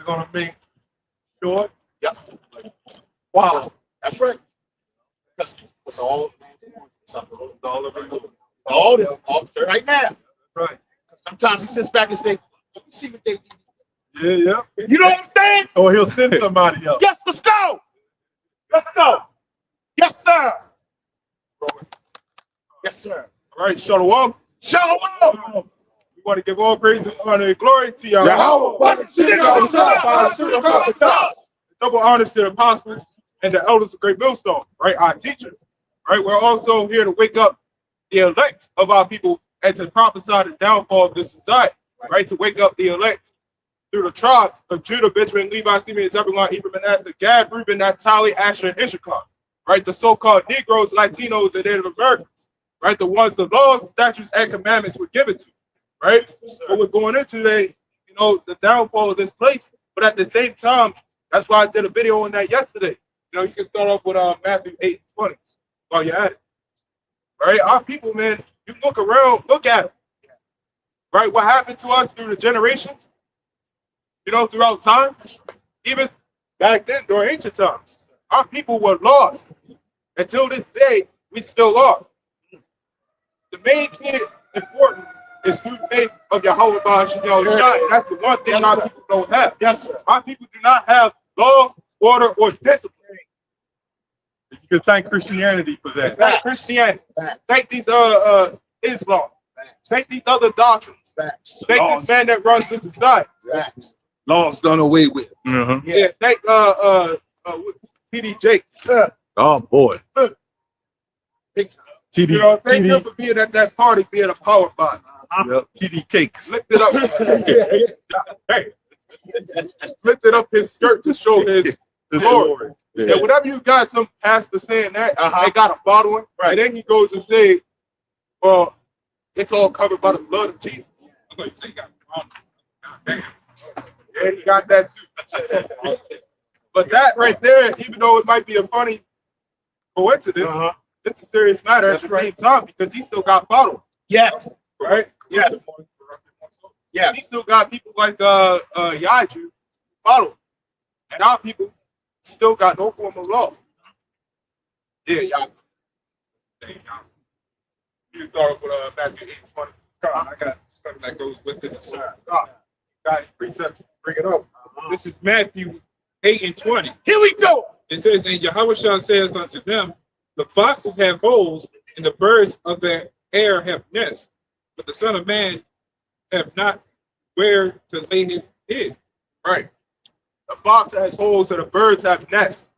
we're gonna make sure. Yep. Wow. That's right. That's all. It's all of us. All this right now. Right. Sometimes he sits back and say, "Let me see what they do." Yeah. You know what I'm saying? Or he'll send somebody else. Yes, let's go. Let's go. Yes, sir. Yes, sir. All right, Shalom. Shalom. We want to give all praises, honor, and glory to y'all. Double honors to the apostles and the elders of Great Millstone, right? Our teachers, right? We're also here to wake up the elect of our people and to prophesy the downfall of this society, right? To wake up the elect through the tribes of Judah, Benjamin, Levi, Simeon, Zebulun, Ephraim, Manasseh, Gad, Reuben, Naphtali, Asher, and Issachar, right? The so-called Negroes, Latinos, and Native Americans, right? The ones the laws, statutes, and commandments were given to, right? What we're going into today, you know, the downfall of this place, but at the same time, that's why I did a video on that yesterday. You know, you can start off with Matthew 8:20 while you're at it, right? Our people, man, you look around, look at them, right? What happened to us through the generations, you know, throughout time, even back then during ancient times, our people were lost. Until this day, we still are. The main key importance is through faith of Yahweh Shai. That's the one thing our people don't have. Yes, sir. Our people do not have law, order, or discipline. You can thank Christianity for that. Thank Christianity. Thank these Islam. Thank these other doctrines. Thank this man that runs this society. Laws done away with. Yeah. Thank T.D. Jakes. Oh boy. You know, thank him for being at that party, being a power body. Yep. TD Cakes. Lifted up. Lifted up his skirt to show his glory. Yeah. And whenever you got some pastor saying that, they got a following, and then he goes and say, well, it's all covered by the blood of Jesus. And he got that too. But that right there, even though it might be a funny coincidence, it's a serious matter at the same time because he still got followers. Yes. Right? Yes. He still got people like Yaiju following. And our people still got no form of law. Yeah, y'all. You start with Matthew 8:20. I got something that goes with it. Sir. Got precepts. Bring it up. This is Matthew 8:20. Here we go. It says, and Yahweh says unto them, the foxes have holes, and the birds of the air have nests, but the Son of Man have not where to lay his head. Right. The fox has holes and the birds have nests.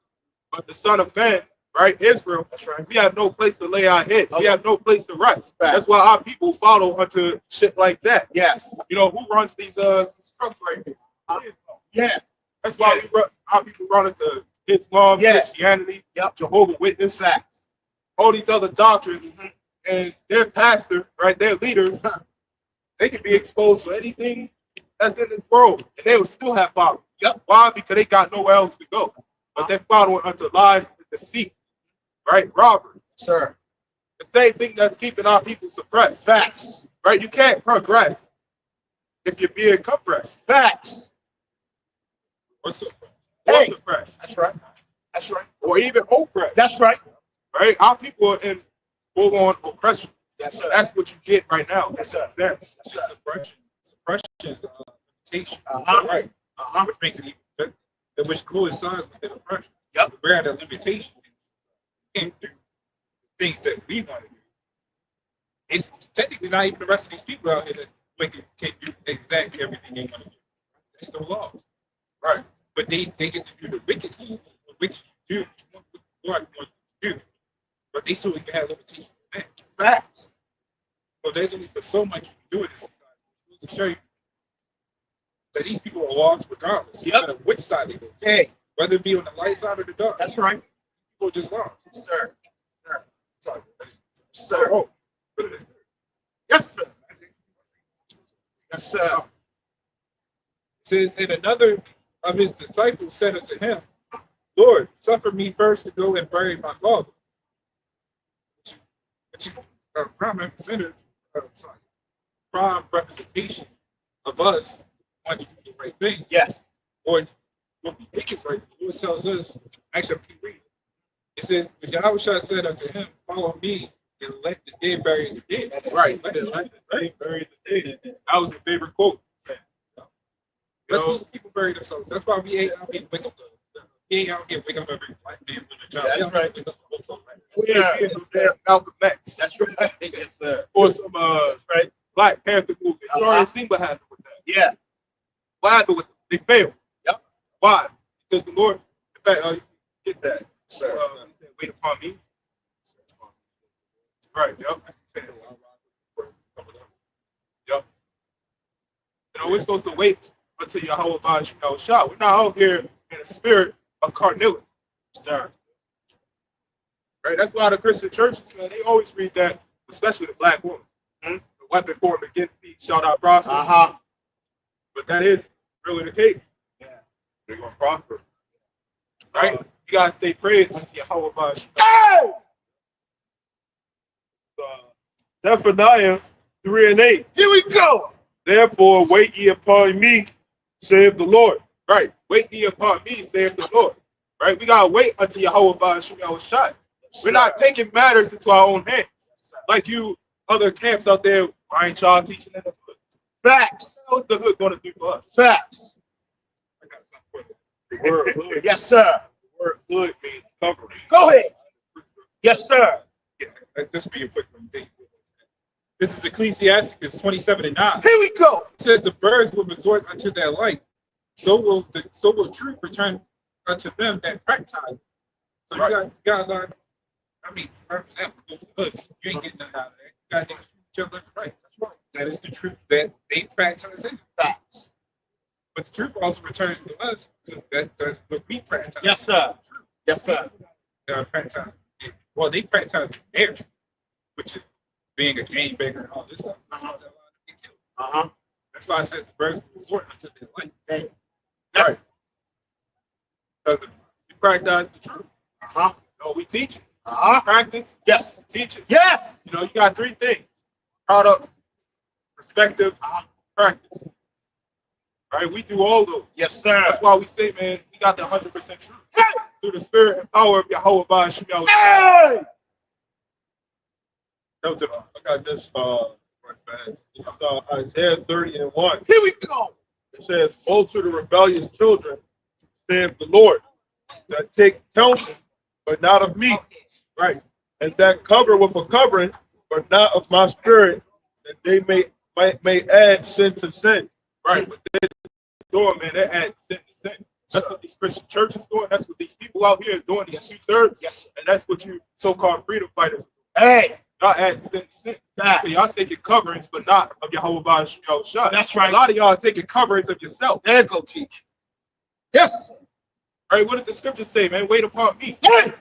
But the Son of Man, right, Israel, that's right. We have no place to lay our head. We have no place to rest. That's why our people follow unto shit like that. Yes. You know, who runs these trucks right here? Yeah. That's why our people run into Islam, Christianity, Jehovah's Witness, facts, all these other doctrines, and their pastor, right, their leaders, they can be exposed to anything that's in this world, and they will still have followers. Yep. Why? Because they got nowhere else to go. But they're following unto lies and deceit, right? Robbery. Sir. The same thing that's keeping our people suppressed. Facts. Right? You can't progress if you're being compressed. Facts. Or suppressed. Hey. Suppressed. That's right. That's right. Or even oppressed. That's right. Right? Our people are in full-on oppression. Yes, sir. That's what you get right now. Yes, sir. Yes, sir. Suppression is a limitation. Right. Which makes it even better. Which coincides with the oppression. Yep. Where the limitation can't do things that we want to do. It's technically not even the rest of these people out here that can't do exactly everything they want to do. It's the laws. Right. But they get to do the wicked things. The wicked do what God wants to do. But they still even have limitations for that. Facts. So there's only so much you can do in this society to show you that these people are lost regardless. Yep. No matter which side they go. Hey. Whether it be on the light side or the dark. That's right. People are just lost. Sir. Sir. Sorry. Sir. Oh. Yes, sir. Yes, sir. It says, and another of his disciples said unto him, Lord, suffer me first to go and bury my father. Which is a prime representation of us wanting to do the right thing. Yes. or what we think is right. The Lord tells us, actually, keep reading. It says, but Yahweh said unto him, follow me and let the dead bury the dead. Right. Let the dead bury the dead. That was a favorite quote. Let people bury themselves. That's why we ain't out here wake up. We ain't out here wake up every black man on the job. That's right. We ain't being no Malcolm X. That's right. Yes, sir. Or some Right. Black Panther movie. You already seen what happened with that. Yeah. What happened with them? They failed. Yep. Why? Because the Lord, in fact, you get that. Sir. He said, wait upon me. Right, yep. Yep. You know, we're supposed to wait until Yahweh Ba'al shot. We're not out here in a spirit of carnality. Sir. Right? That's why the Christian churches, man, they always read that, especially the black woman. The weapon formed against thee shall not prosper. But that is really the case. Yeah. They're going to prosper. Right? You got to stay prayed until Yahweh Ba'al shot. Hey! Zephaniah 3 and 8. Here we go. Therefore, wait ye upon me, saith the Lord. Right. Wait ye upon me, saith the Lord. Right? We got to wait until Yahweh Ba'al shot. We're not taking matters into our own hands. Like you other camps out there, why ain't y'all teaching in the hood? Facts. What's the hood going to do for us? Facts. I got something for you. The word hood, Yes, sir. the word hood means covering. Go ahead. Yes, sir. Yeah, this will be a quick one. This is Ecclesiasticus 27:9. Here we go. It says the birds will resort unto their light, so will truth return unto them that practice. So you got like, I mean, for example, go to the hood, you ain't getting nothing out of that. You got niggas treat each other right. That's right. That is the truth that they practice in. Facts. But the truth also returns to us because that's what we practice. Yes, sir. Yes, sir. Practice. Well, they practice their truth, which is being a game banger and all this stuff. That's why I said the birds will resort unto their light. Hey. Right. Because we practice the truth. No, we teach it. Practice. Yes. Teach it. Yes. You know, you got three things: product, perspective, practice. Right? We do all those. Yes, sir. That's why we say, man, we got the 100% truth through the spirit and power of Yahweh Ba'al. Hey! I got this right back. This is Isaiah 30 and 1. Here we go. It says, woe to the rebellious children, saith the Lord, that take counsel, but not of me. Right. And that cover with a covering, but not of my spirit, that they may add sin to sin. Right. But they're doing, man, they're adding sin to sin. That's what these Christian churches doing. That's what these people out here are doing, these 2/3. Yes. And that's what you so-called freedom fighters do. Hey. Y'all adding sin to sin. So y'all taking coverings, but not of Yahweh Ba'al. That's right. A lot of y'all are taking coverings of yourself. There go teach. Yes. Right? What did the scriptures say, man? Wait upon me. Hey.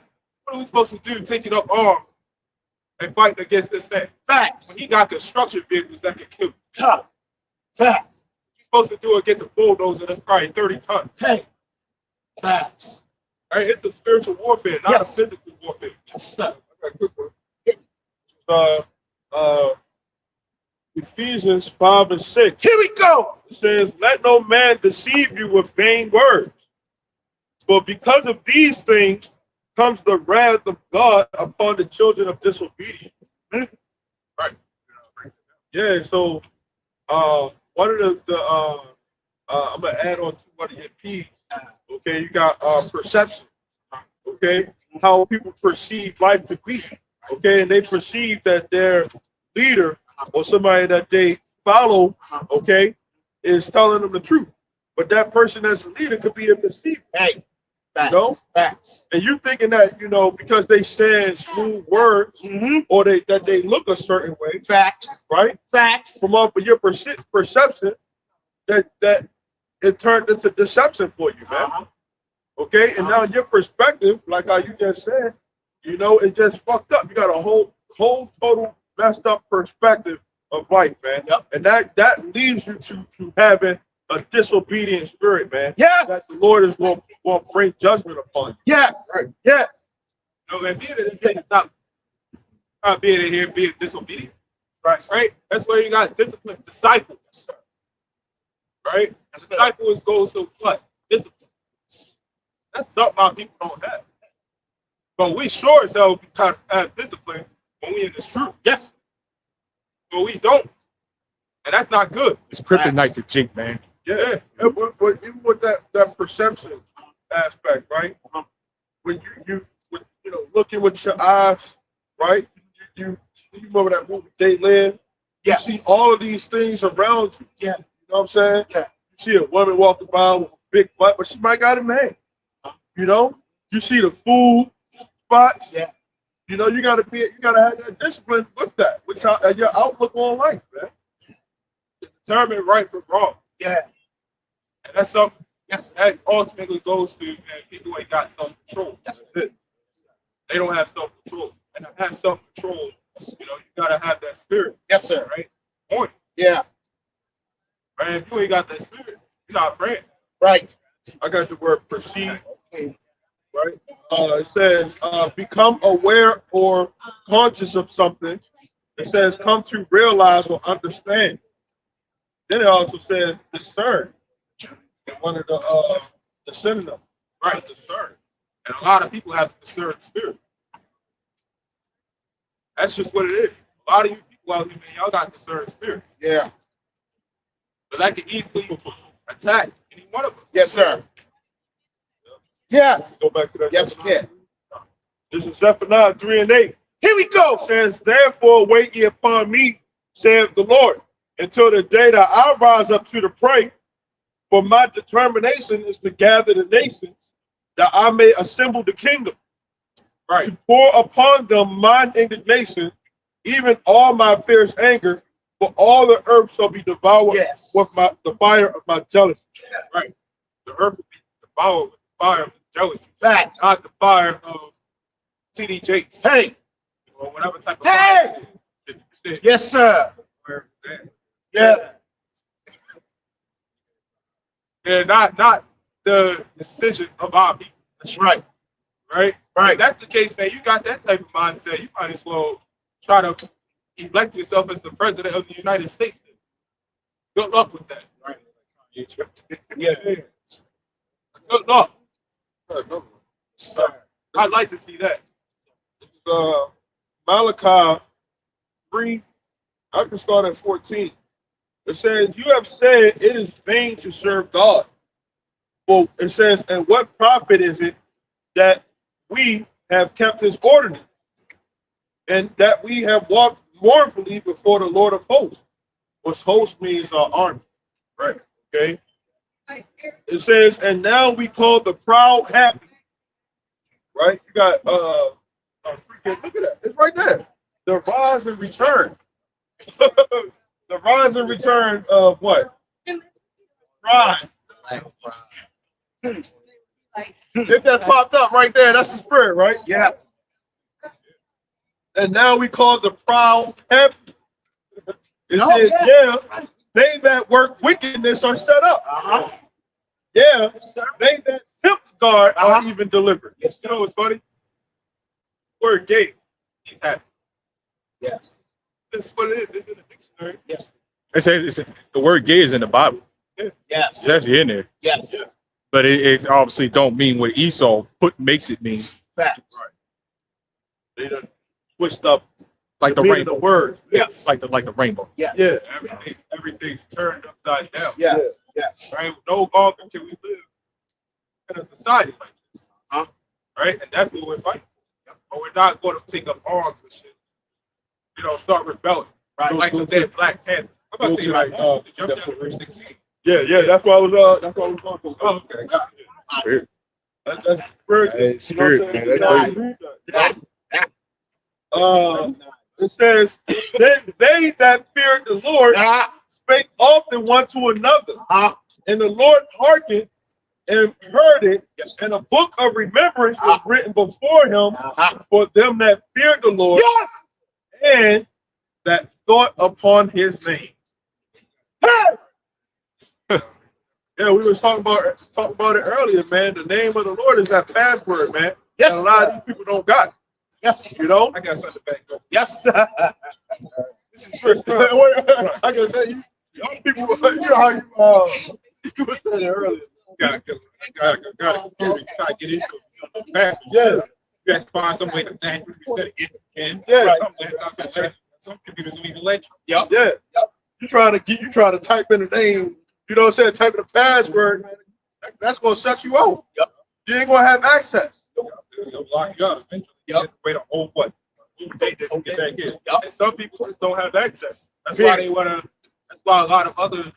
What are we supposed to do? Taking up arms and fighting against this man? Facts. When he got construction vehicles that can kill you. Huh. Facts. You're supposed to do it against a bulldozer that's probably 30 tons. Hey. Facts. Right? It's a spiritual warfare, not a physical warfare. Yes, sir. I got a quick one. Ephesians 5 and 6. Here we go. It says, let no man deceive you with vain words. For because of these things comes the wrath of God upon the children of disobedience. Right. Yeah, so one of the I'm gonna add on to one of your P's. Okay, you got perception. Okay, how people perceive life to be. Okay, and they perceive that their leader or somebody that they follow, okay, is telling them the truth. But that person as a leader could be a deceiver. Hey. Facts. You know? Facts. And you thinking that, you know, because they said smooth words or that they look a certain way, Facts. right? Facts. From off of your perception, that it turned into deception for you, man. Okay, and now your perspective, like how you just said, you know, it just fucked up. You got a whole total messed up perspective of life, man. Yep. And that leads you to having a disobedient spirit, man. Yes. That the Lord is going to bring judgment upon you. Yes. Right. Yes. No, man, being in this thing is not being in here being disobedient. Right? That's where you got discipline, disciples. Right? Disciples goes to what? Discipline. That's something our people don't have. But we sure as hell try to have discipline when we in the street. Yes. But we don't. And that's not good. It's kryptonite to Jake, man. Yeah, but even with that perception aspect, right? When you looking with your eyes, right? You remember that movie They Live? Yes. You see all of these things around you. Yeah. You know what I'm saying? Yeah. You see a woman walking by with a big butt, but she might got a man. You know? You see the food spots. Yeah. You know, you gotta have that discipline with that, with your outlook on life, man. Determine right from wrong. Yeah. And that's something Yes. that ultimately goes to, man, people who ain't got self-control. That's it. They don't have self-control. And to have self-control, you gotta have that spirit, Yes, sir. right? On it. Yeah. Right? If you ain't got that spirit, you're not praying. Right. I got the word perceive, Okay. right? It says become aware or conscious of something. It says come to realize or understand. Then it also says discern. In one of the synonyms. Right, discern. And a lot of people have discerned spirit. That's just what it is. A lot of you people out here, man, y'all got discerned spirits. Yeah. But that can easily attack any one of us. Yes, sir. Yes. Go back to that. Yes, it can. This is Zephaniah 3:8. Here we go. It says, therefore wait ye upon me, saith the Lord, until the day that I rise up to the prey. For my determination is to gather the nations, that I may assemble the kingdom. Right. To pour upon them mine indignation, even all my fierce anger, for all the earth shall be devoured Yes. with the fire of my jealousy. Right. The earth will be devoured with the fire of jealousy. Facts. Not the fire of TD Jakes. Hey. Or whatever type of Hey! fire it is. Yes, sir. Where it's at. Yeah. And not the decision of our people. That's right. Right? Right. If that's the case, man, you got that type of mindset, you might as well try to elect yourself as the president of the United States. Good luck with that. Right. Yeah. Good luck. Sir. I'd like to see that. This is Malachi 3. I can start at 14. It says, you have said it is vain to serve God. Well, it says, and what profit is it that we have kept his ordinance, and that we have walked mournfully before the Lord of hosts, which host means army, right? Okay. It says, and now we call the proud happy, right? You got look at that, it's right there. The rise and return. The rise and return of what? Pride. If that popped up right there, that's the spirit, right? Yes. And now we call the proud happy. It No, says, yeah. yeah, they that work wickedness are set up. Uh-huh. Yeah, Sir. they that tempt God are even delivered. Yes, You know what's funny? Word gay. He's happy. Yes. This is what it is. It's in the dictionary. Yes. It says the word gay is in the Bible. Yes. It's actually in there. Yes. But it obviously don't mean what Esau makes it mean. Facts. They done switched up Like the meaning of rainbow. the word. Yes. Like the rainbow. Yes. Yeah. Everything's turned upside down. Yes. Yes. Right? No longer can we live in a society like this. Huh? Right? And that's what we're fighting for. But we're not going to take up arms and shit. Start rebelling. Right. Like some dead Black Panther. I'm about to say like jump down to verse 16. Yeah, that's why I was going to. Oh, okay. Spirit. That's spirit. Hey, spirit, man. That's It says, they that feared the Lord spake often one to another, and the Lord hearkened and heard it, and a book of remembrance was written before him for them that feared the Lord and that thought upon his name. Yeah, we was talking about it earlier, man. The name of the Lord is that password, man. Yes. And a lot of these people don't got it. Yes. You know? I got something to back up. Yes. This is first time. I can say you people, you know how you were saying it earlier. gotta try to get into it fast. Yeah. You have to find some way to thank you instead of in. Yeah. Some computers don't even let you. Yep. Yeah. Yep. You trying to type in the name, you know what I'm saying, type in the password, man. That's gonna shut you out. Yep. You ain't gonna have access. They'll lock you out eventually. Yep. Wait a whole what? They just get back in. Yep. And some people just don't have access. That's why they wanna. That's why a lot of other,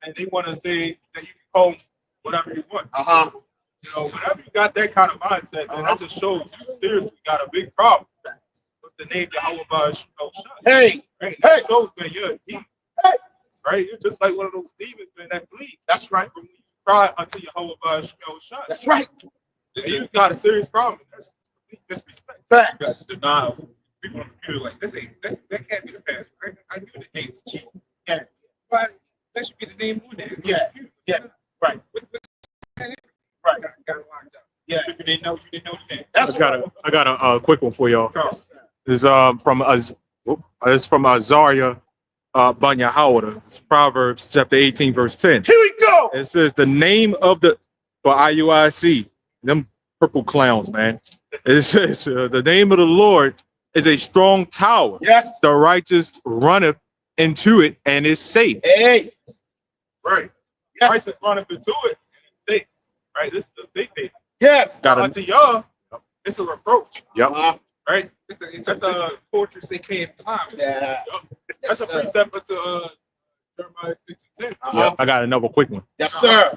and they wanna say that you can call whatever you want. You know, whenever you got that kind of mindset, man, that just shows you seriously got a big problem with the name Yahweh Shah. Hey. Right? That shows, man, you're a demon. Right? You're just like one of those demons, man, that flee. That's right. When you cry unto Yahweh Shah. That's right. And you got a serious problem. That's disrespect. You got Facts. to deny people on the computer like that can't be the password. I knew the name was Jesus. Yeah. But that should be the name on there. Yeah. Yeah. Right. Right. Got it locked up. Yeah. If you didn't know the name. That's I got a quick one for y'all. Charles. It's from Azariah Banya Howard. It's Proverbs chapter 18, verse 10. Here we go. It says the name of the for IUIC, them purple clowns, man. It says the name of the Lord is a strong tower. Yes. The righteous runneth into it and is safe. Hey. Right. Yes. Christ is running into it and it's safe. Right? This is a safe haven. Yes. Got Now, it. to y'all, it's a reproach. Yep. Right? It's a fortress they can't climb. Yeah. That's a precept to Jeremiah 6:10. Yep. I got another quick one. Yes, sir.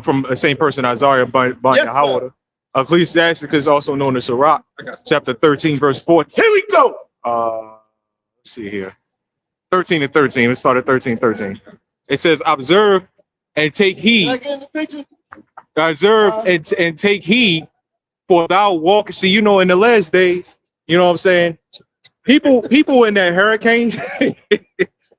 From the same person, Isaiah Banya Yes, Howard. Ecclesiasticus, also known as Sirach, I got chapter 13, verse 14. Here we go. Let's see here. 13 and 13. Let's start at 13. It says, observe and take Can I heed. get in the picture? Observe and take heed, for thou walk. See, you know, in the last days, you know what I'm saying? People in that hurricane,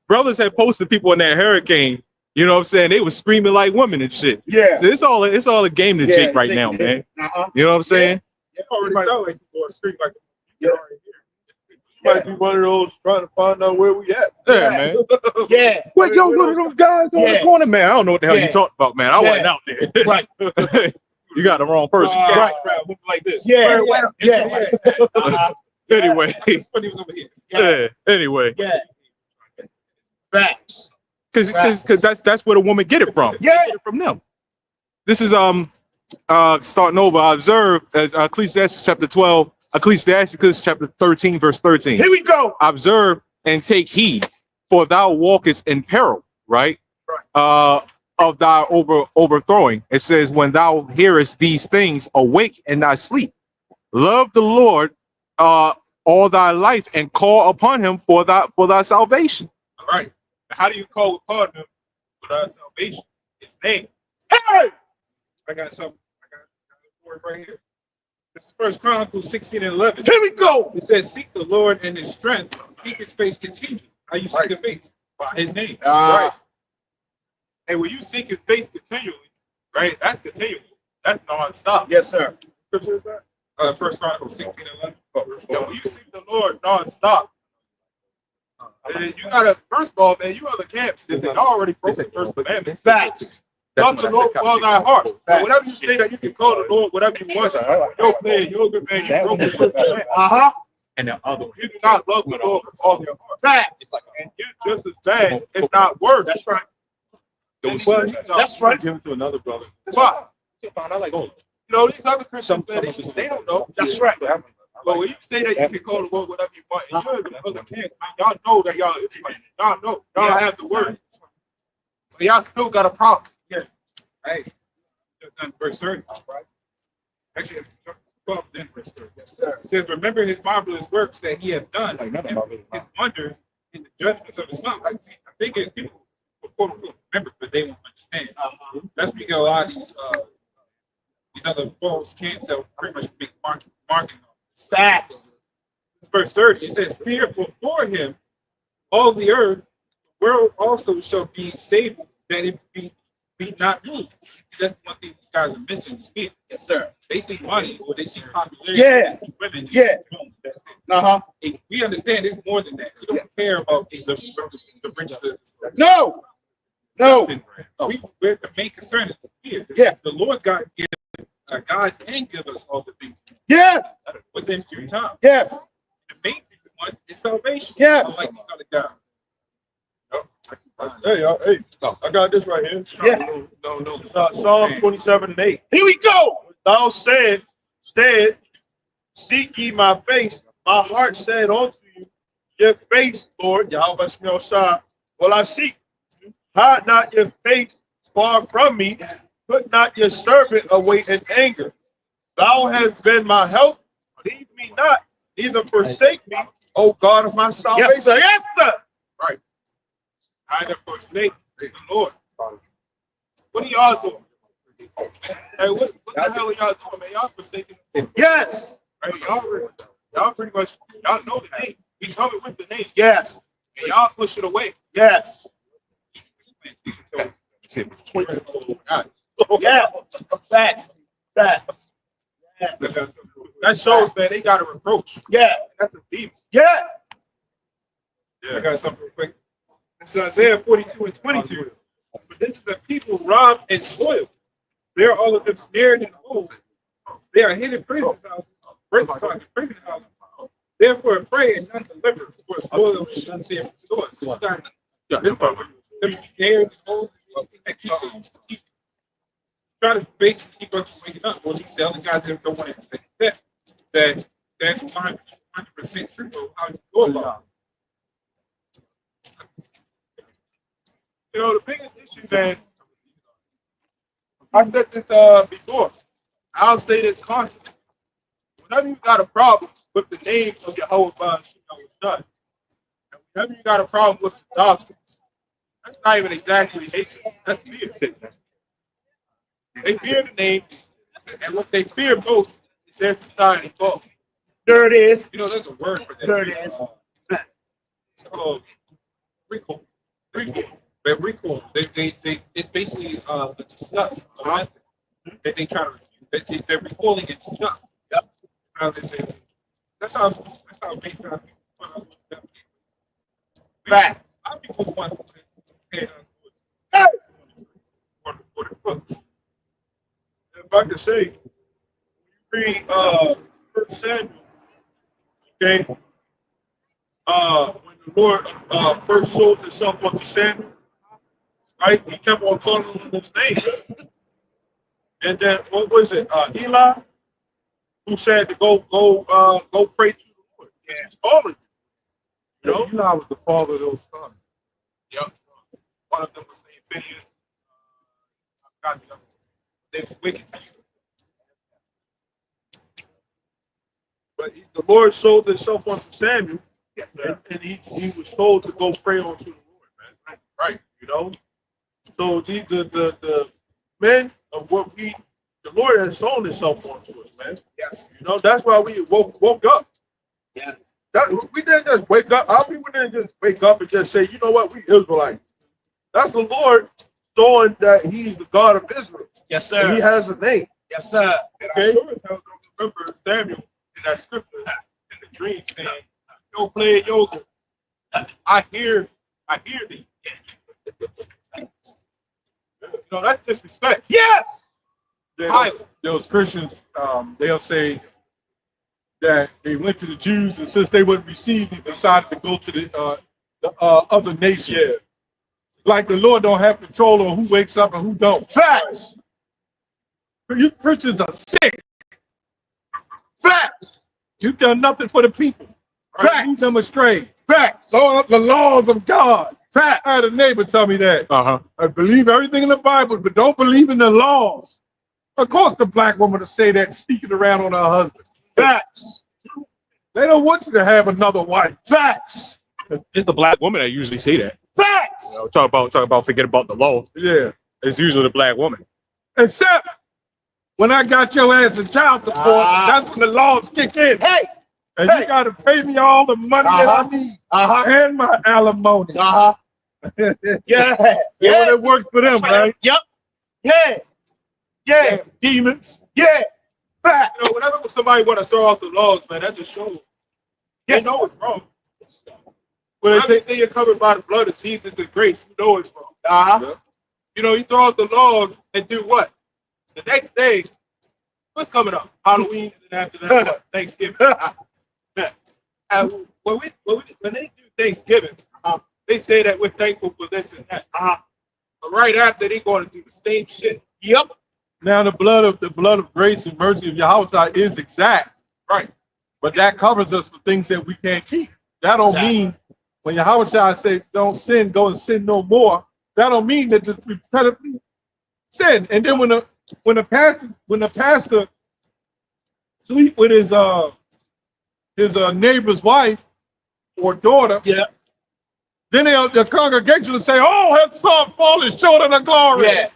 brothers had posted people in that hurricane. You know what I'm saying? They was screaming like women and shit. Yeah. So it's all a game to Jake right now, man. You know what I'm saying? It already sound like people are screaming like Yeah. Might be one of those trying to find out where we at. Yeah, man. Yeah. What one of those guys on the corner, man? I don't know what the hell Yeah. you talking about, man. I Yeah. wasn't out there. Right. You got the wrong person. Right. Looking like this. Yeah. Yeah. Anyway, When he was over here. yeah. Anyway, Yeah. Facts. because that's where the woman get it from. Yeah. Get it from them. This is starting over. Observe Ecclesiastes chapter 12, Ecclesiasticus chapter 13, verse 13. Here we go. Observe and take heed, for thou walkest in peril, right? Of thy overthrowing. It says, when thou hearest these things, awake in thy sleep. Love the Lord all thy life and call upon him for thy salvation. All right. How do you call upon him for thy salvation? His name. Hey. I got something. I got a word right here. This is First Chronicles 16 and 11. Here we go. It says, seek the Lord and his strength, seek his face continually. How you seek his face? By his name. Right. And when you seek his face continually, right? That's continual. That's non-stop. Yes, sir. Scripture is that? First Chronicles 16 and 11. You know, when you seek the Lord non-stop, and you gotta, first of all, man, you other camps, they already broke the first commandment. Facts. Love the Lord with all thy heart. So whatever you say that you can call the Lord whatever you want, your plan, your good man, you broke the first commandment. And the other You do not love the Lord with all your heart. Facts. And you're just as bad, if not worse. That's right. Well, That's right. Give it to another brother. Why? I like, oh, You know, these other Christians, man, they don't know. That's right. But when you say that you can call the Lord whatever you want, and you're in the other camp, man, y'all know that y'all is right. Y'all know. Y'all have the word. But y'all still got a problem. Hey, done verse 30. Right? Actually, 12 then verse 30. Yes, sir. It says, remember his marvelous works that he hath done, and his wonders in the judgments of his mouth. I think it's people will quote unquote remember, but they won't understand. That's because a lot of these other false camps that pretty much make marking on this. Facts. Verse 30, it says, fear before him all the earth, the world also shall be stable, that it be not moved. That's one thing these guys are missing is fear. Yes, sir. They see money or they see popularity. Yeah. They see women. Yeah. Boom, that's it. Uh-huh. We understand it's more than that. We don't care about the riches. No. No. We're the main concern is the fear. Yes. The Lord God give guides and give us all the things Yes. within due time. Yes. The main one is salvation. Yes. Unlike the other God. Hey, hey, I got this right here. Yeah. No. Psalm 27:8. Here we go. Thou said, seek ye my face. My heart said unto you, your face, Lord, Yahweh Shemel Shah, will I seek. Hide not your face far from me. Put not your servant away in anger. Thou hast been my help. Leave me not, neither forsake me, O God of my salvation. Yes, sir. Yes, sir. Right. Either forsake the Lord. What are y'all doing? Hey, what the hell are y'all doing, man? Y'all forsaking him. Yes. Right? Y'all pretty much, y'all know the name. We coming with the name. Yes. And y'all push it away. Yes. Yes. Facts. Facts. That shows, man, they got a reproach. Yeah. That's a demon. Yeah. I got something real quick. This is Isaiah 42:22. But this is a people robbed and spoiled. They are all of them snared and hold. They are hidden prison houses, prison houses. Therefore pray and none deliver, for spoiled and none see restored. Them snares and holes that keep try to basically keep us from waking up. Well, these the other guys that don't want to accept that that's 100% true of how you go about it. You know, the biggest issue, man, I said this before. I'll say this constantly. Whenever you got a problem with the name of your whole son, and whenever you got a problem with the doctrine, that's not even exactly hatred. That's fear. They fear the name, and what they fear most is their society fall. There it is. You know, there's a word for that. There it is. It's called recall. But recall, it's basically the disgust of method that they try to refute. They're recalling it disgust. Yep. That's how based on Fact. a lot of people want to pay for the books. If I could say, read 1 Samuel, okay? When the Lord first showed himself unto Samuel, right? He kept on calling him his name. And then what was it? Eli, who said to go pray to the Lord. Yeah, he's calling you. You know? Eli was the father of those sons. Yep. One of them was named Phineas. I forgot the other one. They was wicked. But the Lord showed himself unto Samuel, and he was told to go pray unto the Lord, man. Right. You know? So the men of what the Lord has shown himself unto us, man. Yes. You know, that's why we woke up. Yes. We didn't just wake up. Our people didn't just wake up and just say, you know what, we Israelites. That's the Lord showing that he's the God of Israel. Yes, And he sir. has a name. Yes, sir. And I sure as hell don't remember Samuel in that scripture in the dream saying, "Yo, play yoga. I hear thee." You know, that's disrespect. Yes. Those Christians, they'll say that they went to the Jews, and since they wouldn't receive, they decided to go to the other nations. Yeah. Like the Lord don't have control on who wakes up and who don't. Facts. You Christians are sick. Facts. You've done nothing for the people. Facts. Lead them astray. Facts. So the laws of God. Facts. I had a neighbor tell me that. I believe everything in the Bible, but don't believe in the laws. Of course, the black woman will say that sneaking around on her husband. Facts. They don't want you to have another wife. Facts. It's the black woman that usually say that. Facts. You know, talk about forget about the law. Yeah, it's usually the black woman. Except when I got your ass in child support, that's when the laws kick in. Hey. And you got to pay me all the money that I need and my alimony. Yeah. When it works for them, right? Yep. Yeah. Yeah. Demons. Yeah. Facts. You know, whenever somebody want to throw out the laws, man, that just shows Yes. they know it's wrong. When they say you're covered by the blood of Jesus and grace, you know it's wrong. You know, you throw out the logs and do what? The next day, what's coming up? Halloween, and then after that, what? Thanksgiving. And when they do Thanksgiving, they say that we're thankful for this and that. But right after, they're going to do the same shit. Yep. Now the blood of grace and mercy of Yahweh is exact, Right. but that covers us for things that we can't keep. That don't mean when Yahweh say don't sin, go and sin no more. That don't mean that just repetitively sin. And then when the pastor sleep with his neighbor's wife or daughter, Yeah. then the congregation will say, "Oh, his son falling short of the glory." Yeah.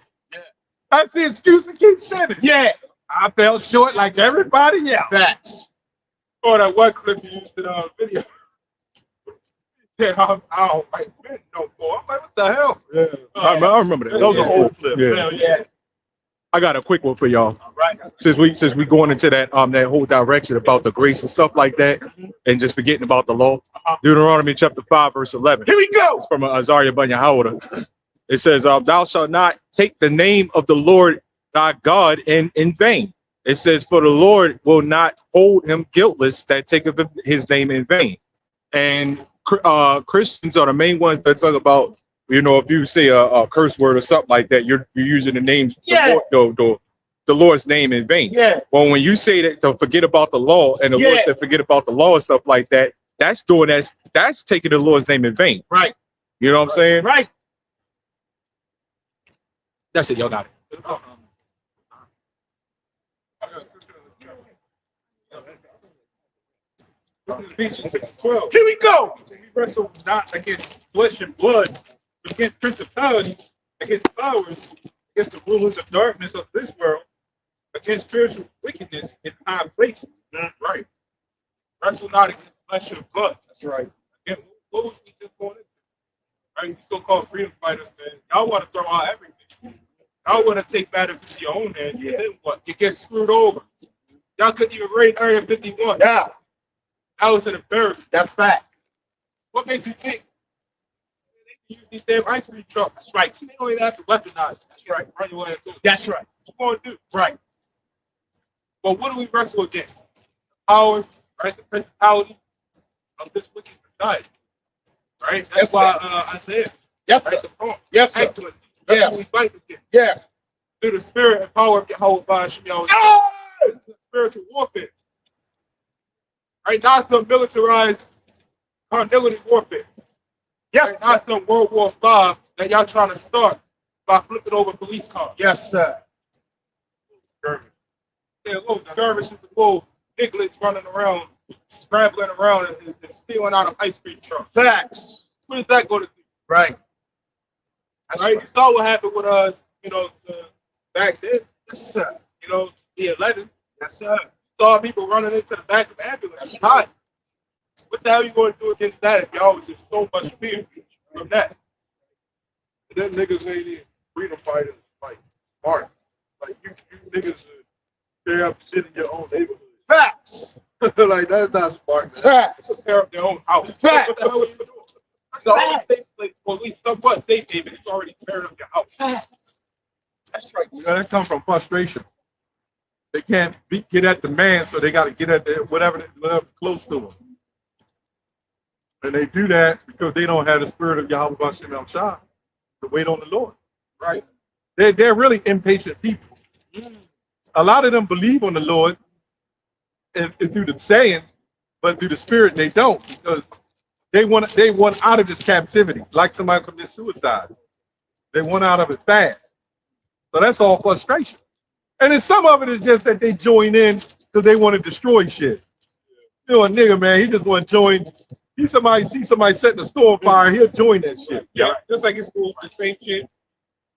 That's the excuse to keep sinning. Yeah. I fell short like everybody else. Facts. Or that one clip you used in the video. Yeah, I don't like men no more. I'm like, what the hell? Yeah. I remember that. That was an old clip. Yeah. Hell yeah. I got a quick one for y'all. All right. Since we going into that that whole direction about the grace and stuff like that, and just forgetting about the law. Deuteronomy chapter 5, verse 11. Here we go. It's from Azariah ben Yehoiada. It says, "Thou shalt not take the name of the Lord thy God in vain." It says, "For the Lord will not hold him guiltless that taketh his name in vain." And Christians are the main ones that talk about, you know, if you say a curse word or something like that, you're using the name, the Lord's name in vain. Yeah. Well, when you say that to forget about the law, and the Lord said forget about the law and stuff like that, that's taking the Lord's name in vain. Right. You know what I'm saying? Right. That's it. Y'all got it. Ephesians 6:12. Here we go. We wrestle not against flesh and blood, but against principalities, against powers, against the rulers of darkness of this world, against spiritual wickedness in high places. Right. Wrestle not against flesh and blood. That's right. Again, what was we just going into? Right, you so-called freedom fighters, man. Y'all want to throw out everything. Y'all want to take matters into your own hands. Yeah. And then what? You get screwed over. Y'all couldn't even raid Area 51. Yeah. That was an embarrassment. That's facts. What makes you think they can use these damn ice cream trucks? That's right. They don't even have to weaponize. That's right. Run your ass over. That's right. What you going to do? Right. But what do we wrestle against? Powers, right? The principalities of this wicked society. Right? That's Yes, why Isaiah. Yes, Right? sir. The poem. Yes, sir. Excellency. That's Yeah. what we fight against. Yeah. Through the spirit and power of Yahweh by Shemiah. Yes. Spiritual warfare. Right? Not some militarized carnality warfare. Yes, Right? Not some World War V that y'all trying to start by flipping over police cars. Yes, sir. Yeah, little skirmishes, little piglets running around, scrambling around and stealing out of ice cream trucks. Facts. What is that going to do? Right. That's Right? You saw what happened with back then, Yes, sir. the 11. Yes, sir. Saw people running into the back of ambulances. Hot. What the hell are you going to do against that if y'all was just so much fear from that? Them niggas ain't even freedom fighters like smart. Like you niggas tear up shit in your own neighborhood. Facts. Like that's not smart. Man. Facts. Tear up their own house. Facts. What the hell are you doing? It's the only safe place, or at least somewhat safe haven. It's already tearing up your house. Facts. That's right. You know, that comes from frustration. They can't get at the man, so they got to get at whatever's close to them. And they do that because they don't have the spirit of Yahweh Hashem El Shah to wait on the Lord. Right. They're really impatient people. A lot of them believe on the Lord and through the sayings, but through the spirit they don't, because they want out of this captivity, like somebody commits suicide. They want out of it fast. So that's all frustration. And then some of it is just that they join in because they want to destroy shit. You know, a nigga, man, he just want to join. See somebody setting a store on fire, he'll join that shit. Yeah, just like in school, the same shit.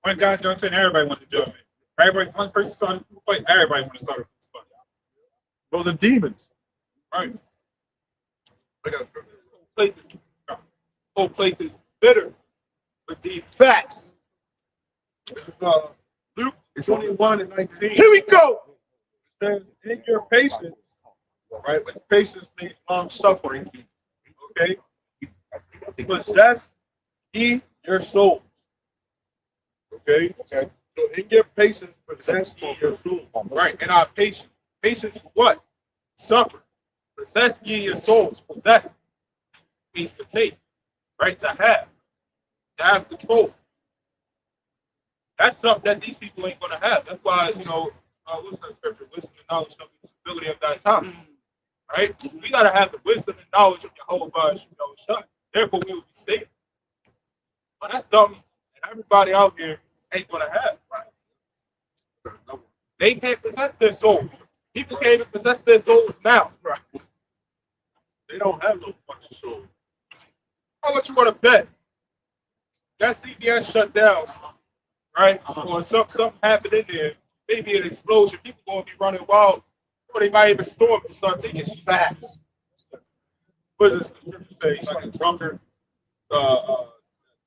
One guy jumps in, everybody wants to jump in. Everybody, one person started a fight, everybody wants to start a fight. Those are demons. Right. Whole places bitter with the Facts. Luke 21:19. Here we go. Says, in your patience, right? With patience means long suffering. Okay. Possess ye your souls. Okay. Okay. So in your patience, possess ye your soul. Right. And our patience. Patience is what? Suffer. Possess ye your souls. Possess means to take. Right? To have control. That's something that these people ain't gonna have. That's why, what's that scripture? Wisdom and knowledge come with the stability of thy times. Right? We gotta have the wisdom and knowledge of Jehovah, shut. Therefore we will be safe. But that's something that everybody out here ain't gonna have. Right? They can't possess their souls. People can't even possess their souls now. Right? They don't have no fucking soul. How much you want to bet? That CBS shut down, right? Or something happened in there, maybe an explosion. People gonna be running wild, or they might even storm and start taking facts. What does the scripture say? He's like a drunkard,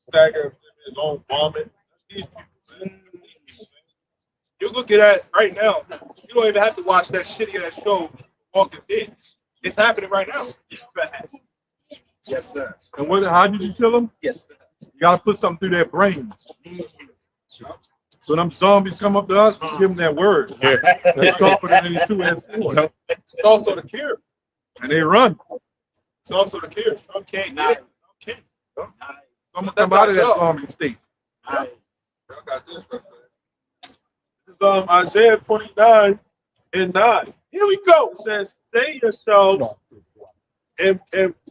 stagger his own vomit. These people, man. You look at that right now. You don't even have to watch that shitty ass show, Walking Dead. It's happening right now. Yes, sir. And how did you kill them? Yes, sir. You gotta put something through their brains. So them zombies come up to us, we give them that word. Yeah. That's confident in the 2 and 4. It's also the cure. And they run. It's also the cure. Some can't get it. Some can't. Some come out of that zombie state. Nice. I got this right there. This is Isaiah 29 and 9. Here we go. It says, stay yourselves and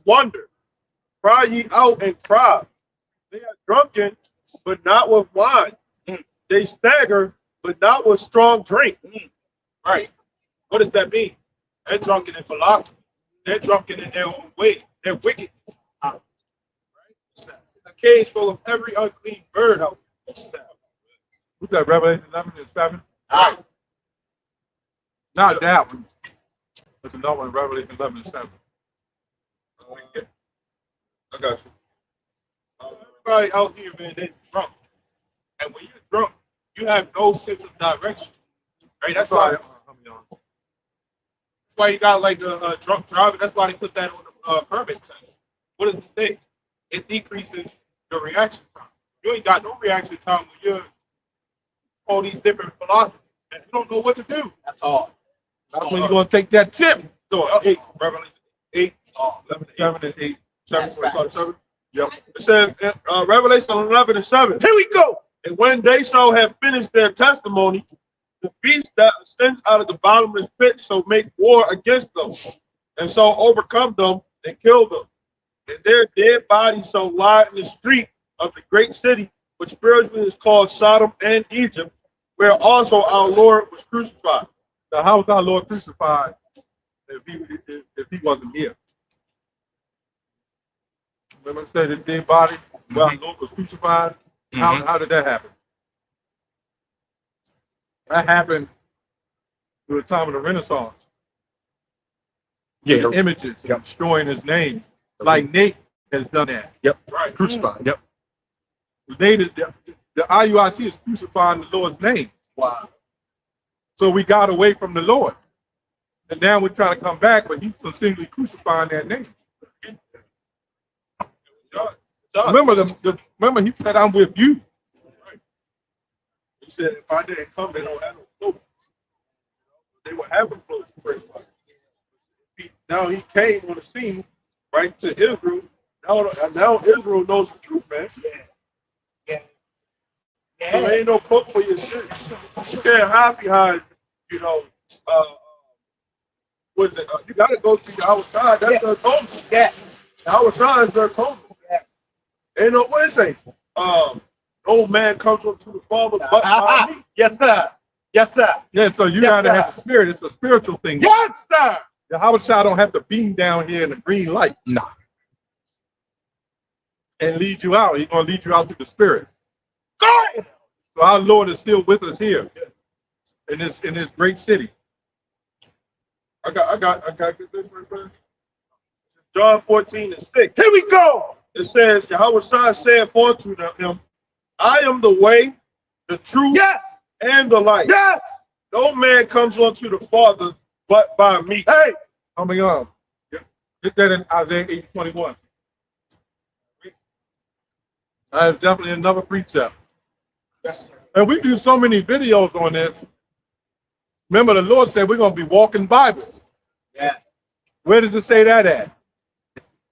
wonder. Cry ye out and cry. They are drunken, but not with wine. They stagger, but not with strong drink. Right. What does that mean? They're drunken in philosophy. They're drunken in their own ways. They're wickedness. Right? It's a cage full of every unclean bird out there. Who's that, Revelation 11 and 7? Right. Not that one. That's another one, Revelation 11 and 7. I got you. Everybody out here, man, they're drunk. And when you're drunk, you have no sense of direction. Right? That's why you got like a drunk driver. That's why they put that on the permit test. What does it say? It decreases your reaction time. You ain't got no reaction time when you're all these different philosophies. And you don't know what to do. That's hard. That's when you're going to take that tip. So, 8, Revelation 8, 11, 7 and 8. That's facts. 7. Yep. It says, Revelation 11 and 7. Here we go. And when they shall have finished their testimony, the beast that ascends out of the bottomless pit shall make war against them, and shall overcome them and kill them. And their dead bodies shall lie in the street of the great city, which spiritually is called Sodom and Egypt, where also our Lord was crucified. Now, how was our Lord crucified if he wasn't here? Remember I said his dead body, where our Lord was crucified? How did that happen? That happened through the time of the Renaissance. Yeah. The images, destroying his name. Like Nate has done that. Yep. Right. Crucified. Yep. The IUIC is crucifying the Lord's name. Wow. So we got away from the Lord. And now we're trying to come back, but he's continually crucifying that name. Remember he said, I'm with you. Right. He said, if I didn't come, they don't have no clothes. They would have a clothes. Now he came on the scene, right, to Israel. Now Israel knows the truth, man. Yeah. So there ain't no cloak for your sin. You can't hide behind, what is it? You got to go through the outside. That's their atonement. Yes. The outside is their atonement. Ain't no, what is it? Old man comes up to the Father, but by me. Yes, sir. Yes, sir. Yeah, so you got to have the spirit. It's a spiritual thing. Yes, sir. The Hawashai don't have to beam down here in the green light. Nah. And lead you out. He's going to lead you out to the spirit. God. So our Lord is still with us here in this great city. I got this verse. John 14 and 6. Here we go. It says, Yahweh saith unto him, I am the way, the truth, and the life. Yes. No man comes unto the Father but by me. Hey. How many get that in Isaiah 8:21. That is definitely another precept. Yes, sir. And we do so many videos on this. Remember, the Lord said we're going to be walking Bibles. Yes. Where does it say that at?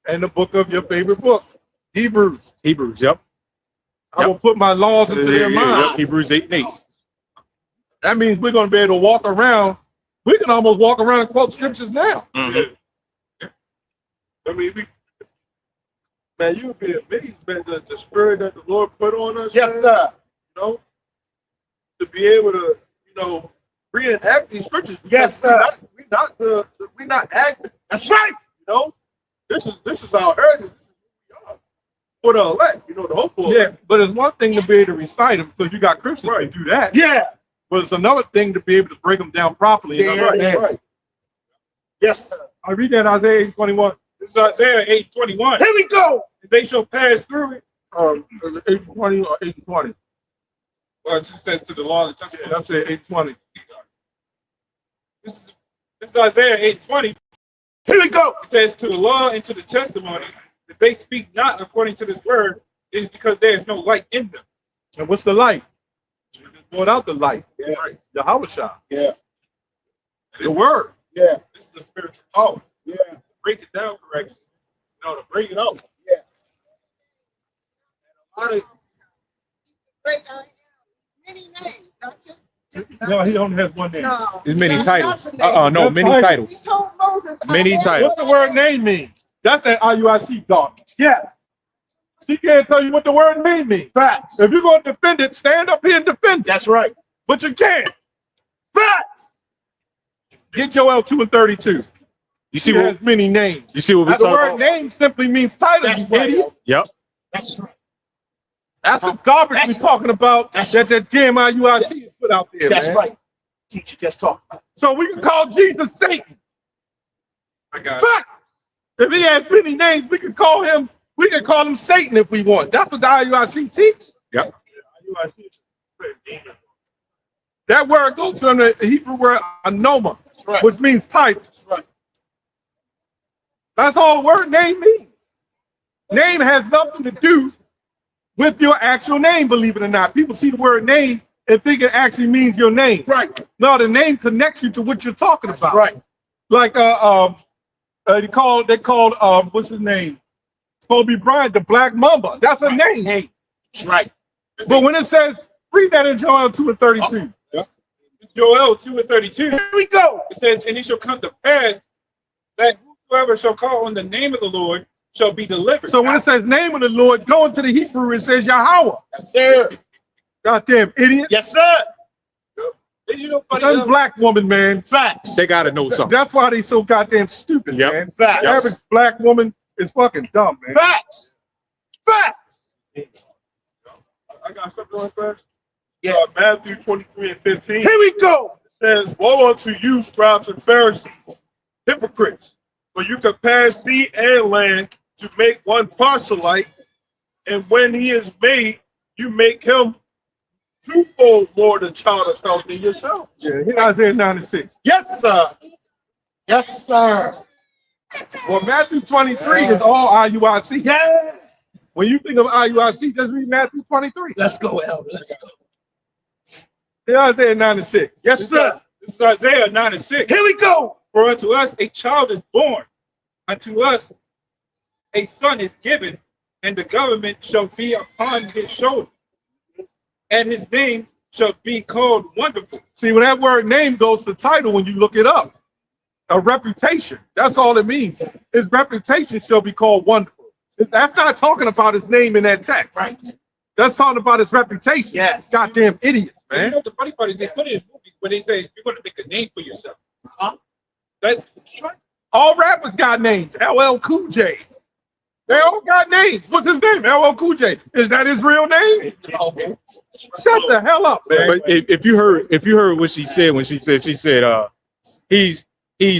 In the book of your favorite book, Hebrews. Hebrews, yep. I will put my laws into their minds. Yep. Hebrews 8:8. That means we're going to be able to walk around. We can almost walk around and quote scriptures now. Mhm. I mean, man, you would be amazed, man, the spirit that the Lord put on us. Yes, man, sir. You know, to be able to, reenact these scriptures. Yes, Because sir. we're not acting. That's right. You know, this is our heritage. This is who we are. For the elect, the hopeful. Yeah, but it's one thing to be able to recite them because you got Christians who do that. Yeah. But it's another thing to be able to break them down properly. And understand. Right. Yes, sir. I read that in Isaiah 8:21. This is Isaiah 8:21. Here we go. They shall pass through it. 8:20 or 8:20. Well, it just says to the law and testimony. That's it, 8:20. This is Isaiah 8:20. Here we go. It says to the law and to the testimony that they speak not according to this word, it is because there is no light in them. And what's the light? Going out the light. Yeah. Right. The Hawashah. Yeah. The word. Yeah. This is a spiritual power. Yeah. Break it down correctly. To bring it out. Yeah. A lot of Break down many names, not just No, he only has one name. no. There's many That's titles. not the name. No, many He titles. told Moses, Many titles. What's the word name mean? That's that IUIC dog. Yes. She can't tell you what the word name means. Facts. If you're going to defend it, stand up here and defend it. That's right. But you can't. Facts. Get Joel 2:32. You see He what? has many names. You see what we The talking word about? name simply means title, That's you right. idiot. Yep. That's right. That's the garbage we're talking about That's that GmIUIC has put out there, That's man. right. Teacher, just talk. So we can call Jesus Satan. I got it. Fact. If he has many names, we can call him Satan if we want. That's what the IUIC teaches. Yep. That word goes from the Hebrew word anoma, That's right. which means title. That's right. That's all the word name means. Name has nothing to do with your actual name, believe it or not. People see the word name and think it actually means your name. Right. No, the name connects you to what you're talking That's about. right. Like they called what's his name? Kobe Bryant, the Black Mamba. That's a name. Hey. That's right. But when it says, read that in Joel 2:32. It's Joel 2:32. Here we go. It says, and it shall come to pass that whosoever shall call on the name of the Lord shall be delivered. So when it says name of the Lord, go into the Hebrew, it says Yahweh. Yes, sir. Goddamn idiot. Yes, sir. And you know, funny That's enough, black woman, man. Facts. They gotta know something. That's why they so goddamn stupid, Yep. man. Facts. The average black woman is fucking dumb, man. Facts. Facts. I got something on first. Yeah. Matthew 23:15. Here we go. It says, woe unto you, scribes and Pharisees, hypocrites, for you compare sea and land to make one proselyte, and when he is made, you make him twofold more the child of health than yourself. Yeah, here Isaiah 96. Yes, sir. Yes, sir. Well, Matthew 23 is all IUIC. Yeah. When you think of IUIC, just read Matthew 23. Let's go, Elder. Let's go. Here Isaiah 96. Yes, sir. this is Isaiah 9:6. Here we go. For unto us a child is born, unto us a son is given, and the government shall be upon his shoulder, and his name shall be called Wonderful. See, when that word name goes to title, when you look it up, a reputation. That's all it means. His reputation shall be called Wonderful. That's not talking about his name in that text. Right. That's talking about his reputation. Yes. Goddamn idiots, And you man. know what the funny part is? They put it in movies where they say you're going to make a name for yourself. Huh? That's right. All rappers got names. LL Cool J. They all got names. What's his name? LL Cool J. Is that his real name? Shut the hell up, man. But if you heard what she said when she said he's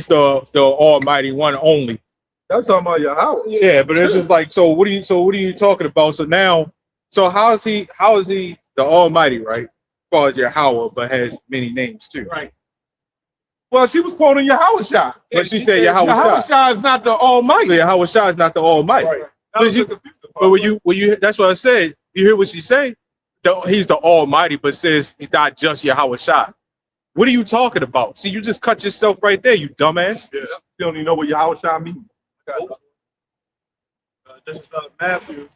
the Almighty One only. That's talking about Yahweh. Yeah, but it's just like, so what are you talking about? So how is he the Almighty, right? As far as Yahweh, but has many names too. Right. Well, she was quoting Yahweh Shah. But she said Yahweh Shah. Shah is not the Almighty. So Yahweh Shah is not the Almighty. Right. But when you that's what I said. You hear what she say? he's the Almighty, but says he's not just Yahweh Shai. What are you talking about? See, you just cut yourself right there, you dumbass. Yeah. You don't even know what Yahweh Shai means. This is Matthew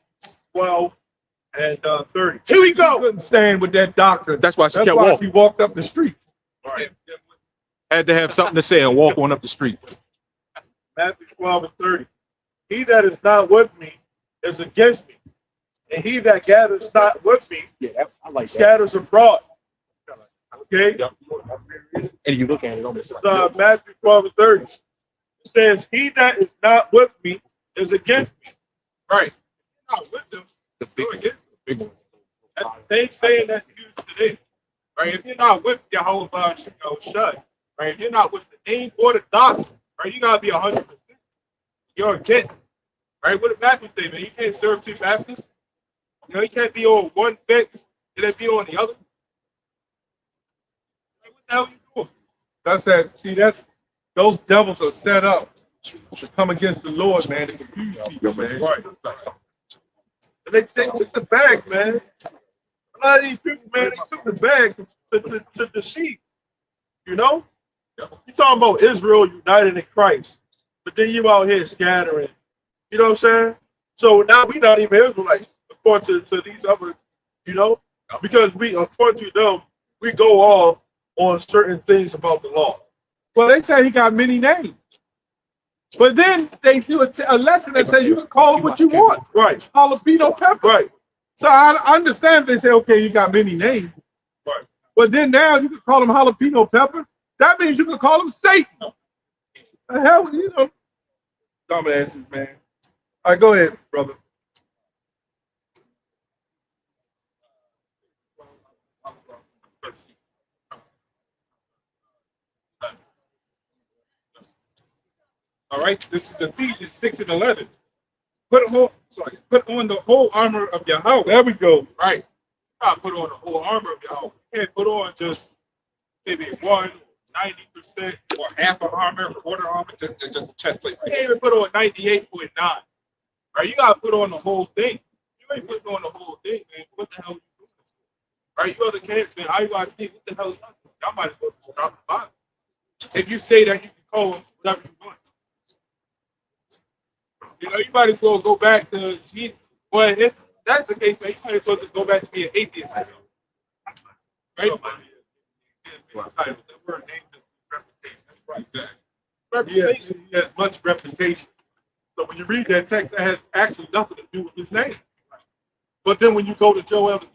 12 and 30. Here we She go. couldn't stand with that doctrine. That's why she That's kept why walking. she walked up the street. Right. Had to have something to say and walk on up the street. Matthew 12 and 30. He that is not with me is against me, and he that gathers not with me I like scatters abroad. Okay? And you look at it on Matthew 12 and 30. It says, he that is not with me is against me. Right. You're not with them. the You're big, against them. big one. That's the same saying that's used today. Right? If you're not with Yahweh Shai, right? If you're not with the name or the doctrine, right? You gotta be 100%. You're against. Right? What did Matthew say, man? You can't serve two masters. You know, you can't be on one fence and then be on the other. Right? What the hell are you doing? That's that. See, those devils are set up to come against the Lord, man, to confuse people, man. Right. And they took the bag, man. A lot of these people, man, they took the bag to deceive. You know? You talking about Israel united in Christ, but then you out here scattering. You know what I'm saying? So now we not even Israelites, according to these other, you know? Because we, according to them, we go off on certain things about the law. Well, they say he got many names. But then they do a lesson that say you can call him what you want. Right. Jalapeno pepper. Right. So I understand they say, okay, you got many names. Right. But then now you can call him jalapeno pepper. That means you can call him Satan. The hell, you know. Dumbasses, man. All right, go ahead, brother. All right, this is Ephesians 6 and 11. Put on the whole armor of Yahweh. There we go. Right. You gotta put on the whole armor of Yahweh. You can't put on just maybe 90%, Or half an armor, quarter armor, just a chest plate. you can't even put on 98.9. Right? You gotta put on the whole thing. You ain't putting on the whole thing, man. What the hell are you doing? Right? You other kids, man, how you gotta think, what the hell is that? Y'all might as well just drop the Bible. If you say that you can call them whatever you want. You know, you might as well go back to Jesus. Well, if that's the case, man, you might as well just go back to be an atheist. Right? The word name is reputation. That's right. Reputation, he has much reputation. So when you read that text, that has actually nothing to do with his name. But then when you go to Joel, the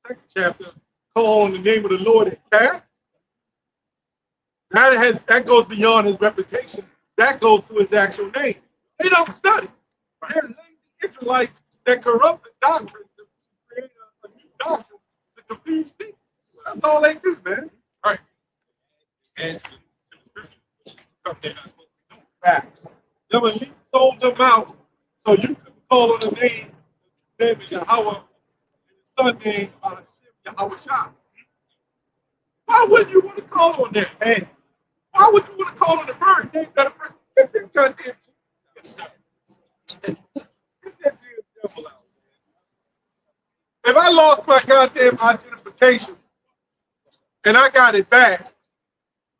second chapter, call on the name of the Lord and cast, that goes beyond his reputation. That goes to his actual name. They don't study. They're lazy Israelites that corrupt the doctrine to create a new doctrine to confuse people. That's all they do, man. Right. And to the scripture, which is something they're not supposed to do. Facts. Them elites sold them out so you could call on the name of Yahweh and the son name Yahweh Shai. Why would you want to call on that, man? Why would you want to call on the bird name that a bird? Get that goddamn get that damn devil out, man. If I lost my goddamn identification and I got it back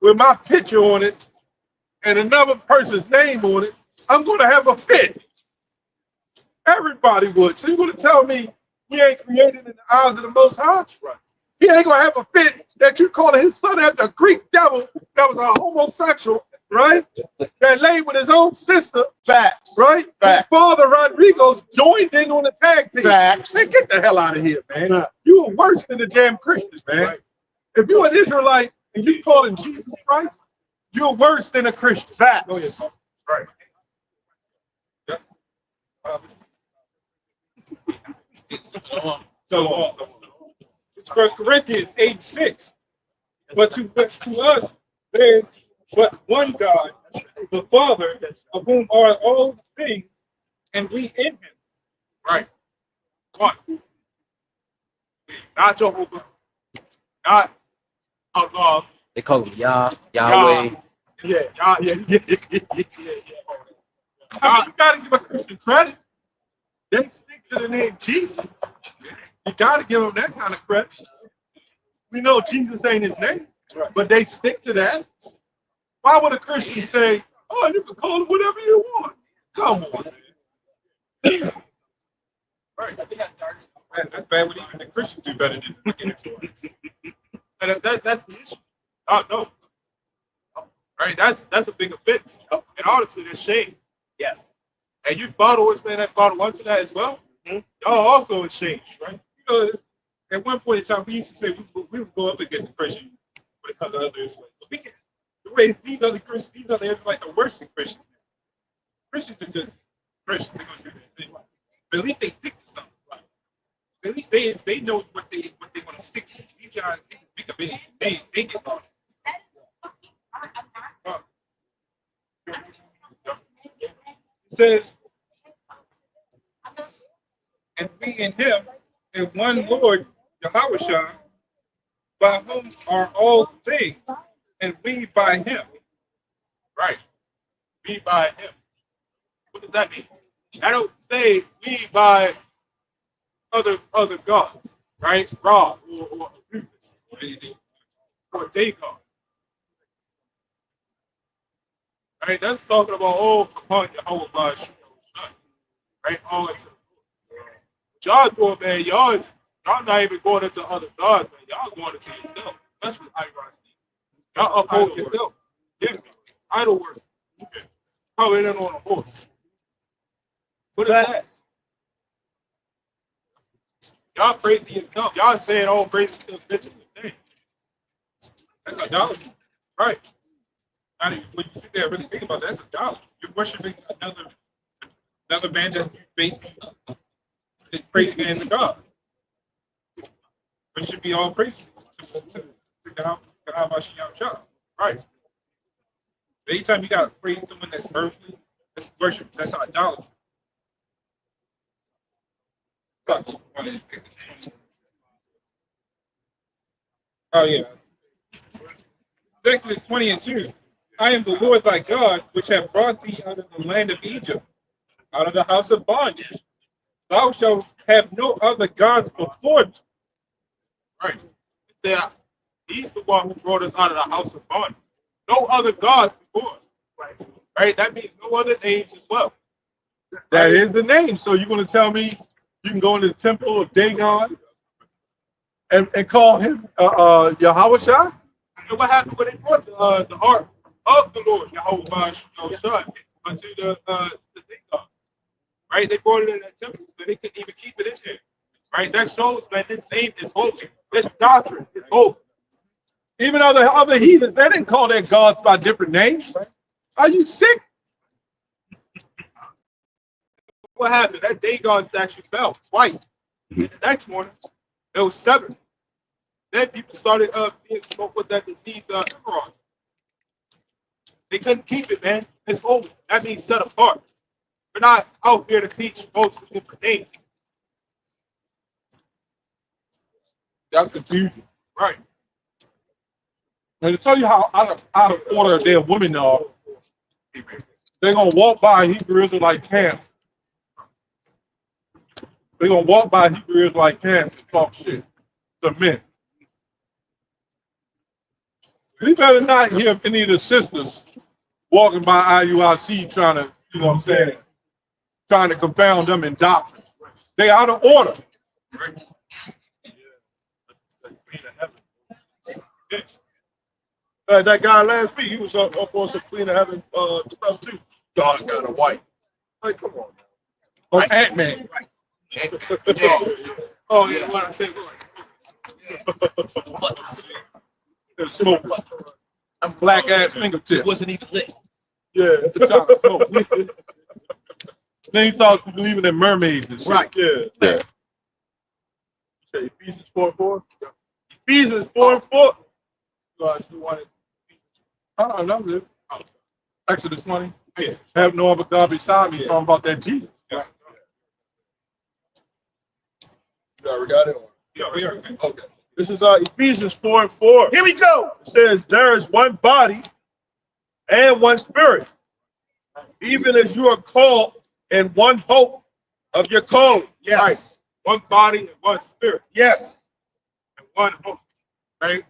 with my picture on it and another person's name on it, I'm going to have a fit. Everybody would. So you're going to tell me he ain't created in the eyes of the Most High? Right. He ain't going to have a fit that you calling his son after a Greek devil that was a homosexual, right? That laid with his own sister. Facts. Right? Facts. His father, Rodrigo's, joined in on the tag team. Facts. Man, get the hell out of here, man. You are worse than the damn Christians, man. Right. If you're an Israelite and you calling Jesus Christ, you're worse than a Christian. Facts. Go ahead. Right. It's 1 Corinthians 8:6. But to us, there's but one God, the Father, of whom are all things, and we in him. Right. One. Not Jehovah. Not Allah. They call him Yahweh. Yeah. I mean, you got to give a Christian credit. They stick to the name Jesus. You got to give them that kind of credit. We know Jesus ain't his name, but they stick to that. Why would a Christian say, "Oh, you can call him whatever you want"? Come on, man. Right. That's bad when even the Christians do better than looking into it. And that's the issue. Oh no. Right? That's a big offense. And honestly, that's shame. Yes. And you followers, man, that follow onto that as well. Y'all also in shame, right? You know, at one point in time, we used to say we would go up against the Christians when it comes to other Israelites. But we can, the way these other Christians, these other Israelites are worse than Christians. Christians are just Christians. They're gonna do their thing. But at least they stick to something. Right? At least they know what they want to stick to. These guys they can pick up anything. They get lost. It says, and we in him, and one Lord, Yahweh, by whom are all things, and we by him. Right. We by him. What does that mean? I don't say we by other gods, right? Ra or Anubis or Dagon. Right? That's talking about upon Yahweh by Shemot, right? All into y'all doing, man, y'all not even going into other gods, man. Y'all going into yourself, especially IRC. Y'all uphold yourself. Yeah, idol worship. Coming in on a horse. What is that? Y'all praising yourself. Y'all saying all praises to the bitch. That's idolatry. Right. I mean, when you sit there and really think about that, that's idolatry. You're worshiping another man that you basically is praising in the God. It should be all praise to God. Right. Anytime you gotta praise someone that's earthly, that's worship, that's idolatry. Oh yeah. Exodus 20:2. I am the Lord thy God, which have brought thee out of the land of Egypt, out of the house of bondage. Thou shalt have no other gods before me. Right. It said, he's the one who brought us out of the house of bondage. No other gods before us. Right. Right. That means no other names as well. That is the name. So you're going to tell me you can go into the temple of Dagon and call him Yahweh Shai? And what happened when they brought the ark of the Lord, Yahweh unto the Dagon? Right? They brought it in that temple, but they couldn't even keep it in there. Right? That shows, man, this name is holy. This doctrine is holy. Even other heathens, they didn't call their gods by different names. Are you sick? What happened? That Dagon statue fell twice. And the next morning, it was 7. Then people started being smoked with that disease, emerald. They couldn't keep it, man. It's holy. That means set apart. We're not out here to teach multiple different names. That's confusing. Right. And to tell you how out of order their women are, they're going to walk by Hebrew Israelite camps. They're going to walk by Hebrew Israelite camps and talk shit to men. We better not hear any of the sisters walking by IUIC trying to, you know what I'm saying, trying to confound them in doctrine. They out of order. That guy last week, he was up on some Queen of Heaven stuff too. God got a wife. Like, come on. Oh, Ant-Man. Right. Oh, yeah, what I said was. Smoke. Black ass fingertip. It wasn't even lit. Yeah, at the top of smoke. Then he talks believing in mermaids and shit. Right. Yeah. Okay, Ephesians 4:4. Ephesians 4:4. I still wanted. Oh, that was it. Exodus 20. Yeah. Have no other God beside me. Talking about that Jesus. Yeah. You already got it? Yeah, we are. Okay. This is Ephesians 4:4. Here we go. It says, there is one body and one spirit, even as you are called in one hope of your calling. Yes. one body and one spirit, Yes. and one hope, right?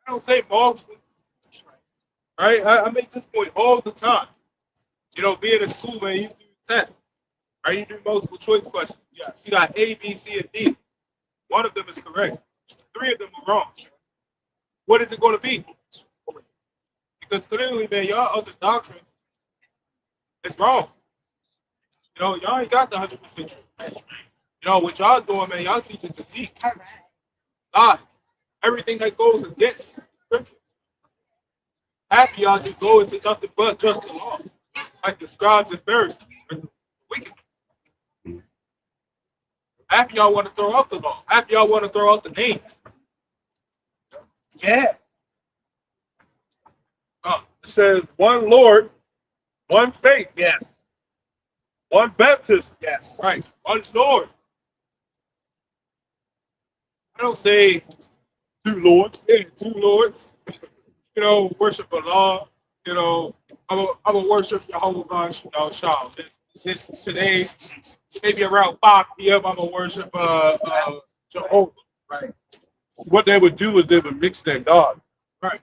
I don't say multiple, right? I make this point all the time. You know, being in school, man, you do tests, right? You do multiple choice questions. Yes. You got A, B, C, and D. One of them is correct. 3 of them are wrong. What is it going to be? Because clearly, man, y'all other doctrines is wrong. You know, y'all ain't got the 100% truth. You know, what y'all doing, man, y'all teaching deceit, lies, everything that goes against scriptures. Half of y'all just go into nothing but just the law, like the scribes and Pharisees, wicked. Half of y'all want to throw out the law. Half of y'all want to throw out the name. Yeah. It says one Lord, one faith. Yes. One baptism. Yes. Right. One Lord. I don't say Two Lords. yeah, 2 lords. You know, worship Allah. You know, I'm a worship Jehovah God, you know, Shah. This today, maybe around 5 p.m. I'm gonna worship Jehovah. Right. What they would do is they would mix their God. Right.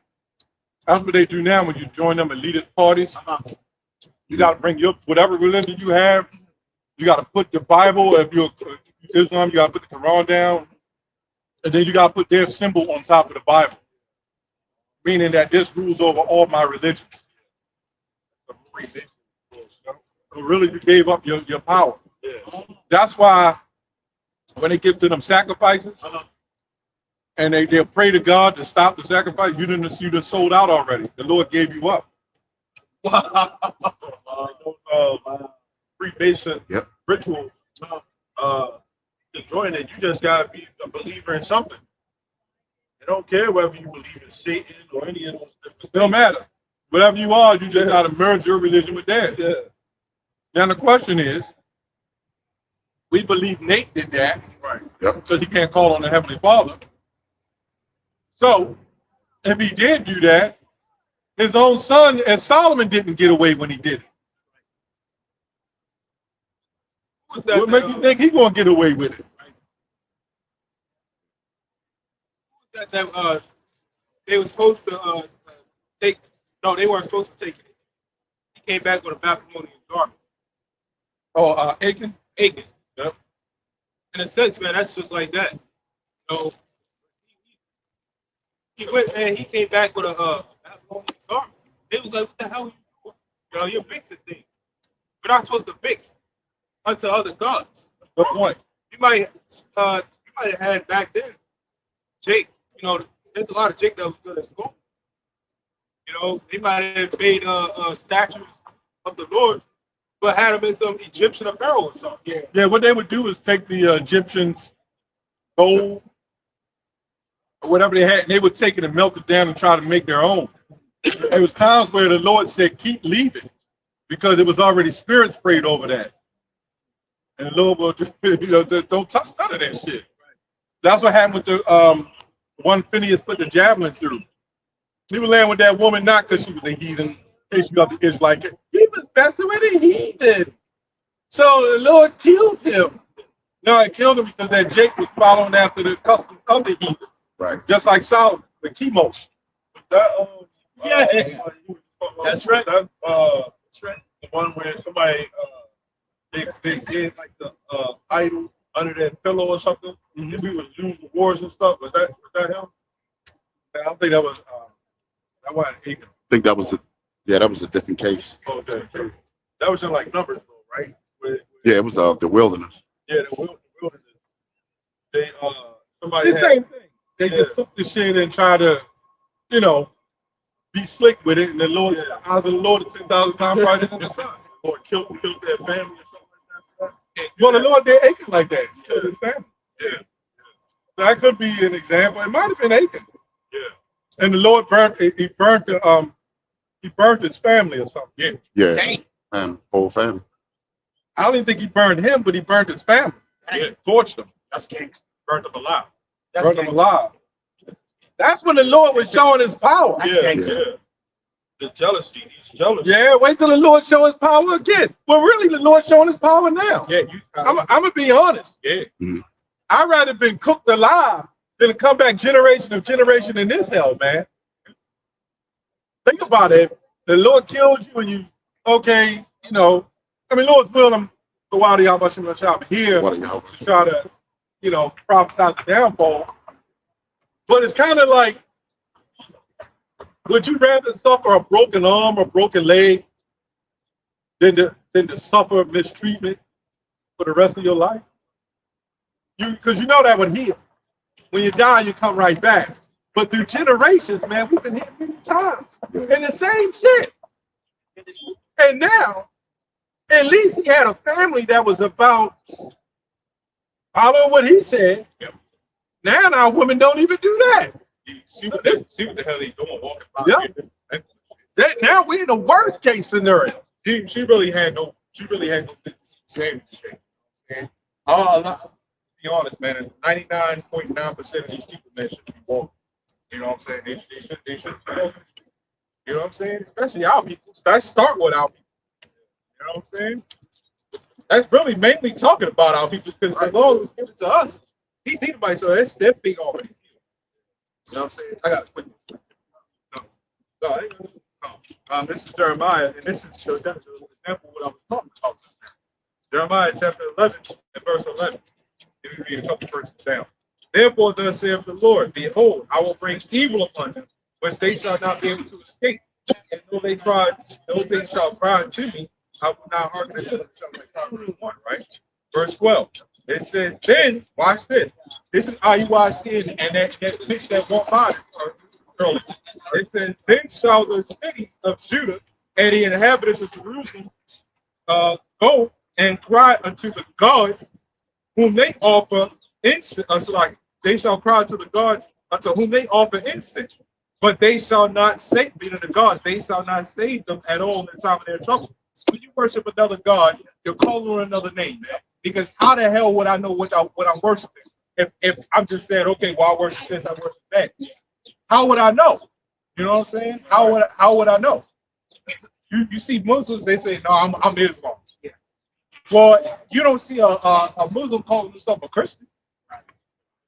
That's what they do now when you join them elitist parties. You got to bring your whatever religion you have. You got to put the Bible. If you're Islam, you got to put the Quran down, and then you got to put their symbol on top of the Bible, meaning that this rules over all my religions. So really, you gave up your power. Yeah. That's why when they give to them sacrifices, and they'll pray to God to stop the sacrifice, you done sold out already. The Lord gave you up. Freemason rituals. To join it, you just gotta be a believer in something. They don't care whether you believe in Satan or any of those different things. It don't matter. Whatever you are, you just gotta merge your religion with theirs. Yeah. Now the question is, we believe Nate did that, right? Yep. Because he can't call on the Heavenly Father. So if he did do that, his own son, and Solomon didn't get away when he did it. What makes you think he's gonna get away with it? That they were supposed to take. No, they weren't supposed to take it. He came back with a Babylonian garment. Oh, Achan? Achan. Yep. In a sense, man, that's just like that. So he went, man. He came back with a Babylonian garment. It was like, what the hell? Are you doing? You know, you're mixing things. We're not supposed to mix unto other gods. Good point. You might have had back then, Jake. You know, there's a lot of Jake that was good at school. You know, they might have made statues of the Lord, but had them in some Egyptian apparel or something. Yeah. Yeah, what they would do is take the Egyptians' gold, or whatever they had, and they would take it and melt it down and try to make their own. There was times where the Lord said, keep leaving, because it was already spirit sprayed over that. And the Lord will, don't touch none of that shit. That's what happened with the one Phineas put the javelin through. He was laying with that woman not because she was a heathen, in case you got the kids like it. He was messing with a heathen. So the Lord killed him. No, it killed him because that Jake was following after the customs of the heathen. Right. Just like Solomon, the chemos. Yeah. That's right. That's right. The one where somebody they did like the idol under that pillow or something. Mm-hmm. We was losing wars and stuff. Was that him? I don't think that was that wasn't Achan. I think that was that was a different case. Okay. That was in like Numbers though, right? Yeah, it was the wilderness. Yeah, the wilderness. They somebody the same thing. They just took the shit and try to, be slick with it, and the Lord, out of the Lord is 10,000 times brighter than the sun. The Lord killed their family or something like that. Well, the Lord did Achan like that. He killed his family. Yeah. So that could be an example. It might have been Achan. Yeah. And the Lord burnt his family or something. Yeah. And whole family. I don't even think he burned him, but he burnt his family. Yeah. Torched them. That's gangster. Burnt them alive. Burnt them alive. That's when the Lord was showing his power. That's gangster. Yeah. The jealousy. jealous. Yeah, wait till the Lord show his power again. Well, really, the Lord showing his power now. Yeah, I'm gonna be honest. yeah. I'd rather been cooked alive than to come back generation of generation in this hell, man. Think about it. The Lord killed you and you, okay, you know, I mean, Lord's will, I'm the while y'all much I'm shop here What are y'all? to try to, you know, prophesy the downfall. But it's kind of like, would you rather suffer a broken arm or broken leg than to suffer mistreatment for the rest of your life? Because you know that would heal. When you die, you come right back. But through generations, man, we've been hit many times. And the same shit. And now, at least he had a family that was about following what he said. Yep. Now women don't even do that. See what the hell they doing walking by. Yeah. Now we're in the worst case scenario. She really had no business saying anything. To be honest, man, 99.9% of these people, man, should be walking. You know what I'm saying? They should be walking. You know what I'm saying? Especially our people. Let's start with our people. You know what I'm saying? That's really mainly talking about our people because the Lord was given to us. He's seen somebody, so that's their thing already. You know what I'm saying? I got to quit. This is Jeremiah, and this is the example of what I was talking about. Jeremiah chapter 11 and verse 11. Let me read a couple verses down. Therefore, thus saith the Lord, behold, I will bring evil upon them, which they shall not be able to escape. And though they shall cry unto me, I will not hearken unto them. Sounds like Proverbs 1, right? Verse 12. It says, then, watch this. This is IUIC and that bitch that walked by earlier. It says, then shall the cities of Judah and the inhabitants of Jerusalem go and cry unto the gods whom they offer incense. So like they shall cry to the gods unto whom they offer incense, but they shall not save, meaning the gods, they shall not save them at all in the time of their trouble. When you worship another god, you're calling on another name, man. Because how the hell would I know what I'm worshiping? If I'm just saying, okay, well, I worship this, I worship that. How would I know? You know what I'm saying? How would I know? You see Muslims, they say, no, I'm Islam. Yeah. Well, you don't see a Muslim calling himself a Christian.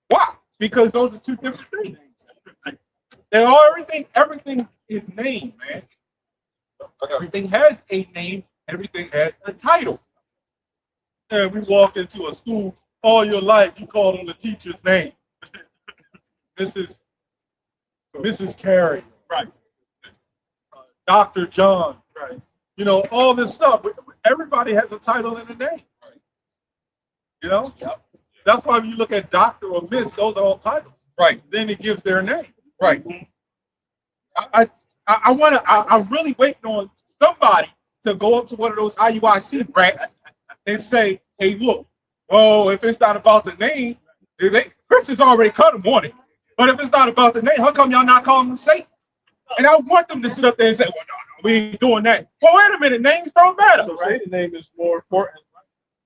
Why? Because those are two different things. And everything is named, man. Everything has a name, everything has a title. And we walk into a school all your life, you call on the teacher's name. Mrs. Carey, right? Dr. John, right? You know, all this stuff. Everybody has a title and a name. Right? You know? Yep. That's why when you look at doctor or miss, those are all titles. Right. Then it gives their name. Right. I'm really waiting on somebody to go up to one of those IUIC brats and say, hey, look, well, if it's not about the name, Christians already cut them on it. But if it's not about the name, how come y'all not calling them Satan? And I want them to sit up there and say, well, no, we ain't doing that. Well, wait a minute, names don't matter. So right? The name is more important.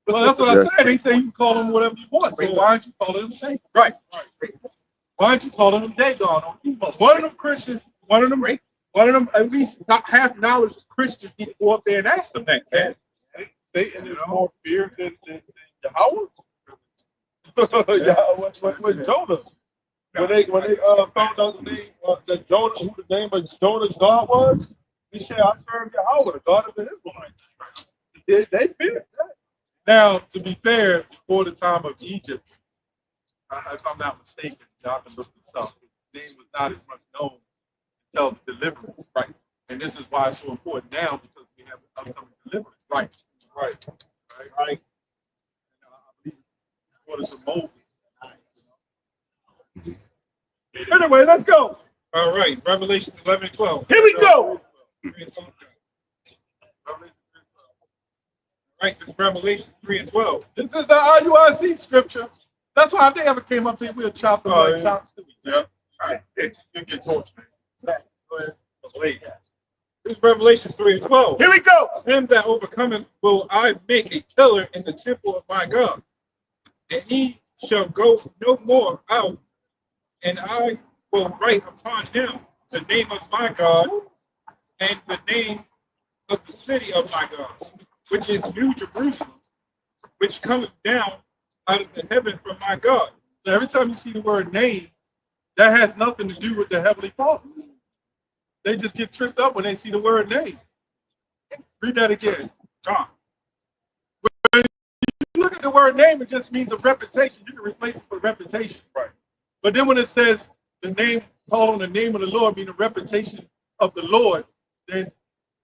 Well, that's what I said. They say you can call them whatever you want. So why aren't you calling them Satan? Right. Why aren't you calling them Dagon? One of them Christians, one of them, at least not half knowledge of Christians need to go up there and ask them that. Yeah. Satan is more feared than Yahweh. Yeah, what Jonah? When they found out the name that Jonah, who the name of Jonah's God was, he said, "I serve Yahweh, the God of the Israelites." They feared that. Now, to be fair, before the time of Egypt, if I'm not mistaken, y'all can look this up. His name was not as much known until the deliverance, right? And this is why it's so important now because we have upcoming deliverance, right? Right. I believe it's what is a moment. Anyway, let's go. All right, Revelations 11 and 12. Here we go. Right, this is Revelation 3 and 12. This is the IUIC scripture. That's why if they ever came up here, we'll chop them like chops. Yeah. All right, you get tortured, man. Go ahead. This is Revelation 3 and 12. Here we go. Him that overcometh will I make a pillar in the temple of my God, and he shall go no more out, and I will write upon him the name of my God and the name of the city of my God, which is New Jerusalem, which cometh down out of the heaven from my God. So every time you see the word name, that has nothing to do with the Heavenly Father. They just get tripped up when they see the word name. Read that again. John. When you look at the word name, it just means a reputation. You can replace it with reputation. Right. But then when it says the name, call on the name of the Lord, meaning the reputation of the Lord, then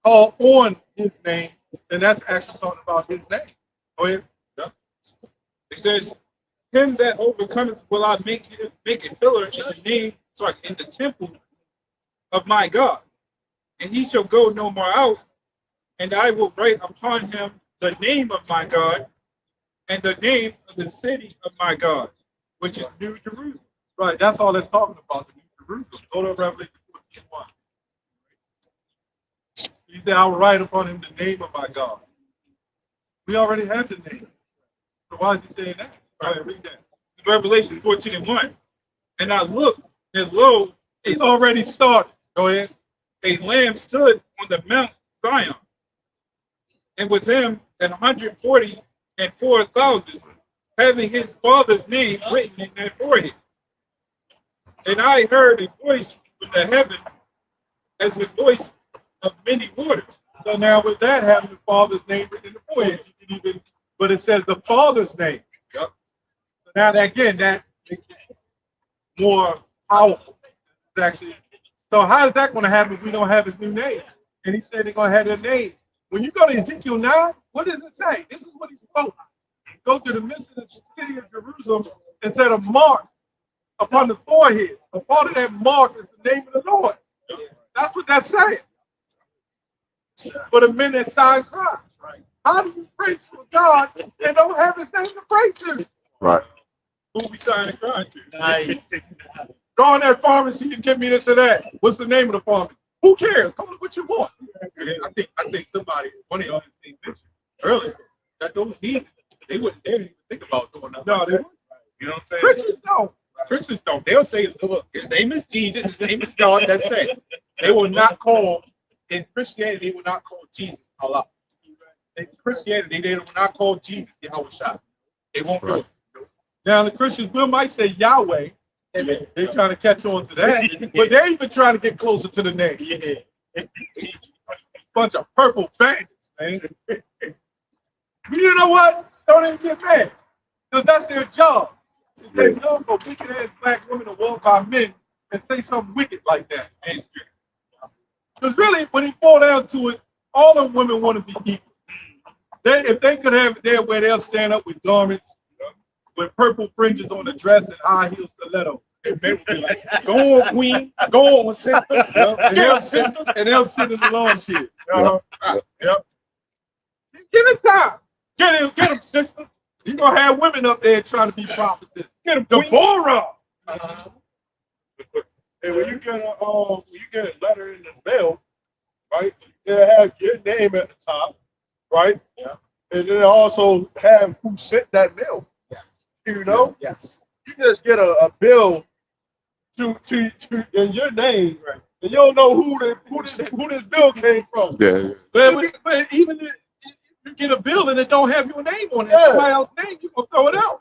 call on his name, then that's actually talking about his name. Go ahead. It says, him that overcometh will I make a pillar in the name, sorry, in the temple of my God. And he shall go no more out, and I will write upon him the name of my God and the name of the city of my God, which is New Jerusalem. Right, that's all that's talking about, the New Jerusalem. Go to Revelation 14:1. He said, I will write upon him the name of my God. We already have the name. So why is he saying that? All right, read that. Revelation 14:1. And I looked, and lo, It's already started. Go ahead. a lamb stood on the Mount Zion, and with him 144,000, having his father's name written in their forehead. And I heard a voice from the heaven as the voice of many waters. So now with that having the Father's name written in the forehead, you can even, but it says the Father's name. Yep. So now that, again, that makes it more powerful. It's actually, so how is that going to happen if we don't have his new name? And he said they're going to have their name. When you go to Ezekiel 9, what does it say? This is what he's supposed to go to the midst of the city of Jerusalem and set a mark upon the forehead. A part of that mark is the name of the Lord. That's what that's saying. For the men that sign Christ. Right. How do you pray to God and don't have his name to pray to? Right. Who we signing crime to? Nice. Go in that pharmacy and give me this or that. What's the name of the pharmacy? Who cares? Come with what you want. I think somebody, one of y'all mentioned earlier, that those heathens, they wouldn't dare even think about doing nothing. No, like they that. You know what I'm saying? Christians don't. Christians don't. They'll say, look, his name is Jesus, his name is God, that's it. They will not call, in Christianity, they will not call Jesus Allah. In Christianity, they will not call Jesus Yahweh Shah. They won't do it. Now the Christians will might say Yahweh, and they're trying to catch on to that, but they're even trying to get closer to the name. Yeah. Bunch of purple bandits, man. You know what? Don't even get mad, because that's their job. They know for wicked-ass black women to walk by men and say something wicked like that. Because really, when you fall down to it, all the women want to be equal. If they could have it their way, they'll stand up with garments, with purple fringes on the dress and high heel stiletto. And they will be like, go on, queen, go on, sister. And they'll sit in the lawn chair. Yep. Give it time. Get him, sister. You're going to have women up there trying to be prophetess. Get him, Deborah. And when you get a letter in the mail, right? They have your name at the top, right? Yeah. And then also have who sent that mail. Yes. You know? Yes. You just get a bill to in your name, right? And you don't know who this bill came from. Yeah. But even if you get a bill and it don't have your name on it, somebody else's name, you gonna throw it out.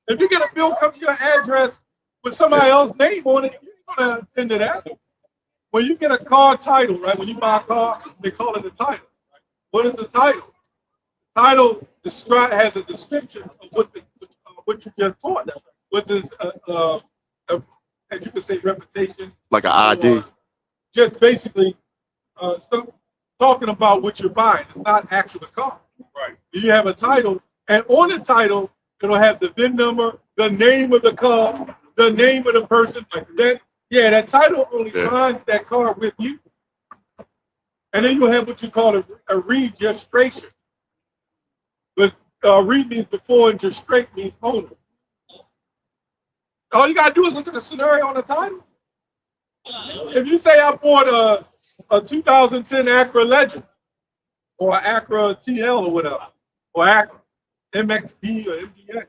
If you get a bill come to your address with somebody else's name on it, you're gonna attend to that. When you get a car title, right? When you buy a car, they call it a title. What is the title? The title has a description of what you just bought, which is as you could say, reputation. Like an ID. Just basically talking about what you're buying. It's not actually a car. Right. You have a title, and on the title, it'll have the VIN number, the name of the car, the name of the person. Like that. Yeah, that title only finds that car with you. And then you'll have what you call a registration. But re means before and registrate means owner. All you gotta do is look at the scenario on the title. If you say I bought a 2010 Acura Legend or Acura TL or whatever, or Acura MXD or MDX,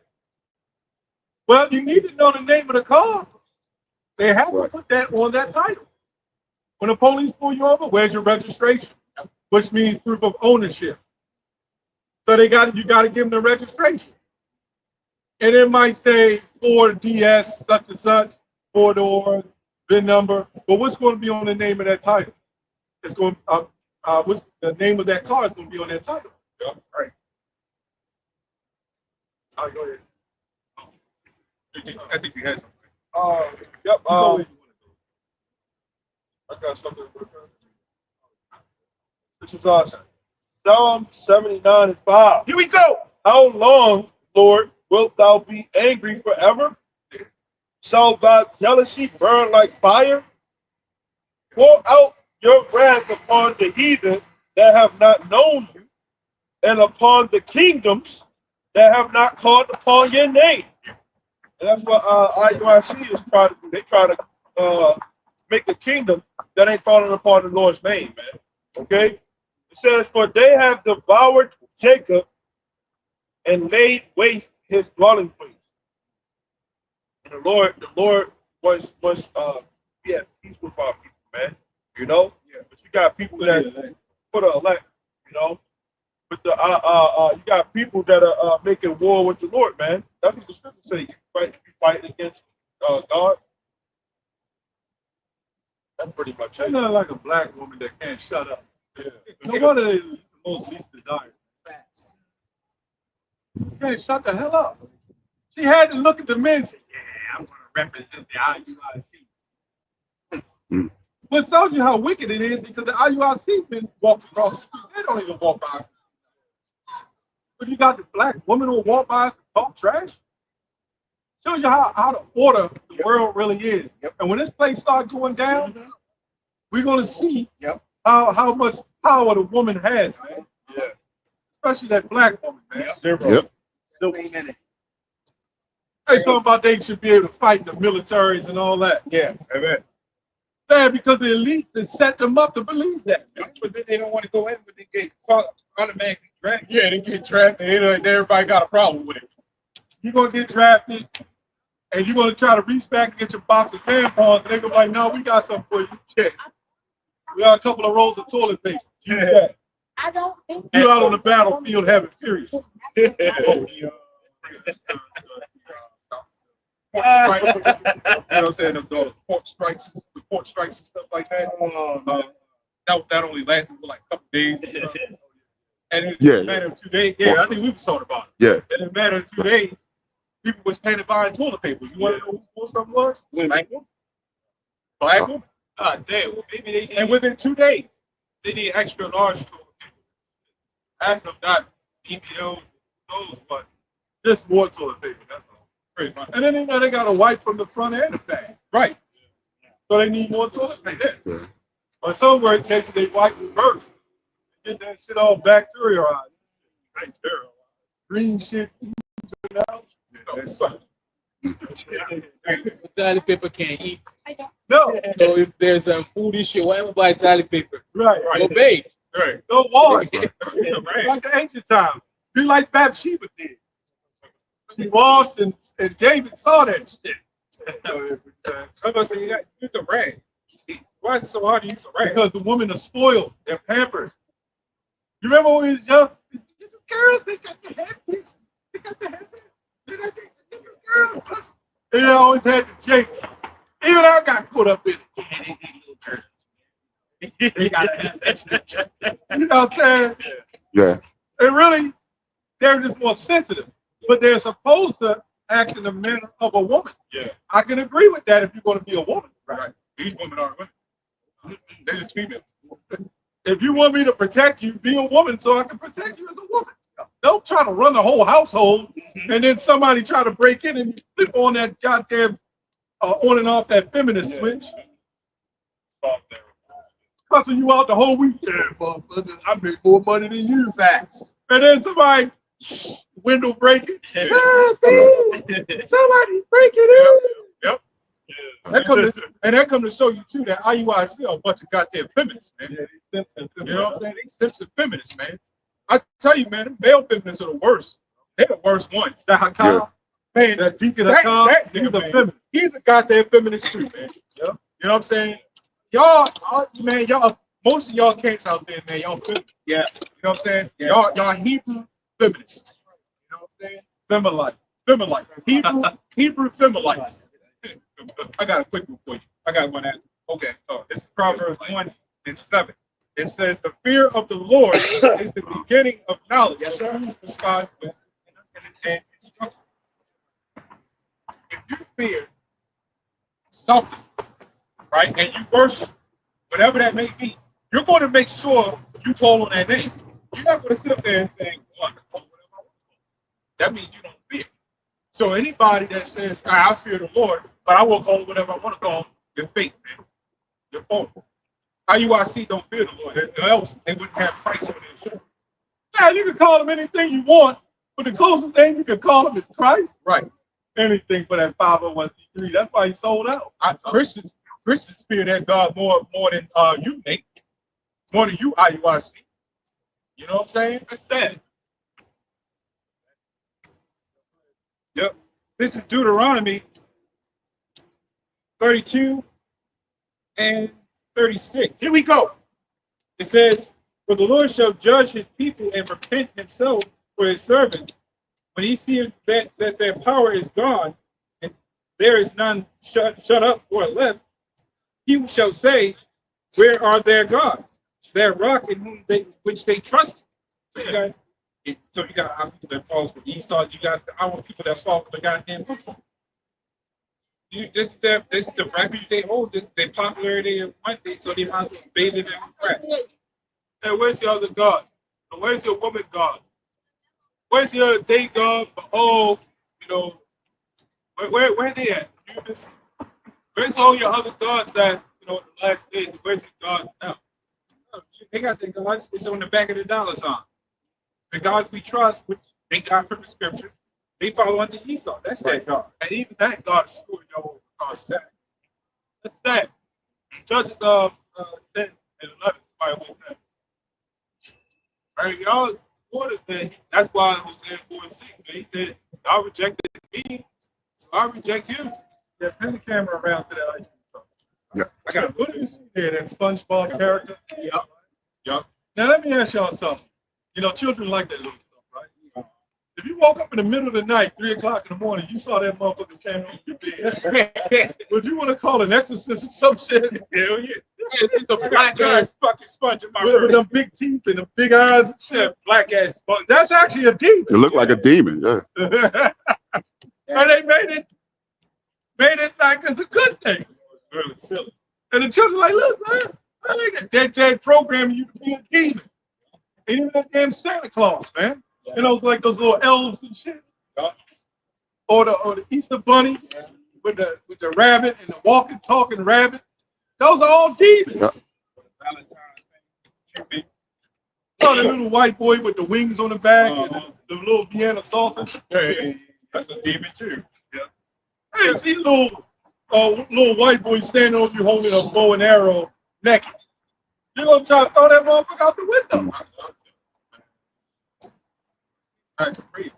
well, you need to know the name of the car. They have to put that on that title. When the police pull you over, where's your registration? which means proof of ownership. So you got to give them the registration. And it might say Ford DS such and such, 4 doors, VIN number. But what's going to be on the name of that title? It's going what's the name of that car is going to be on that title. Yeah, right. All right, go ahead. I think you had something. Yep. I got something. This is Psalm 79:5. Here we go. How long, Lord, wilt thou be angry forever? Shall thy jealousy burn like fire? Pour out your wrath upon the heathen that have not known you, and upon the kingdoms that have not called upon your name. And that's what IUIC is trying to do. They try to make a kingdom that ain't calling upon the Lord's name, man. Okay? It says, for they have devoured Jacob and laid waste his dwelling place. And the Lord was yeah, peace with our people, man. You know? Yeah. But you got people that put a elect, you know. But the you got people that are making war with the Lord, man. That's what the scripture says. You fighting against God. That's pretty much There's it. nothing like a black woman that can't shut up. Yeah. No wonder they're the most least desired. She can't shut the hell up. She had to look at the men and say, yeah, I'm going to represent the IUIC. But tells you how wicked it is because the IUIC men walk across the street. They don't even walk by us. But you got the black woman who walk by us and talk trash. Shows you how the order the world really is. And when this place starts going down, we're going to see how much power the woman has, man. Yeah. Especially that black woman, man. Yep. They talking about they should be able to fight the militaries and all that. Yeah, amen. Yeah, because the elites have set them up to believe that. But then they don't want to go in, but they get automatically drafted. Yeah, they get drafted. Everybody got a problem with it. You're going to get drafted, and you're going to try to reach back and get your box of tampons, and they're going to be like, no, we got something for you. Yeah. We got a couple of rolls of toilet paper. Use that. I don't think You out on the battlefield having periods. Yeah. You know what I'm saying? The port strikes and stuff like that. That only lasted for like a couple days. And in a matter of 2 days, I think we've talked about it. Yeah. In a matter of 2 days, people was panic buying toilet paper. You want to know who something was? Black woman. Black woman. Damn, well, maybe they need, And within 2 days, they need extra large toilet paper. Half of them got EPOs, those, but just more toilet paper. That's all. pretty much. And then they got a wipe from the front and the back. Right. So they need more toilet paper. Yeah. Or in some worst cases, they wipe reverse. Get that shit all bacterialized. Bacterial. Green shit. Toilet paper can't eat. I don't. No. So if there's some food issue, why am I buying toilet paper? Right. No bait. Right. No wash. Like the ancient times. Be like Bathsheba did. She washed and David saw that shit. I'm going to say, use a rag. Why is it so hard to use a rag? Because the women are spoiled. They're pampered. You remember when we was young? Girls, they got the headpiece. They got the headpiece. They got the girls. They always had the jakes. Even I got put up in it. They got to you know what I'm saying? Yeah. And really, they're just more sensitive. But they're supposed to act in the manner of a woman. Yeah. I can agree with that if you're going to be a woman. Right. These women are women. They're just female. If you want me to protect you, be a woman so I can protect you as a woman. Don't try to run the whole household and then somebody try to break in and flip on that goddamn on and off that feminist switch. Cussing you out the whole weekend, motherfuckers. I make more money than you. Facts. And then somebody window breaking. Yeah. Somebody's breaking in. Yep. That come to show you too that IUIC are a bunch of goddamn feminists, man. You know what I'm saying? They simpson feminists, man. I tell you, man, them male feminists are the worst. They're the worst ones. That Hakam, man, that Deacon Hakam, he's a feminist. He's a goddamn feminist too, man. You know what I'm saying? Y'all most of y'all cats out there, man, y'all feminists. Yes. You know what I'm saying? Yes. Y'all Hebrew feminists. You know what I'm saying? Femilites. Hebrew femilites. I got a quick one for you. I got one at. Okay. This is Proverbs 1:7. It says, "The fear of the Lord is the beginning of knowledge." Yes, sir. Who's despised wisdom and instruction. If you fear something, right, and you worship, whatever that may be, you're going to make sure you call on that name. You're not going to sit up there and say, "Well, I can call whatever I want to call." That means you don't fear. So anybody that says, "I fear the Lord, but I will call whatever I want to call," you're fake, man. You're false. IUIC don't fear the Lord, or else they wouldn't have Christ on their show. Yeah, you can call him anything you want, but the closest thing you can call him is Christ. Right. Anything for that 501c3. That's why he sold out. Christians fear that God more than you, Nate. More than you, IUIC. You know what I'm saying? That's sad. Yep. This is Deuteronomy 32 and 36. Here we go. It says, "For the Lord shall judge his people and repent himself for his servants. When he seeth that their power is gone, and there is none shut up or left, he shall say, Where are their gods? Their rock in whom which they trust." So you got our people that falls for Esau. You got our people that fall for the goddamn book. This the refuge they hold. This their popularity of one day, so they might as well bathe in their own crap. Hey, where's your other God? Where's your woman God? Where's your day God? Oh, you know, where they at? Where's all your other gods that, you know, in the last days? Where's your gods now? Oh, they got their gods. It's on the back of the dollar sign. The gods we trust, which they got from the scriptures, they follow unto Esau. That's their God. And even that God screwed y'all over. That's sad. Judges 10 and 11. Somebody with that. Right, y'all, orders, man. That's why Hosea 4:6, man. He said, "Y'all rejected me, so I reject you." Yeah, turn the camera around to that ice cream truck. Yeah. I got what do you see there, that SpongeBob character? Yep. Yep. Now let me ask y'all something. You know, children like that little stuff, right? If you woke up in the middle of the night, 3 o'clock in the morning, you saw that motherfucker standing on your bed. Would you want to call an exorcist or some shit? Hell yeah. Yes, it's a black ass fucking sponge in my With room. them big teeth and the big eyes and shit. Black ass sponge. That's actually a demon. It looked like a demon. Yeah. And they made it like it's a good thing. Really silly. And the children like, look, man, I like that. They're programming you to be a demon. And even that damn Santa Claus, man. You know, like those little elves and shit. Or the Easter bunny with the rabbit and the walking, talking rabbit. Those are all demons. Yeah. Oh, the little white boy with the wings on the back and the little Vienna salsa. Hey, that's a demon too. Yeah. Hey, see little white boy standing over you holding a bow and arrow naked. You're gonna try to throw that motherfucker out the window. That's crazy.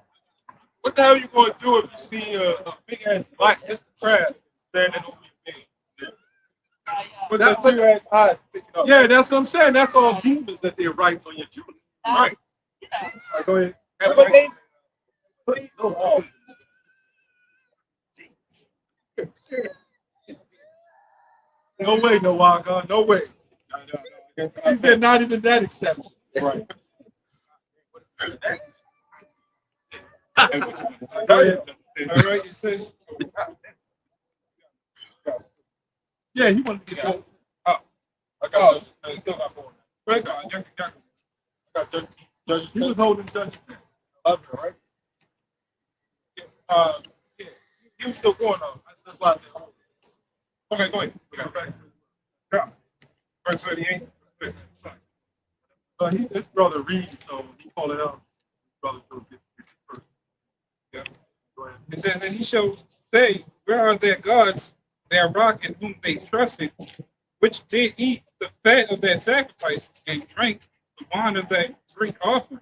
What the hell are you going to do if you see a big ass black Mr. Crab standing over your bed? With the two ass eyes sticking up. Yeah, that's what I'm saying. That's all demons that they write on your children. Right. All right, go ahead. But they, No way, no wild God. No way. He said not even that exception. right. Go ahead. All right, it says, Yeah, he wanted to get that. I got still got more. I got 13. He was holding judgment. Right? Yeah, he was still going on. That's why I said, oh. Okay, go ahead. We got it back. Yeah. Verse 38. His brother reads, so he called it out. His brother so get first. Yeah. Go ahead. It says, "And he shall say, Where are their gods, their rock in whom they trusted, which did eat the fat of their sacrifices and drank the wine of their drink offering?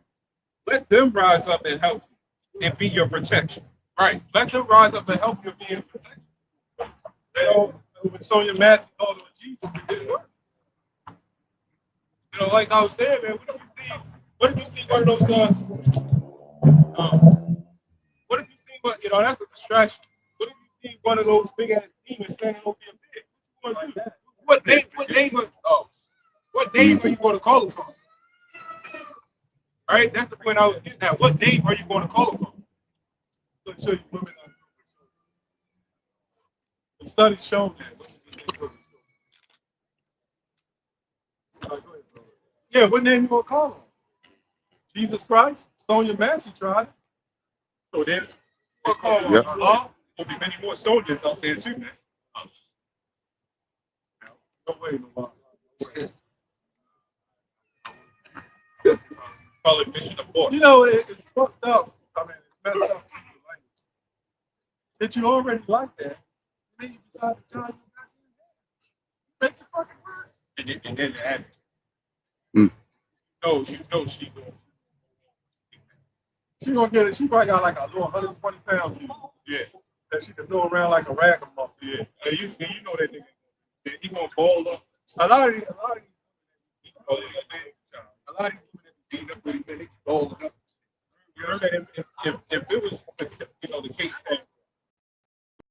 Let them rise up and help you and be your protection." Right. Let them rise up and help you be in protection. They don't, when Sonia Massey called him Jesus, it didn't work. You know, like I was saying, man, what if you see one of those what if you see what you know, that's a distraction. What if you see one of those big ass demons standing over your bed? What you gonna do? What name are you gonna call upon? Right? That's the point I was getting at. What name are you gonna call upon? Let me show you women. The study shows that. Yeah, what name you gonna call him? Jesus Christ? Sonia Massey tried it. So then we'll call on Yep. Allah. There'll be many more soldiers out there too, man. No way, no way. Call it mission abort. You know, it's fucked up. I mean, it's messed up. That you already like that. Then you decide to tell you make it fucking work. And then the add. Mm. No, you know she going. She gonna get it. She probably got like a little 120 pound dude Yeah. that she can throw around like a ragamuffin. Yeah. You know that nigga. He gonna ball up. A lot of these A lot of these women that beat up with him, man, they ball up. You know what I'm saying? If it was, you know, the case that,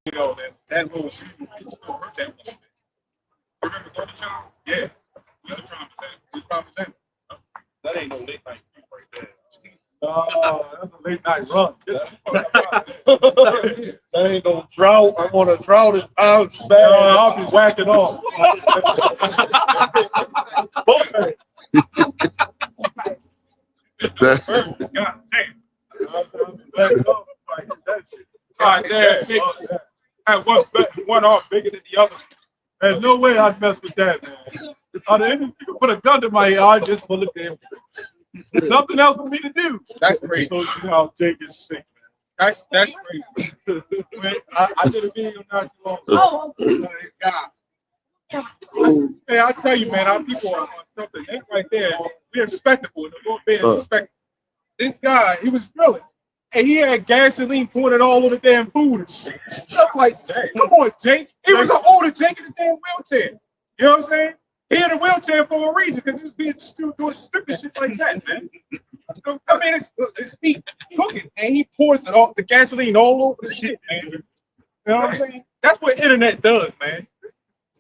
you know, that little shoe hurt that much. Remember going to child? Yeah. You're the prime example. You're the prime example. That ain't no late night food right there. that's a late night run. That ain't no drought. I'm on a drought in times bad. I'll be whacking off. That's, God damn. All God damn. Have one arm bigger than the other. There's no way I'd mess with that, man. If you put a gun to my head, I'd just pull it down. There's nothing else for me to do. That's crazy. So you know how Jake is sick, That's crazy. Man, I did a video not too long ago. This guy. Hey, I tell you, man, our people are on something. That right there is we're spectacle. The Lord made us spectacle. This guy, he was drilling. And he had gasoline pouring it all on the damn food and shit. Stuff like that. Come on, Jake. He was an older Jake in the damn wheelchair. You know what I'm saying? He in a wheelchair for a reason, because he was being doing stupid shit like that, man. I mean, it's meat cooking, and he pours it all, the gasoline all over the shit, man. You know what I'm saying? That's what internet does, man.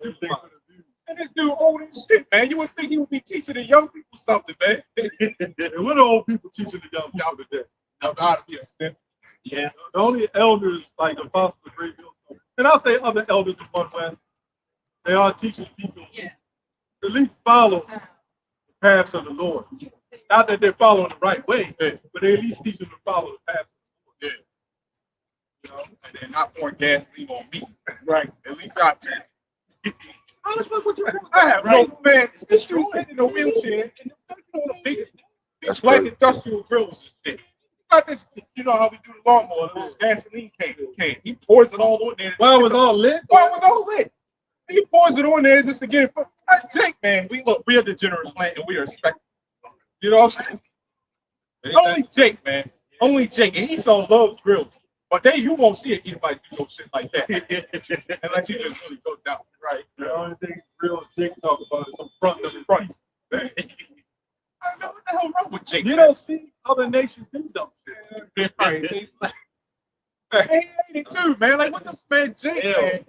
And this dude old as shit, man. You would think he would be teaching the young people something, man. What are old people teaching the young people today? Now, how to be a simp. Yeah. The only elders like Apostle Great Bill, and I'll say other elders in One West, they are teaching people to at least follow the paths of the Lord. Not that they're following the right way, but they at least teach them to follow the path of the Lord. You know, and then not pouring gasoline on me. Right. At least I tell. How the fuck would you do I that, have right? no man. This dude sitting in a wheelchair and the big black industrial grills and shit. Got this, you know how we do the lawnmower, the little gasoline can. He pours it all on there. Well, it was all lit. Well, it was all lit. He pours it on there just to get it. Jake, man, we're a degenerate plant and we are respected. You know what I'm saying? Only Jake, man. Only Jake. And he so loves grills. But then you won't see anybody do no shit like that. Unless you just really go down. Right. The only thing real Jake talk about is the front of the price. I know what the hell wrong with Jake. You don't see other nations do dumb shit. Right. He ain't it too, man. Like what the man, Jake, man.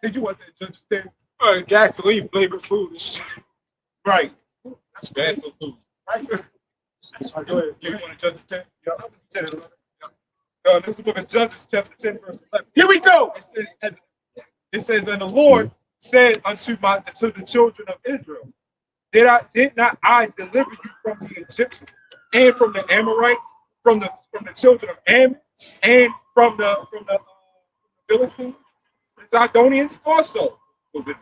Did you want to understand? Gasoline flavored food and shit. Right. That's bad for food. Right. Go ahead. You want to understand? This is the book of Judges, chapter 10, verse 11. Here we go. It says, and the Lord said unto the children of Israel, did not I deliver you from the Egyptians and from the Amorites, from the children of Ammon, and from the Philistines, the Zidonians also. The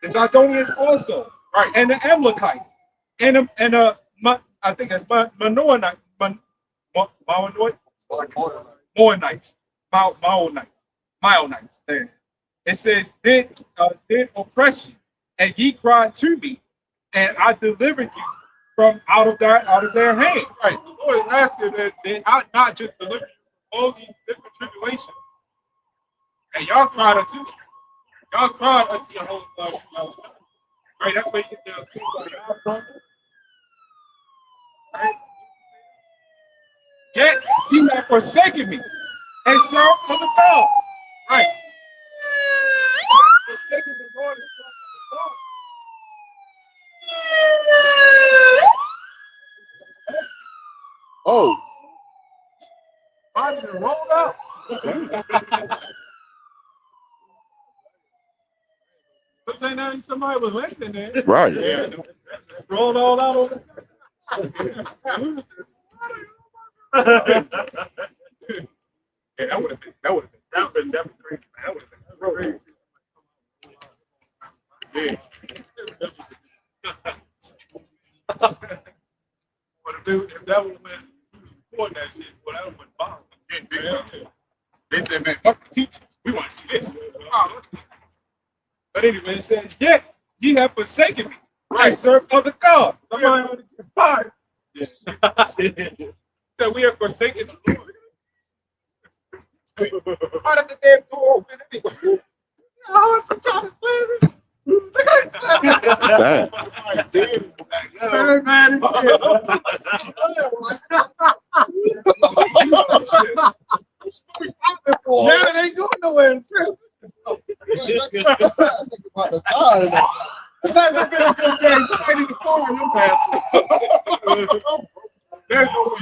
Zidonians also, right? And the Amalekites, and I think that's Maonites, Maonites. There. It says, did oppress you, and ye cried to me, and I delivered you from out of their hand. Right. The Lord is asking that they not just deliver you from all these different tribulations. And y'all cried unto me. Y'all cried unto your whole right? That's where you get the from. Right? Yet ye have forsaken me and served other gods. Right. Forsaken the Lord and served Oh, other gods. Mine done rolled out. Sometimes somebody was listening there. right. Yeah. Rolled all out over. Yeah, that would have been crazy. That would have been crazy. Yeah. But if that would have been before that shit, well, that would have been bomb. They said, man, fuck the teachers. We want to see this. But anyway, it says, yeah, ye have forsaken me. Right, serve other gods. Somebody ought to get fired. Yeah. So we have forsaken the Lord. Why did the damn door open anyway? How much you trying to slam it? Damn. Yeah, it ain't going nowhere. Somebody need to forward your pass. There's no way.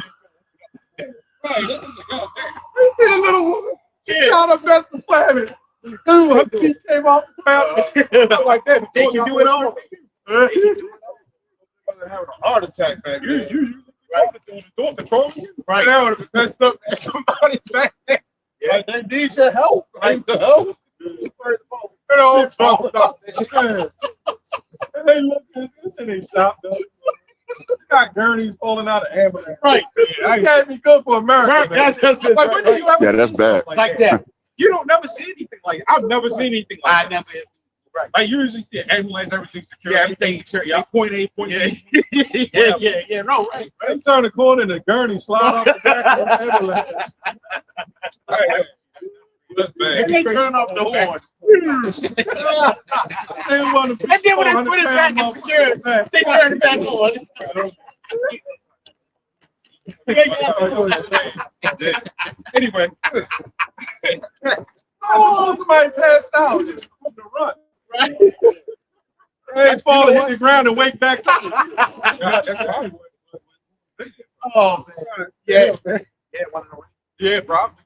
Right, this is a goddamn. You see the little woman? She trying her best to slam it. Ooh, her feet came off the ground. Like that. They can do it all. Having a heart attack back there. You door control. Right. That would have messed up somebody's back there. Yeah. Like they need your help. Like the help. They're all Trump stop. And they looked at this and they stopped. You got gurneys falling out of ambulance. Right. Yeah, that can't be good for America. Right. That's like, when do you ever Yeah, that's bad. like that? You don't never see anything like I've never seen anything like that. Right. Like you usually see an ambulance, everything's secure. Yeah, everything's secure. Yeah. Point A, point B. Yeah. No, right. They turn the corner and the gurney slide off the back of the ambulance. Right. They turn off the horn. They want to And then when they put it back in security, they turn it back on. Anyway. Oh, somebody passed out. Just run. Right. They fall and hit the ground and wake back up. Oh, man. Yeah. Yeah, probably.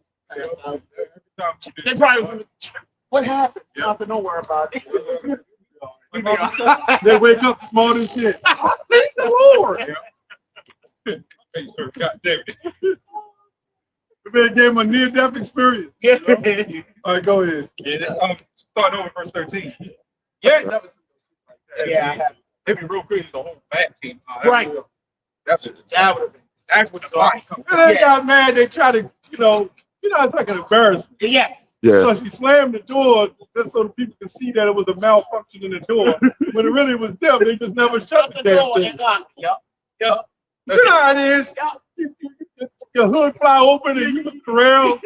They probably was in the, what happened? Yeah. Nothing, don't worry about it. They wake up smart as shit. I see the Lord. Yeah. Hey, sir, God damn it. The man gave him a near-death experience. Yeah. You know? All right, go ahead. Yeah, starting over verse 13. Yeah, never seen like that. Yeah, it'd be real crazy. The whole back came out. Right. That's what the body comes. And they got mad. They try to, it's like an embarrassment. Yes. Yeah. So she slammed the door just so the people could see that it was a malfunction in the door. When it really was them, they just never shut the damn thing. Yep. You know how it is. Your hood fly open and you look around.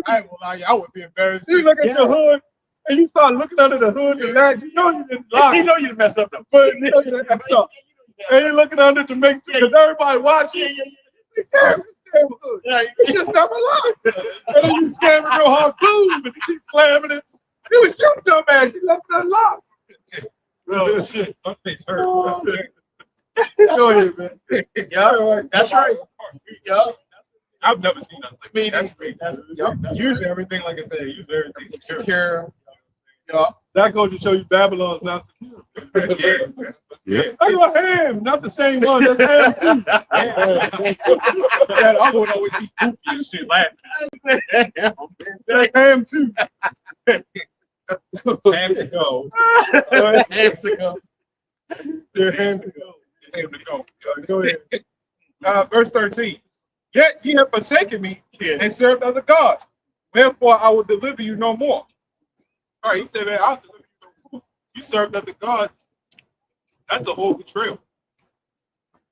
I ain't gonna lie, I would be embarrassed. You look at your hood and you start looking under the hood and latch. You know you didn't lock. You know you messed up though. But you know you didn't mess up. And you're looking under to make sure because everybody watching. Damn, hood. You just never locked. And then you slam it real hard, boom, but you keep slamming it. It was your dumb ass. You left it unlocked. Oh, shit. My face hurt. Go ahead, man. Yeah, that's right. Yeah. I've never seen nothing like Me, that. That's usually everything, like I said, usually everything secure. Yeah. That goes to show you Babylon's not secure. Yeah. I go ham, not the same one. That's ham too. That other one always be goofy and shit laughing. That's ham too. Ham to go. Ham to go. Yeah, ham to go. Ham to go. Go ahead. Verse 13. Yet ye have forsaken me and served other gods. Wherefore I will deliver you no more. All right, he said, man, I'll deliver you no more. You served other gods. That's a whole betrayal.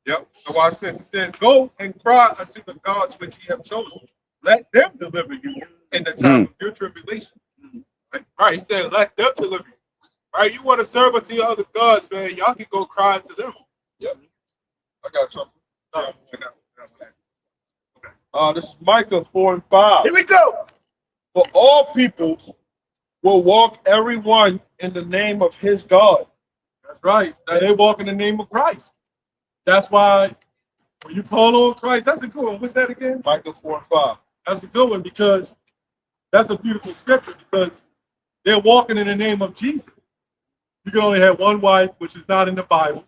Yep. So watch this. It says, go and cry unto the gods which ye have chosen. Let them deliver you in the time of your tribulation. Right? He said, let them deliver you. Right? You want to serve unto your other gods, man? Y'all can go cry to them. Yep. I got something. No, This is Micah 4 and 5. here we go. For all peoples will walk every one in the name of his God. That's right. Now they walk in the name of Christ. That's why when you call on Christ, that's a good one. What's that again? Micah 4 and 5. That's a good one because that's a beautiful scripture because they're walking in the name of Jesus. You can only have one wife, which is not in the Bible,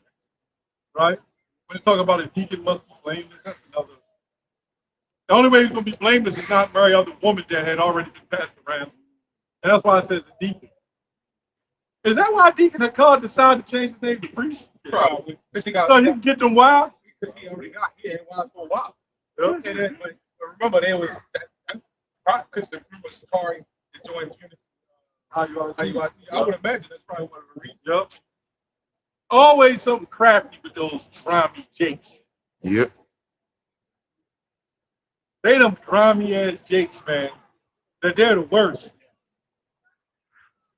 right? When you talk about a deacon must be blameless, that's another. The only way he's going to be blameless is not marry other woman that had already been passed around. And that's why it says a deacon. Is that why Deacon Hakad decided to change his name to priest? Probably. Because he got, So he can get them wives? because he already got, he had wives for a while. Yeah. And then, but remember, there was that because the group was sorry to join Unity. How you always I would imagine that's probably one of the reasons. Yep. Always something crafty with those grimy jakes. Yep. They them grimy ass jakes, man. That they're the worst.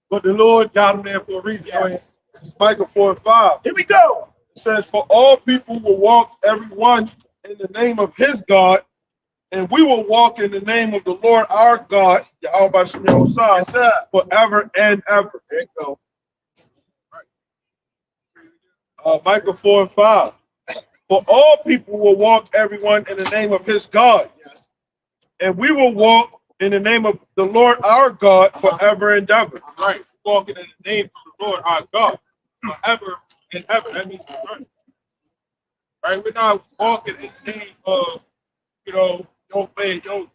But the Lord got them there for a reason. Yes. Micah 4 and 5. Here we go. It says, for all people will walk every one in the name of his God, and we will walk in the name of the Lord our God, Yahweh Shem Yes, sir. forever and ever. There you go. Micah 4 and 5. For all people will walk everyone in the name of his God, and we will walk in the name of the Lord our God forever and ever. Right. Walking in the name of the Lord our God forever and ever. That means eternity. Right? We're not walking in the name of, your man, your.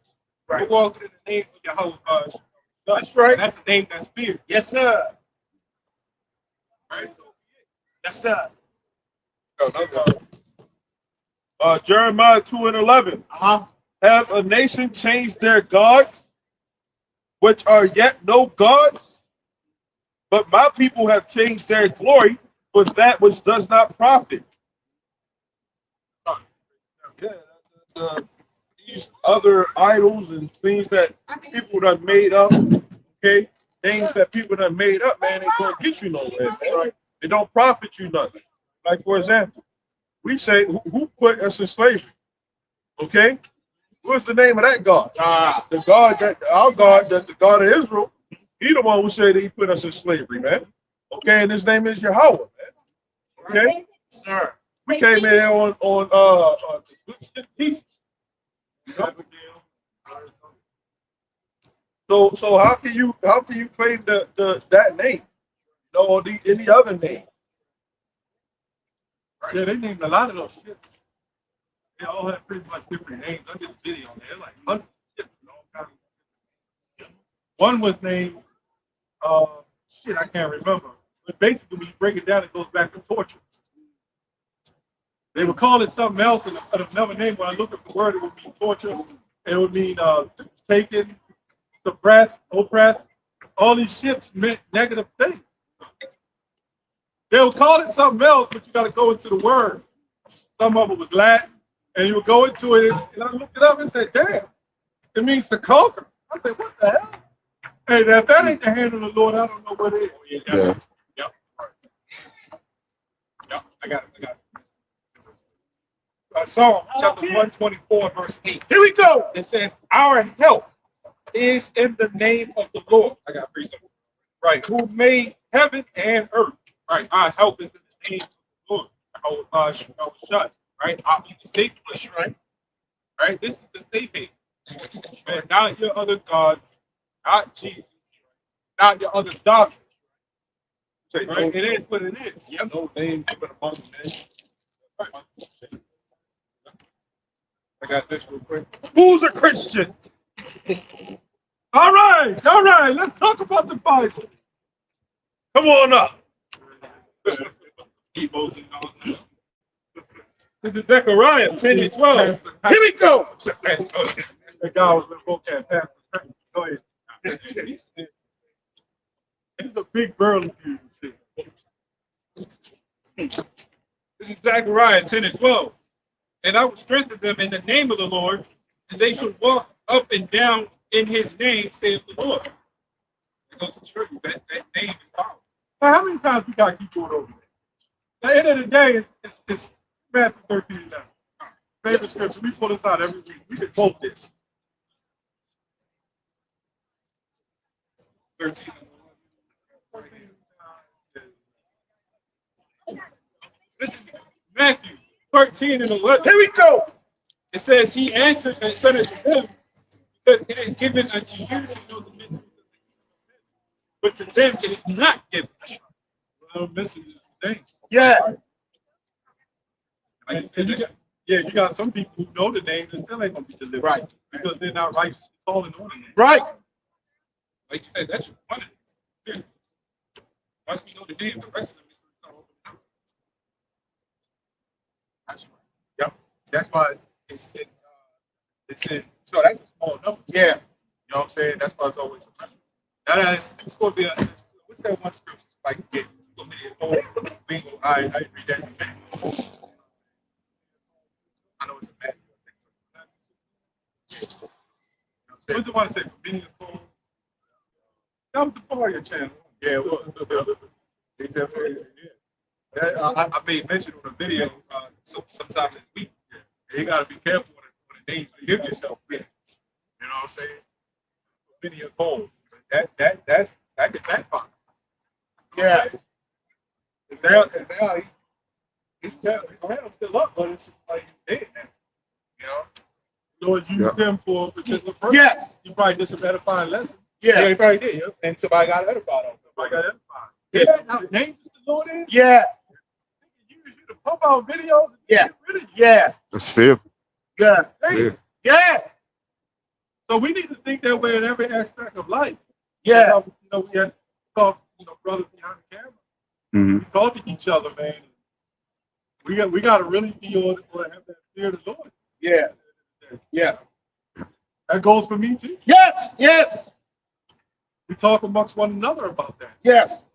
Right. We're walking in the name of Yahweh. That's right. And that's a name that's feared. Yes, sir. Right? So, Yes, sir. Jeremiah 2 and 11. Have a nation changed their gods, which are yet no gods? But my people have changed their glory for that which does not profit. These other idols and things that people done made up, okay? Things that people done made up, man, ain't gonna get you nowhere, man. Right? They don't profit you nothing. Like, for example, we say, who put us in slavery? Okay? What's the name of that God? The God that our God, that the God of Israel, he the one who said that he put us in slavery, man. Okay, and his name is Yahweh, man. Okay, Sir. we came in here on the teaching. So how can you claim that name? Or any other name? yeah, they named a lot of those shit. They all have pretty much different names. I did a video on there, like hundreds of shit, all kinds of. One was named, I can't remember. But basically, when you break it down, it goes back to torture. They would call it something else, and another name. When I look at the word, it would mean torture. It would mean taken, suppressed, oppressed. All these shits meant negative things. They would call it something else, but you got to go into the word. Some of it was Latin, and you would go into it, and I looked it up and said, damn, it means to conquer. I said, what the hell? Hey, if that ain't the hand of the Lord, I don't know what it is. Yeah. Yep. I got it. Psalm chapter 124, verse 8. Here we go. It says, our help is in the name of the Lord. I got three simple. Right. Who made heaven and earth. Right. Our help is in the name of the Lord. Shut. Right. I'll be the safe place. Right. Right. This is the safe haven. And not your other gods, not Jesus, not your other doctrines. Right? It is what it is. Yep. No name given among men. I got this real quick. Who's a Christian? All right, let's talk about the Bible. Come on up. This is Zechariah 10 and 12. Here we go. That guy was in vocab. Go ahead. He's a big burly dude. This is Zechariah 10 and 12. And I will strengthen them in the name of the Lord, and they shall walk up and down in his name, saith the Lord. goes to show you that name is powerful. Now, how many times we got to keep going over that? At the end of the day, it's Matthew 13 now. Favorite scripture. We pull this out every week. We can quote this. 13. This is Matthew 13 and 11. Here we go. It says, he answered and said unto them, because it is given unto you to know the mysteries of the kingdom of heaven, but to them it is not given. Well, this is the thing. Yeah. Like you said, You got some people who know the name and still ain't gonna be delivered. Right. Because they're not righteous calling on the name. Right. like you said, that's just one of them. Once we know the name, the rest of them is all over. That's right. Yep. That's why it says, so that's a small number. Yeah. You know what I'm saying? That's why it's always a number. Now it's going to be what's that one scripture? Like, yeah, it's going to be a whole bingo. I read that in Matthew. I know it's a Matthew. You know what I'm saying? What's the one that said, many a call? That was the part of your channel. Yeah, it was. They said, yeah. I made mention on a video sometime this week. You got to be careful with the names you give yourself with. You know what I'm saying? Many a call. That can backfire. Yeah. It's now his handle's still up, but it's like he's dead now. You know? Lord used him for a particular purpose. Yes. You probably just a edifying lesson. Yeah. He probably did. Yep. And somebody got edified on him. Somebody got edified. Yeah. How dangerous the Lord is. Yeah. He can use you to pump out videos. And Yeah. get rid of you. Yeah. That's fearful. Yeah. Hey, Yeah. so we need to think that way in every aspect of life. Yeah. You know, we had talk, brothers behind the camera. Mm-hmm. We talk to each other, man. We got to really be on have that fear of the Lord. Yeah. Yes. That goes for me too. Yes. Yes. We talk amongst one another about that. Yes.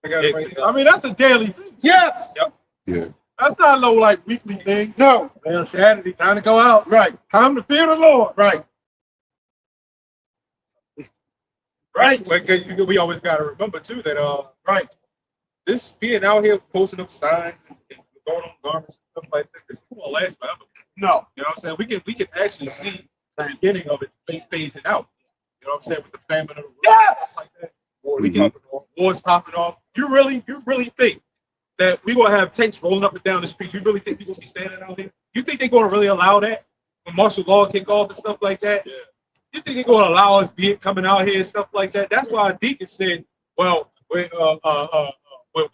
I got it right I mean, that's a daily thing. Yes. Yeah. That's not no like weekly thing. No. Man, Saturday, time to go out. Right. Time to fear the Lord. Right. Right. Because we always got to remember too that right, this being out here posting up signs and going on garments and stuff like that, it's not gonna last forever. No. You know what I'm saying? We can actually see the beginning of it phasing out. You know what I'm saying? With the famine of the world, Yes. stuff like that. Wars popping off. You really think that we're gonna have tanks rolling up and down the street? You really think people gonna be standing out here? You think they're gonna really allow that when martial law kick off and stuff like that? Yeah. You think they're gonna allow us be coming out here and stuff like that? That's why Deacon said, well, when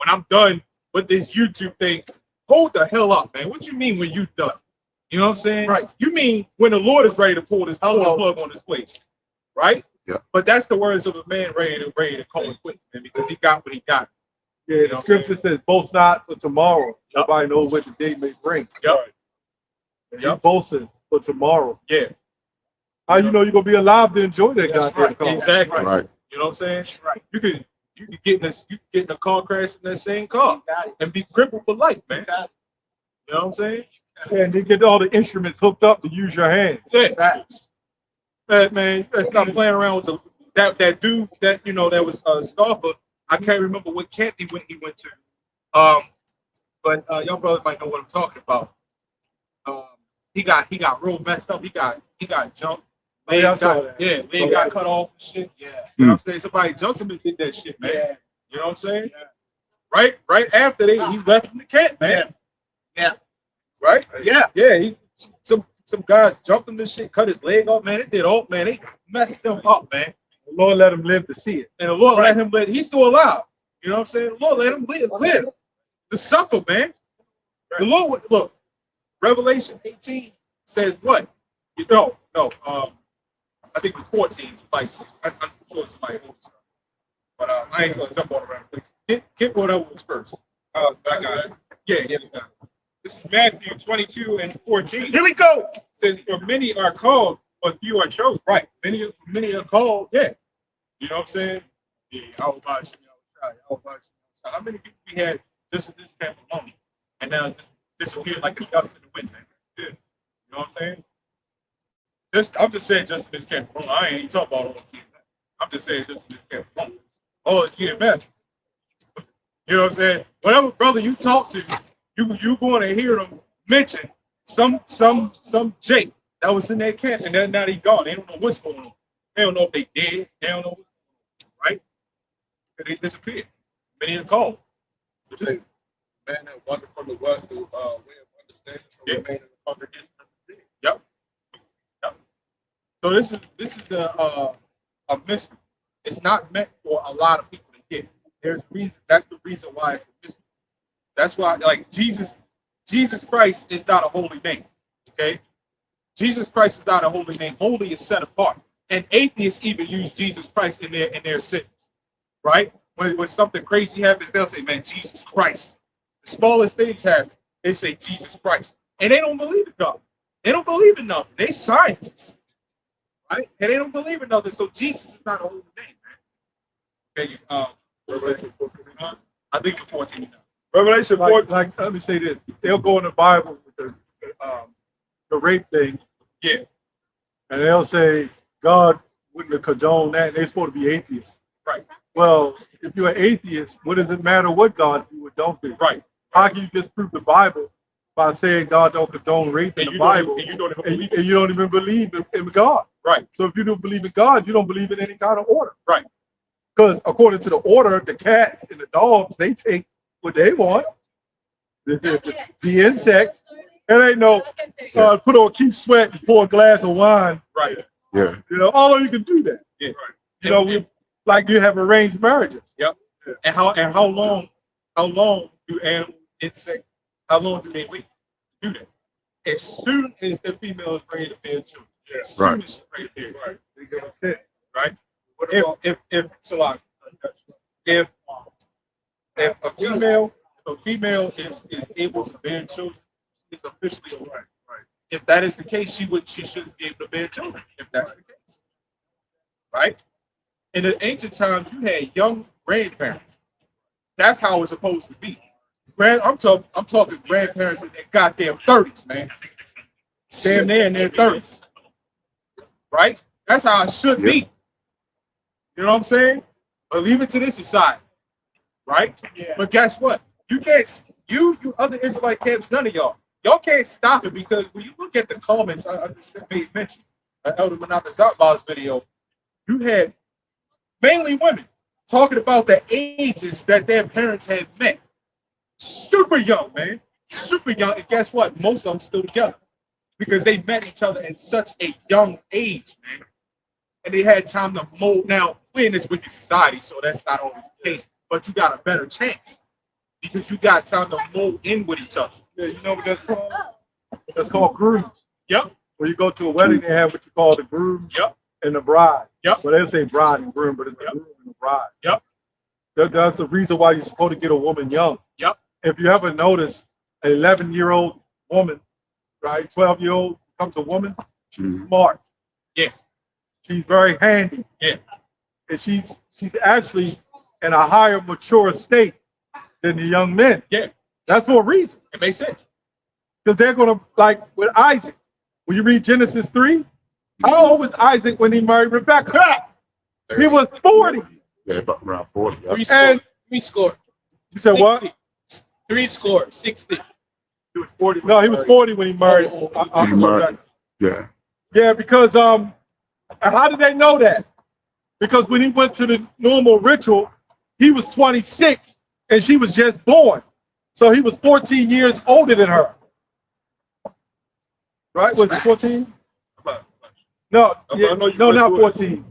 I'm done with this YouTube thing, hold the hell up, man. What you mean when you done? You know what I'm saying? Right. You mean when the Lord is ready to pull the plug on this place, right? Yeah. But that's the words of a man ready to call it quits, man, because he got what he got. Yeah, the scripture says, boast not for tomorrow. Yep. Nobody knows what the day may bring. Yep. And Yep. you boasting for tomorrow. Yeah. How you know you're gonna be alive to enjoy that That's goddamn right. car? Exactly. Right. You know what I'm saying? Right. You could get in a car crash in that same car and be crippled for life, man. You know what I'm saying? And they get all the instruments hooked up to use your hands. Yeah. Man, you better stop playing around with that dude that that was Scoffer. I can't remember what camp he went to. But y'all brothers might know what I'm talking about. He got real messed up. He got jumped. Leg I saw got, that. leg got cut off and shit. Yeah. You know what I'm saying? Somebody jumped him and did that shit, man. Yeah. You know what I'm saying? Yeah. Right after he left from the camp, man. Yeah. Right? Yeah. Yeah. Some guys jumped him and shit, cut his leg off, man. It did all, man. They messed him up, man. The Lord let him live to see it. And the Lord let him live. He's still alive. You know what I'm saying? The Lord let him live. The suffer, man. The Lord, look, Revelation 18 says what? No. I think it's 14. Like, I'm sure somebody knows. But I ain't gonna jump all around. Get whatever was first. I got it. Yeah. This is Matthew 22 and 14. Here we go. It says, for many are called, but few are chosen. Right. Many are called. Yeah. You know what I'm saying? Yeah. How many people we had just in this camp alone? And now this appeared like a dust in the wind, man. Yeah. You know what I'm saying? I'm just saying just in this camp alone. I ain't even talking about all the teams. I'm just saying, just in this camp. Oh, it's GMS. You know what I'm saying? Whatever brother you talk to, you going to hear them mention some Jake that was in that camp, and then now they gone. They don't know what's going on. They don't know if they dead. They don't know what's going on, right? They disappeared. Many are called. Just, Man that wandered from the west to way of understanding, so Yeah. remain in the congregation of the dead. yep. So this is a mystery. It's not meant for a lot of people to get. There's reason. That's the reason why it's a mystery. That's why, like Jesus Christ is not a holy name. Okay, Jesus Christ is not a holy name. Holy is set apart. And atheists even use Jesus Christ in their sentence, right? When something crazy happens, they'll say, "Man, Jesus Christ." The smallest things happen, they say Jesus Christ, and they don't believe in God. They don't believe in nothing. They scientists, right? And they don't believe in nothing. So Jesus is not a holy name, man. Okay, Revelation 14. I think you're 14 now. Revelation 4, like, let me say this. They'll go in the Bible with the rape thing. Yeah. And they'll say God wouldn't condone that. And they're supposed to be atheists. Right. Well, if you're an atheist, what does it matter what God do or don't do? Right. How can you disprove the Bible by saying God don't condone rape in the Bible And you don't even believe and you don't even believe in God? Right. So if you don't believe in God, you don't believe in any kind of order. Right. Because according to the order, the cats and the dogs, they take what they want. The insects. It ain't no put on keep sweat and pour a glass of wine. Right. Yeah. You know, although you can do that. Yeah. You know, like you have arranged marriages. Yep. And how long do animals, insects, how long do they wait to do that? As soon as the female is ready to bear children. As soon as she's ready to bear children. They give a shit. Right? If Salon, if a female is able to bear children, it's officially a right. Right. If that is the case, she shouldn't be able to bear children. If that's the case, right? In the ancient times, you had young grandparents. That's how it's supposed to be. I'm talking grandparents in their goddamn 30s, man. Damn, they're in their 30s, right? That's how it should be. You know what I'm saying? But leave it to this society, right? Yeah. But guess what? You can't. You other Israelite camps, none of y'all can't stop it, because when you look at the comments, I just made mention, Elder Menachem video, you had mainly women talking about the ages that their parents had met. Super young, man. Super young. And guess what? Most of them still together, because they met each other at such a young age, man. And they had time to mold. Now, we're in this wicked society, so that's not always the case. But you got a better chance, because you got time to mold in with each other. Yeah, you know what that's called? That's called grooms. Yep. When you go to a wedding, they have what you call the groom and the bride. Yep. Well, they say bride and groom, but it's the groom and the bride. Yep. That's the reason why you're supposed to get a woman young. Yep. If you ever notice, an 11-year-old woman, right, 12-year-old becomes a woman, she's smart. Yeah. She's very handy. Yeah. And she's actually in a higher mature state than the young men. Yeah. That's for a reason. It makes sense. Because they're going to, like with Isaac, when you read Genesis 3, how old was Isaac when he married Rebekah? He was 40. Yeah, about around 40. Yeah. Three score. You said 60. what? 3 score. 60. He was 40. No, he was 40 when he married. He married. Yeah. Yeah, because how did they know that? Because when he went to the normal ritual, he was 26 and she was just born. So he was 14 years older than her. Right? Was it 14? No, yeah, no, not 14.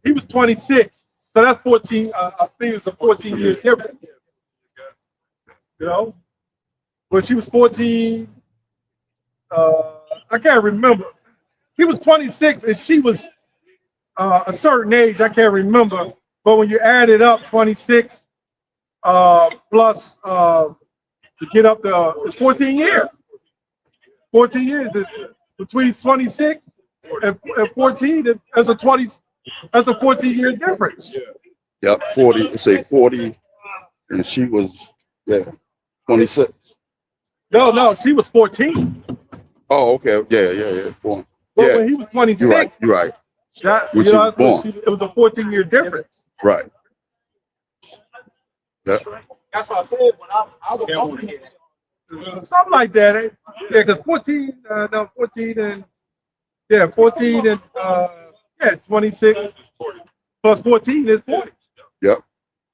He was 26. So that's 14. I think it's a 14 year difference. You know? But she was 14. I can't remember. He was 26 and she was a certain age. I can't remember. But when you add it up, 26 plus to get up to 14 years. 14 years between 26 and 14. That's a 14-year difference. Yep, 40. Let's say 40, and she was 26. No, she was 14. Oh, okay. Yeah. Born. But Yeah, when he was 26, you're right. That, When you she know, was born. it was a 14-year difference. Right. Yeah. That's what I said when I was born. Something like that. Eh? Yeah, because 14, no, 14 and, yeah, 14 and, yeah, 26 plus 14 is 40. Yep.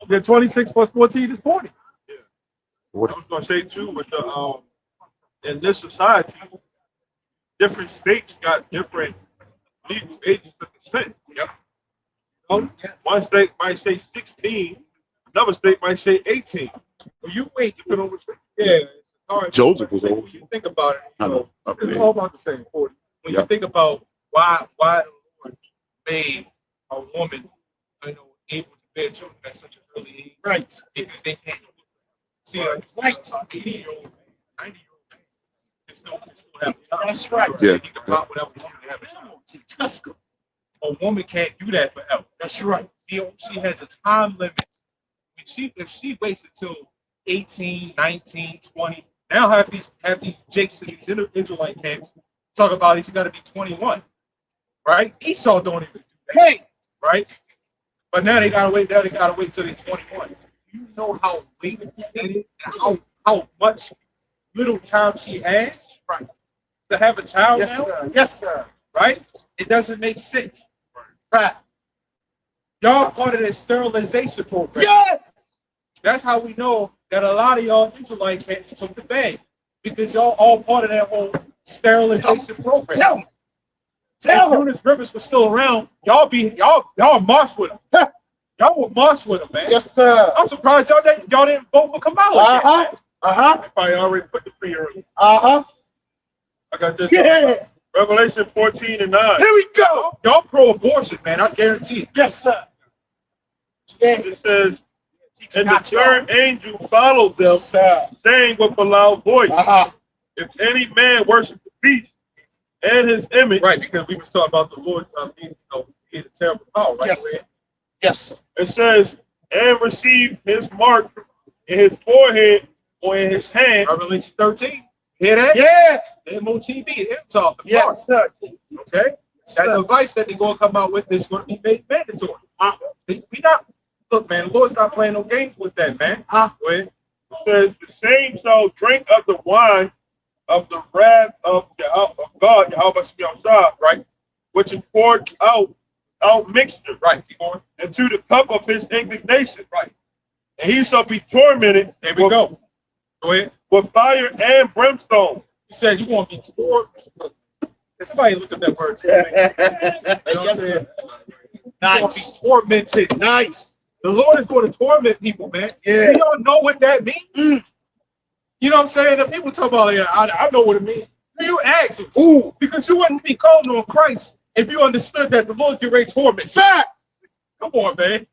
Yeah, 26 plus 14 is 40. I was gonna say too, with the in this society, different states got different legal ages of consent. Yep. You know, one state might say 16, another state might say 18. Well, you wait depending on which state. Yeah, it's hard. Joseph was old. When you think about it, I know. it's all about the same 40. When you Yep. think about why the Lord made a woman, you know, able to bear children at such an early age, Right. because they can't see Right. 80-year-old, 90-year-old man. They still have a child. That's right. Yeah. He can pop whatever woman they have a child. A woman can't do that forever. That's right. She has a time limit. If she waits until 18, 19, 20, now have these jakes in these Israelite camps talk about it, you got to be 21, right? Esau don't even do that, Hey. right? But now they gotta wait. Now they gotta wait till they're 21. You know how late that is, and how much little time she has, right, to have a child Yes, now, sir. Yes, sir. right? It doesn't make sense. Right. Y'all part of this sterilization program. Yes. That's how we know that a lot of y'all Israelite camps took the bag, because y'all all part of that whole sterilization program. Tell me. If Eunice Rivers was still around, y'all march with him. Y'all would march with him, man. Yes, sir. I'm surprised y'all didn't vote for Kamala. Uh-huh. Uh-huh. Probably already put the free early. Uh-huh. I got this. Yeah. Revelation 14 and 9. Here we go. Y'all pro-abortion, man. I guarantee it. Yes, sir. Yeah. It says, and the third angel followed them, saying with a loud voice, Uh-huh. if any man worship the beast and his image, Right, because we was talking about the Lord being a terrible power, right? Yes. Yes, sir. it says, and receive his mark in his forehead or in his hand. Revelation 13. Hear that? Yeah. MOTV, him talking. Yes, sir. Okay? That device that they're going to come out with is going to be made mandatory. We not, look, man, the Lord's not playing no games with that, man. Go ahead. It says, the same shall drink of the wine of the wrath of God, Yahweh, right? Which is poured out mixture, Right, keep going. into the cup of his indignation, right? And he shall be tormented There we go. Go ahead. with fire and brimstone. You said you want to be tormented. Somebody look at that word. Tormented. You know what I'm saying? Nice. Be tormented. Nice. The Lord is going to torment people, man. Yeah. You don't know what that means. You know what I'm saying? The people talk about, yeah, I know what it means. You ask them. Ooh. Because you wouldn't be calling on Christ if you understood that the Lord's getting ready to torment you. Fact. Come on, man.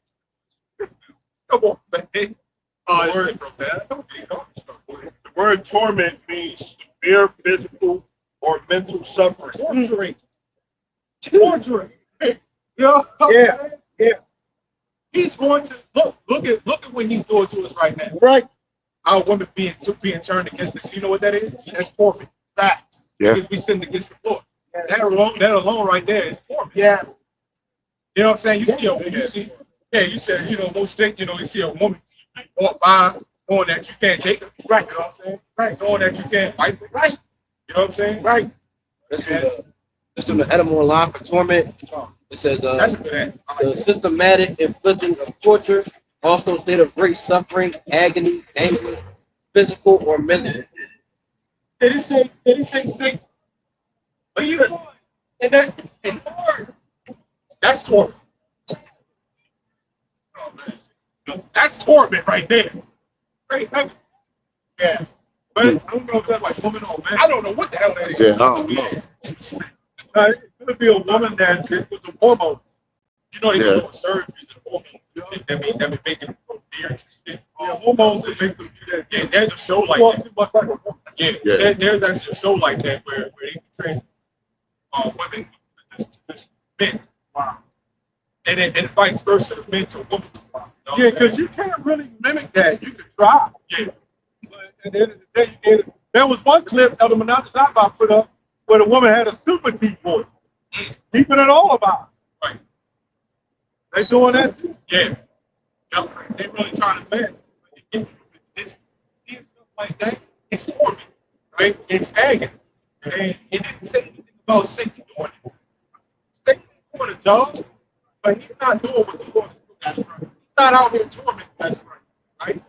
Come on, man. Word from that. The word torment means severe physical or mental suffering. Torturing. Torturing. You know what I'm Yeah. saying? Yeah. He's going to look at what he's doing to us right now. Right. Our women being turned against us. You know what that is? That's torment. Facts. Yeah. Because we sinned against the Lord. That alone right there is torment. Yeah. You know what I'm saying? You said, most things, you see a woman walk by knowing that you can't take her. Right. You know what I'm saying? Right. Knowing that you can't fight her. Right. You know what I'm saying? Right. This from the Etymology line for torment. It says That's a good answer. I like the that. systematic inflicting of torture, also state of great suffering, agony, anguish, physical or mental. Did it say sick? But you and Lord, that's torment. Oh, man. That's torment right there. Great heavens. Yeah. But I don't know if that's like woman or man. I don't know what the hell that is. Yeah, I don't know. It's going to be a woman that with the hormones. You know, they Yeah. do surgeries and hormones. That mean making them grow beards and shit. Yeah, hormones that make them do that. Yeah, there's a show like Well, that. too much like a woman. Yeah, Yeah. there's actually a show like that where they can train women to men. Wow. And vice versa, men to women. Yeah, because you can't really mimic that. You can try. Yeah. But at the end of the day, you can't. There was one clip that the Monopoly put up where the woman had a super deep voice. Deeper than all of ours. They doing that too? Yeah. Yep. They really trying to advance. It's seeing stuff like that, it's torment, right? It's agony. And it didn't say anything about Satan doing it. Satan is doing a job, but he's not doing what the Lord is doing. That's right. He's not out here tormenting. That's right. Right?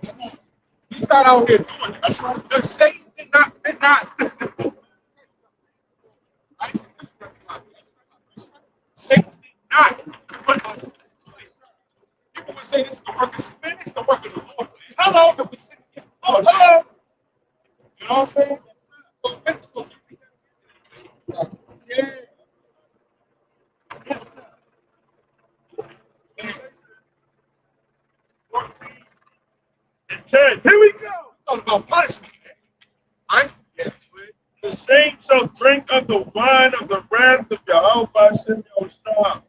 He's not out here doing it. That's right. The Satan did not right? Satan did not put us in this place. People would say this is the work of sin, it's the work of the Lord. How long have we sinned against the Lord? Hello? You know what I'm saying? Yeah. Yes, sir. And 10. Here we go. Talking about punishment. Right? Yes. The saints shall drink of the wine of the wrath of Yahweh Shem Yoshua,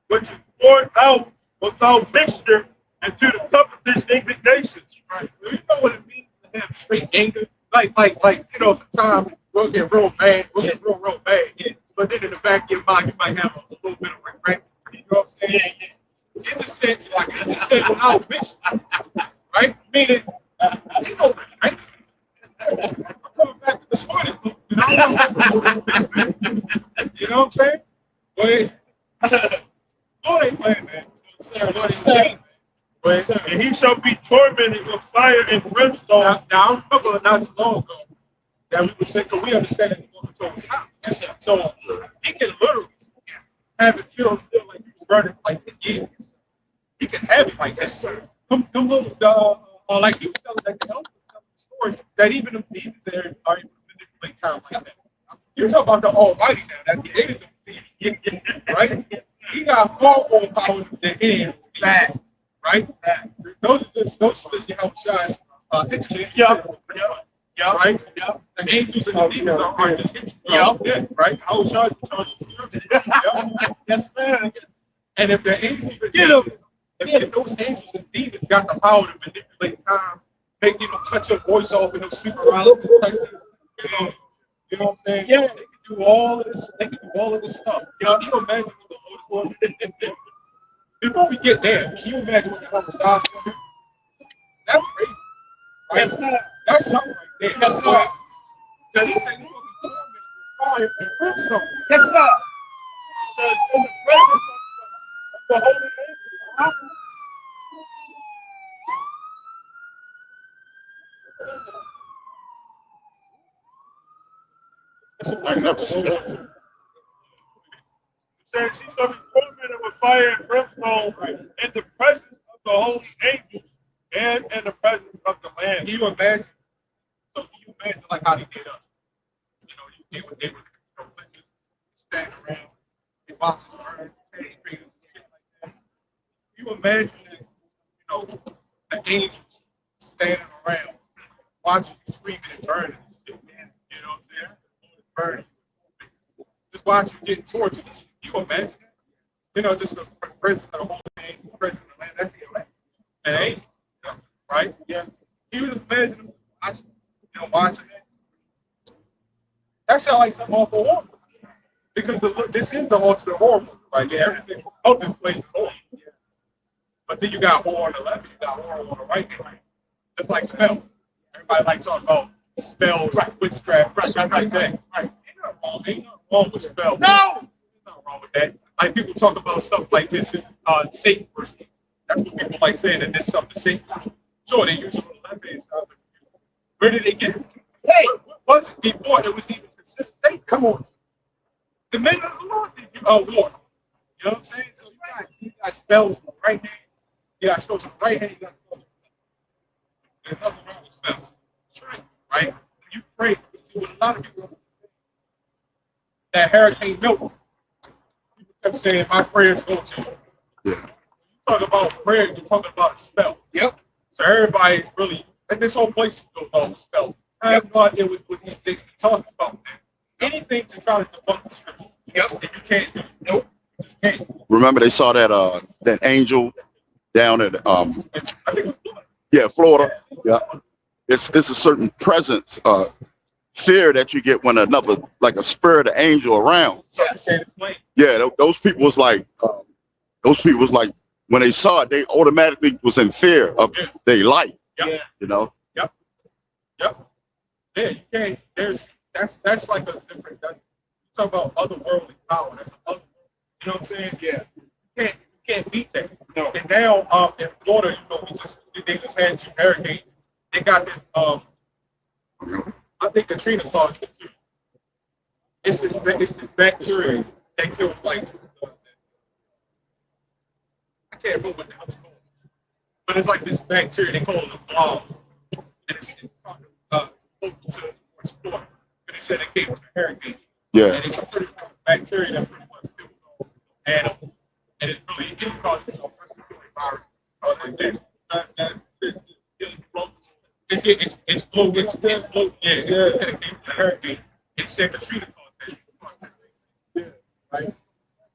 which is poured out without mixture into the cup of his indignation. Right. You know what it means to have straight anger? Like, you know, sometimes we'll get real bad, real bad. Yeah. But then in the back of your mind, you might have a little bit of regret. You know what I'm saying? Yeah. It just said without mixture. Right? Meaning, you know, right? I'm coming back to the starting point. You know what I'm saying? But oh, they playing, man. And he shall be tormented with fire and brimstone. Now I remember not too long ago that we were saying, because we understand that he wants to his house. Yes, sir. So he can literally have it, you know, feel like you burning like 10 years. He can have it like that, sir. Come little, like you was telling that the elder was telling the story that even the demons there are able to manipulate time like that. You talk about the Almighty now that created them demons, right? He got far more powers than him, right? Those are just how shines. Yeah. Right? Yeah. The angels and the demons are just yeah. Right? How shines in charge of yes, sir. And if the angels if those angels and demons got the power to manipulate time, make cut your voice off and sleep paralysis, you know what I'm saying? Yeah, they can do all of this. They can do all of this stuff. You imagine what the Lord is going to do. Before we get there, can you imagine what the homicide's going to do? That's crazy. Right? Yes, sir. That's something right there. Yes, sir. So he said he's going to be tormented with fire and brimstone. Yes, sir. So in the presence of the Holy Angel. I never seen that. It says she shall be tormented with fire and brimstone in the presence of the holy angels and in the presence of the Lamb. Can you imagine? So can you imagine like how they did us? You know, they were just standing around, they walked around, shit like that. Can you imagine that, the angels standing around, watching you screaming and burning and shit, man. You know what I'm saying? Burning. Just watch you getting tortured. Can you imagine that? Just the presence of the Holy Angel, the presence of the Lamb, that's the elect. An angel, right? Yeah. You just imagine them watching it. That sounds like some awful horror. Because this is the ultimate horror movie, right? Yeah, everything about this place is horror. Yeah. But then you got horror on the left, you got horror on the right. Just like spells. Everybody likes talking about spells, right? Witchcraft, right? Ain't nothing wrong with spells. No! There's nothing wrong with that. Like people talk about stuff like this is Satan worship. That's what people like saying that this stuff is Satan worship. Sure, they use it on the left hand side, but where did they get it? Hey, what was it before it was even considered Satan? Come on. The men of the Lord did war. You know what I'm saying? So you got spells on the right hand. You got spells on the right hand. You got spells on the left. There's nothing wrong with spells. That's right. When you pray, see what a lot of people that Hurricane Milton. People kept saying my prayers go to you. Yeah. You talk about prayer, you're talking about a spell. Yep. So everybody's really, and this whole place is built off of spells. I have no idea what these things be talking about, man. Anything to try to debunk the scripture. Yep. And you can't do it. Nope. You just can't. Remember they saw that angel down at I think it was Florida. yeah, Florida. Yeah. It's a certain presence, fear that you get when another, like a spirit of angel around. Yes. Yeah, those people was like when they saw it, they automatically was in fear of their life. Yep. You know. Yep. Yeah, you can't. That's like a different. That's you talk about otherworldly power. That's other. You know what I'm saying? Yeah. You can't beat that. No. And now, in Florida, you know, they just had 2 hurricanes. They got this. I think Katrina caused it too. It's this bacteria that kills like. I can't remember what the hell it's called, but it's like this bacteria. They call it a blob, and it's to Florida. But they said it came from a hurricane. Yeah. And it's a pretty much bacteria that pretty much kills animals, and it really causes respiratory virus like that. It's floating. Yeah, it said it came from a hurricane. It said Katrina caused that. Yeah, right.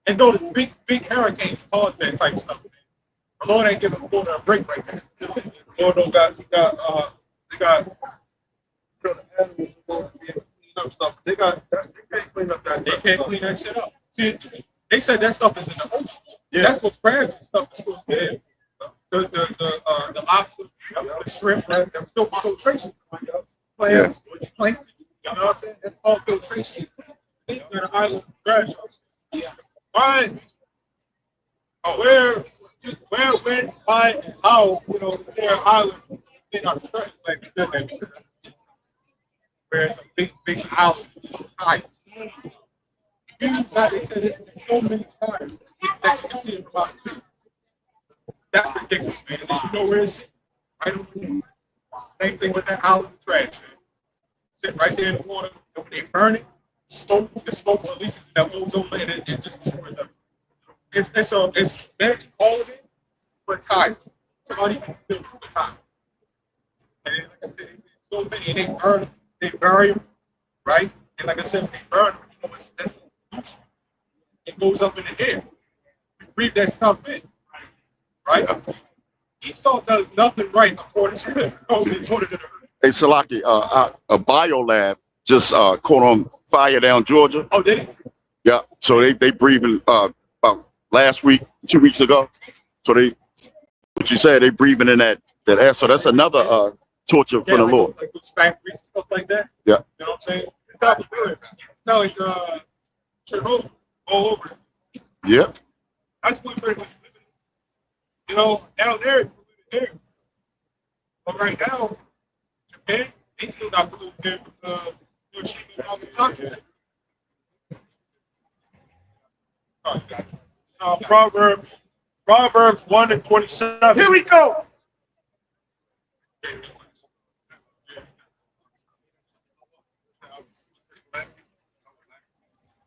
And those big hurricanes cause that type stuff. The Lord ain't giving Florida a break right now. Lord don't got they got you know, the animals supposed to be able to clean up stuff. They can't clean up that. They can't clean that shit up. See, they said that stuff is in the ocean. Yeah. That's what crabs and stuff is supposed to be. The lobster, the shrimp, right? That's still filtration. Yeah. Plankton, you know what I'm saying? That's all filtration. They're an island of trash. Yeah. Why? Where, when, why, and how, you know, is there an island in our trash? Like, where it's a big island inside. They said this so many times that you can see it from out the street. That's ridiculous, man. You know where it's right over there. Same thing with that island of trash, man. Sit right there in the water, and when they burn it, the smoke releases that ozone and it just destroys them. It's very all of it, but time. It's not even filled with time. And like I said, it's so many, and they bury them, right? And like I said, when they burn them, you know, that's pollution. It goes up in the air. We breathe that stuff in, right? Yeah. Esau does nothing right according to the Hey, Salaki, a biolab just caught on fire down Georgia. Oh, did it? Yeah. So they breathing about last week, 2 weeks ago. So what you said, they breathing in that air. So that's another torture for the Lord. Like those factories and stuff like that. Yeah. You know what I'm saying? It's not good. It's not like Chernobyl all over. Yeah. That's what we're living. You know, down there it's polluted air. But right now, Japan, they still got polluted air from Hiroshima and Nagasaki. Proverbs 1:27. Here we go.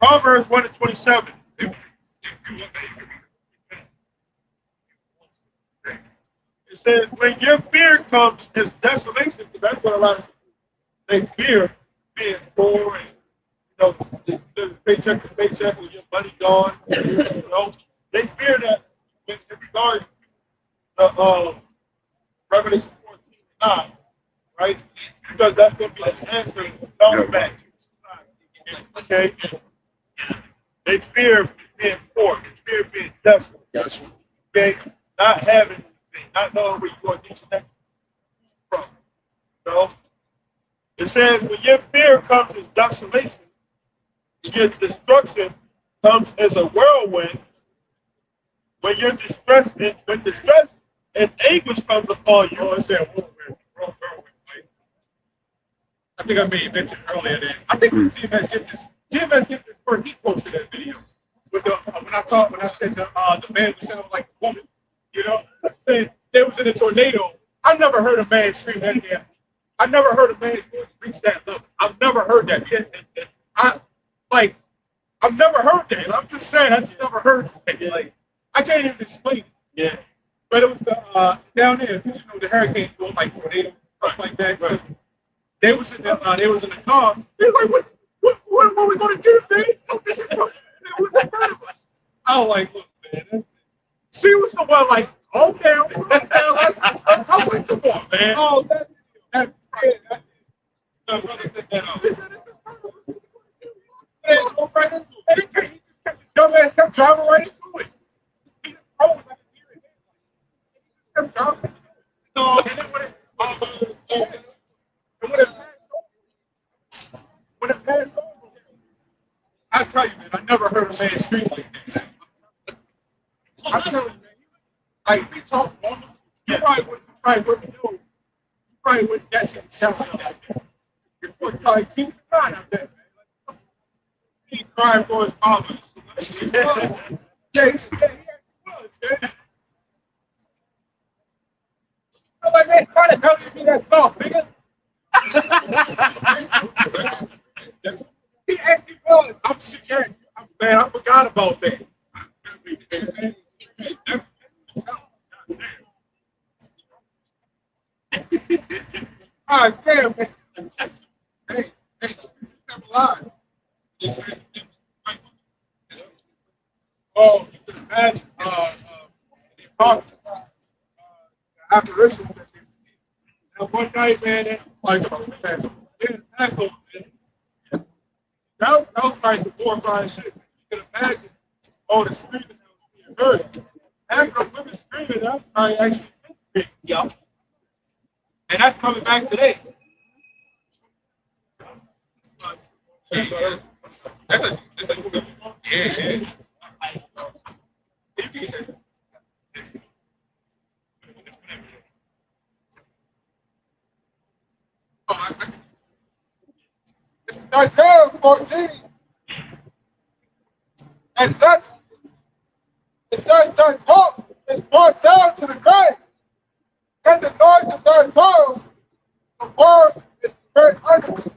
Proverbs 1:27. It says, when your fear comes, it's desolation. That's what a lot of they fear, being poor and, you know, the paycheck to paycheck with your money gone. You know, they fear that in regards to the Revelation 14:9, right? Because that's going to be the answer coming back. Okay? They fear being poor. They fear being desolate. Okay? Not having anything, not knowing where you're going to get your next from. So, it says, when your fear comes as desolation, your destruction comes as a whirlwind. When your distress and anguish comes upon you, I said whirlwind. I think I made a mention earlier that I think GMS get this first. He posted that video with the when I said the man was sounding like a woman. You know, I said there was in a tornado. I never heard a man scream that damn. I never heard a man's voice reach that level. I've never heard that. I've never heard that. I'm just saying, I just never heard that. Like, I can't even explain it. Yeah. But it was the down there, because you know the hurricane going like tornadoes and stuff like that. So they was in the car. They was like, what are we gonna do, man? This is what was in front of us. I was like, look, man, she was the one like, okay, I'm like, come on, man. Oh, that's right. No, so they said that. They said it's in front of us. They go right into it. He just kept, the dumbass kept driving right into it. He just froze like a deer in headlights. So, and then when it passed over, I tell you, man, I never heard a man scream like that. I'm telling you, man, like we talk, you probably wouldn't know. You probably wouldn't guess it sounds like that. You probably keep crying out there, man. He cried for his mama. Yeah, he actually was, man. I'm like, man, why the hell did you be that soft, nigga? He actually was. I'm scared. Man, I forgot about that. Ah, damn, man. Hey, I'm alive. Oh, you can imagine, the apparitions that they see. Now, one night, man, Passover, man, that was like some horrifying shit. You can imagine all the screaming that was being heard. After the women screaming, that's probably actually screaming. Yep. And that's coming back today. Yeah. It's Isaiah 14. And that it says that hope is brought down to the grave. And the noise of their toils, the word is spread under them.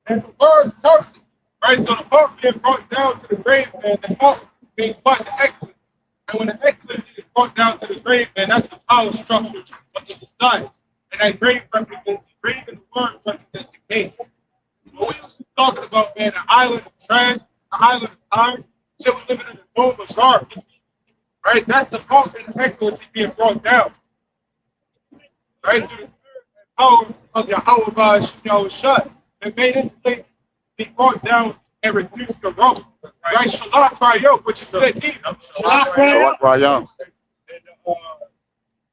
And the words covered. Right, so the hope being brought down to the grave, man, the hope means what? The excellence. And when the excellence is brought down to the grave, man, that's the power structure of the society. And that grave represents the grave and the word represents the king. What we was talking about, man, the island of trash, the island of time, shit, we're living in the dome of garbage. Right? That's the hope and the excellence being brought down. Right? Through the spirit and power of Yahweh shut. And made this place be brought down and reduced to rubble. Right? Shalach Rayot, which is said here. Shalak Rayam. And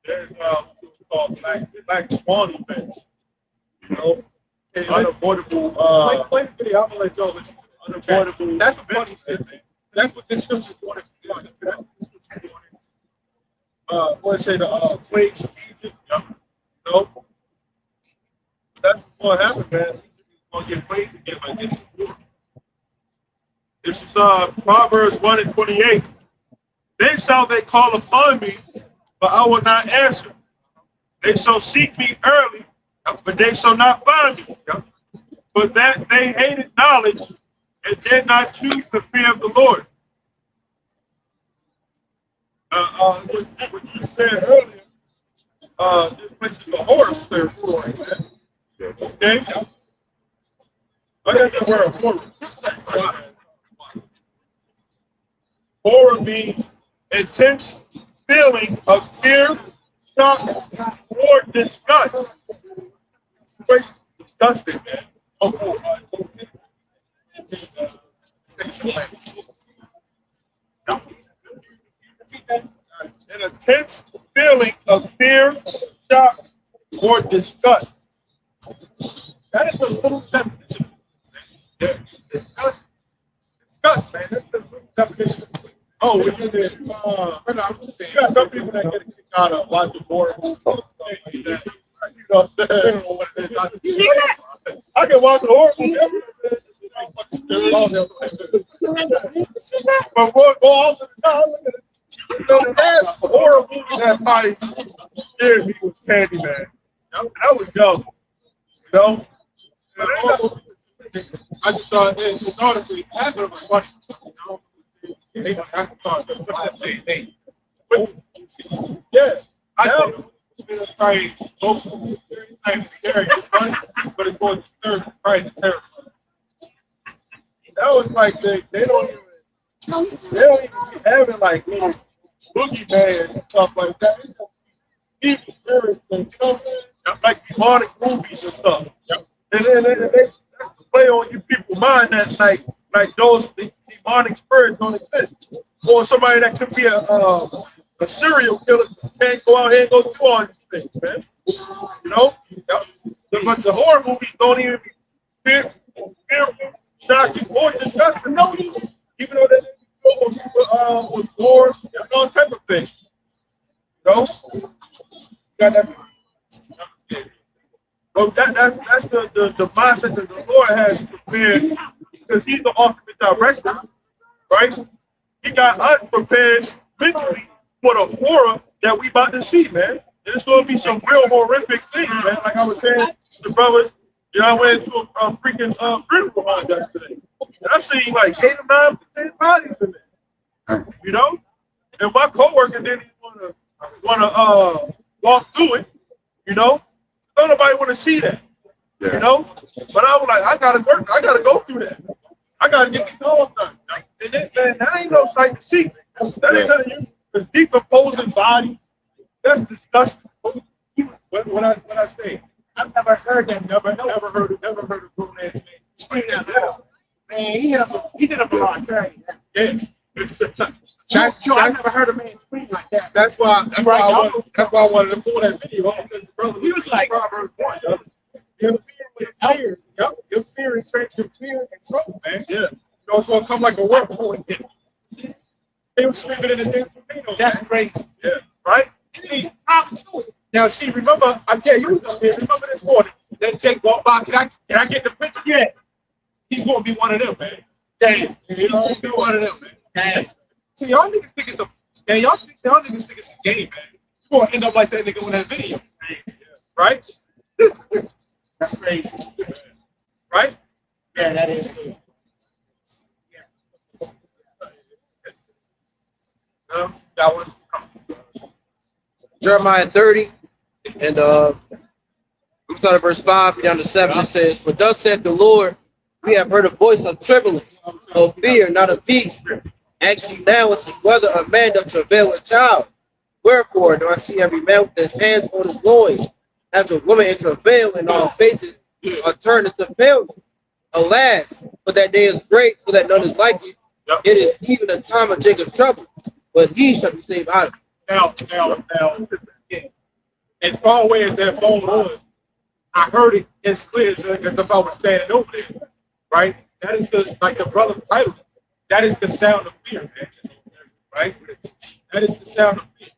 there's what's called black swan events. You know, unavoidable. Play the video. I'm gonna let y'all listen to it. Unavoidable. That's some funny shit, man. That's what this scripture wanted to do. That's what this scripture wanted. Let's say the plagues of Egypt. You know, that's what's gonna happen, man. Egypt is gonna get plagued again like this. This is Proverbs 1:28. Then shall they call upon me, but I will not answer. They shall seek me early, but they shall not find me. But that they hated knowledge and did not choose the fear of the Lord. What you said earlier, this place is a horror story, man. Okay? I got the word horror. Horror means intense feeling of fear, shock, or disgust. This place is disgusting, man. An intense feeling of fear, shock, or disgust. That is the little definition. Disgust, man. That's the little definition. Oh, it's in there. I'm just saying. You got some people that get a kick out of watching horror movies. You know, I can watch a horror movie. But what go off the time? You know, the last horror movie that might scared me was Candyman. That was young. You know? I just thought it was honestly happened was funny. You know? Yeah. I thought it's probably both scary, it's funny, but it's going to disturb, it's probably terrifying. That was like they don't even be having like little boogeyman and stuff like that. It's just evil spirits and stuff, like demonic movies and stuff. Yep. And then they play on you people's mind that like those demonic spirits don't exist. Or somebody that could be a serial killer can't go out here and go through all these things, man. You know? Yep. But the horror movies don't even be fearful, shocking, or disgusting. No, even though they go with gore and all type of things. You know? Got that. Well, that's the mindset that the Lord has prepared because He's the ultimate director, right? He got us prepared mentally for the horror that we about to see, man. And it's going to be some real horrific things, man. Like I was saying, the brothers, you know, I went into a freaking funeral home yesterday, and I seen like 8 or 9 dead bodies in there, you know. And my coworker didn't even want to walk through it, you know. Don't nobody want to see that, you know. But I was like, I gotta work, I gotta go through that. I gotta get the job done. And then, man, that ain't no sight to see. That ain't nothing. It's decomposing body. That's disgusting. What I say? I've never heard that. Never heard of grown ass man screaming out loud. Man, he did a lot of carrying. Yeah. That's true. I never heard a man scream like that. That's why I wanted to pull that video up because brother, he was like Proverbs 1. Your fear, your fear and trouble, man. Yeah. You know it's gonna come like a whirlwind. They were screaming in the damn tornado. That's crazy. Yeah. Right? See, I'm to it. Now, see, remember, you was up there. Remember this morning? That Jake walked by. Can I get the picture? Yeah. He's gonna be one of them, man. Damn. He's gonna be one of them, man. Damn. See, y'all niggas think it's a y'all niggas think it's a game, man. You gonna end up like that nigga in that video, right? That's crazy, right? Yeah, that is good. Yeah. That one. Jeremiah 30, and I'm starting at verse 5 down to 7. It says, "For thus saith the Lord, we have heard a voice of trembling, of fear, not of peace. Ask ye now whether a man doth travail with child. Wherefore do I see every man with his hands on his loins, as a woman in travail, and all faces are turned into paleness. Alas, for that day is great, so that none is like it. It is even a time of Jacob's trouble, but he shall be saved out of it." Now, as far away as that phone was, I heard it as clear as if I was standing over there, right? That is like the brother title. That is the sound of fear, man. Right? That is the sound of fear.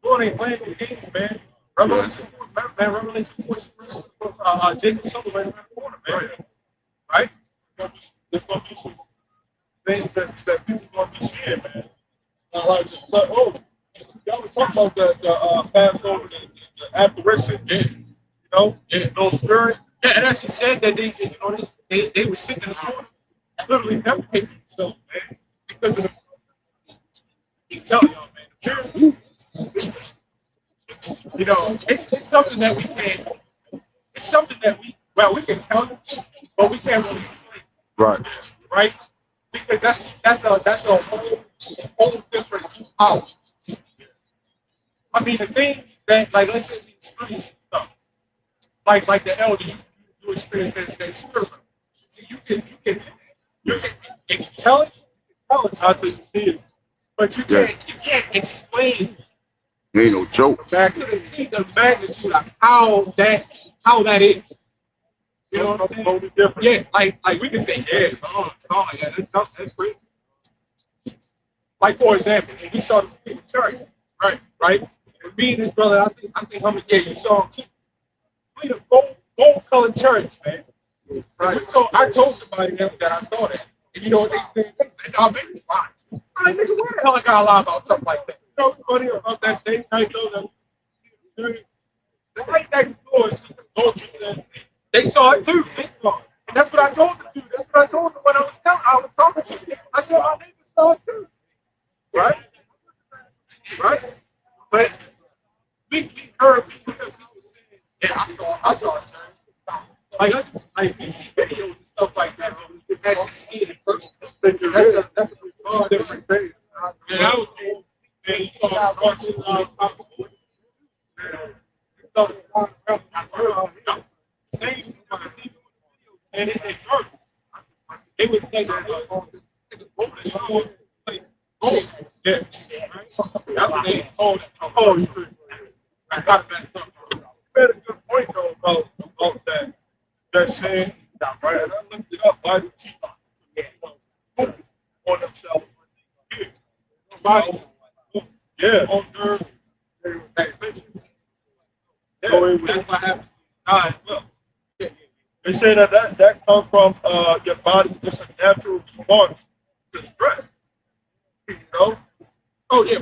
Lord ain't playing with games, man. Revelation 4, man. Revelation 4, Jacob Silver right around the corner, man. Right? There's going to be some things that people going to be sharing, man. Y'all was talking about the Passover, the apparition, you know, and those spirits. Yeah, and actually said that they were sitting in the corner, literally deprecating themselves, man, because of the. I'm telling y'all, man, you know, it's something that we can't. It's something that we can tell them, but we can't really explain. Right. Right? Because that's a whole different power. I mean, the things that, like, let's say we experience stuff, like the elder, you experience that spirit. So you can tell it how to see it, but you can't explain. It ain't no joke. Back to the magnitude of how that is. You know what I'm saying? Different. Yeah, like we can say, yeah, that's crazy. Like for example, and we saw the church, right? And me and this brother, I think you saw him too. We the gold colored church, man. Right. I told somebody that I saw that. And you know what they said? They said, "No, man, you lying." I'm like, nigga, where the hell I gotta lie about something like that? You know what's funny about that same night though? Right next door is the vultures. They saw it too. They saw it. And that's what I told them to do. That's what I told them when I was talking to them. I said my neighbors saw it too. Right? But we heard people saying, yeah, I saw it. Like we see videos and stuff like that. We can actually see it in person. That's a different thing. Yeah, that was cool. And you saw and it hurt. They would take Oh, yeah. That's what they call it. Oh, you see. I got that stuff. You made a good point though about that saying, right? And I looked it up. Bible on themselves. Bible, yeah, on earth. Yeah, that's what happens. As well. They say that comes from your body, just a natural response to stress. You know? Oh yeah,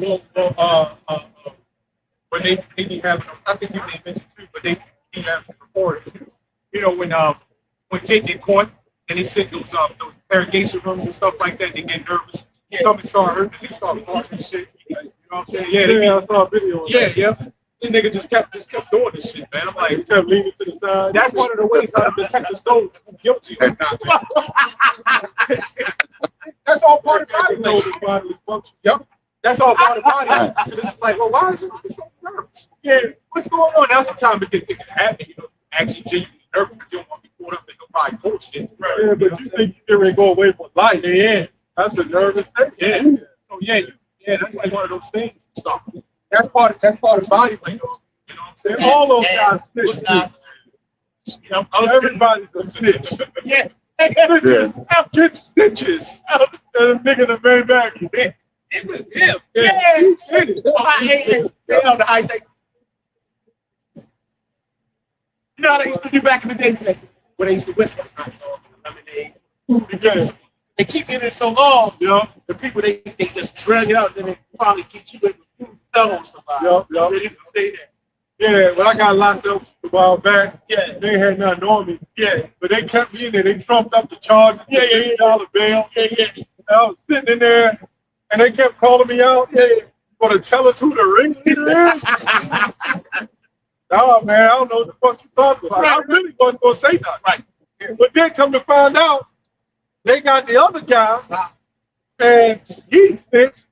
when they be having, I think you may mention too, but they be having reports. You know, when JJ Court and they sit those interrogation rooms and stuff like that, they get nervous. Stomach start hurting, they start farting and shit. You know what I'm saying? Yeah, I saw a video. Yeah, yeah. The nigga just kept doing this shit, man. I'm like, he kept leaning to the side. That's one of the ways how the detectives know who's guilty or not. That's all part of bodily function. Yep. That's all part of body. And it's just like, well, why is it so nervous? Yeah. What's going on? Now sometimes it can happen, you know, actually genuinely nervous, but you don't want to be caught up in the body bullshit. Right. Yeah, but you think you can go away from life. Yeah. That's a nervous thing. Yeah. So yeah, that's like one of those things. Stop. That's part of body language. You know what I'm saying? All those guys snitch. You know, everybody's a snitch. Yeah. I'll get stitches. And the nigga in the very back. Yeah. It was him. Yeah. He did it. The high say. You know how they used to do back in the day? Say, when they used to whisper, lemonade, food together. They keep it in so long, you know, the people they just drag it out, and then they probably get you in the food on somebody. Yep. They didn't say that. Yeah, when I got locked up a while back, yeah, they had nothing on me. Yeah, but they kept me in there. They trumped up the charge. Yeah, $8 bail. Yeah. And I was sitting in there, and they kept calling me out. Yeah, going to tell us who the ringleader is. Oh man, I don't know what the fuck you talking about. Right. I really wasn't gonna say nothing. Right. But then come to find out, they got the other guy, and he snitched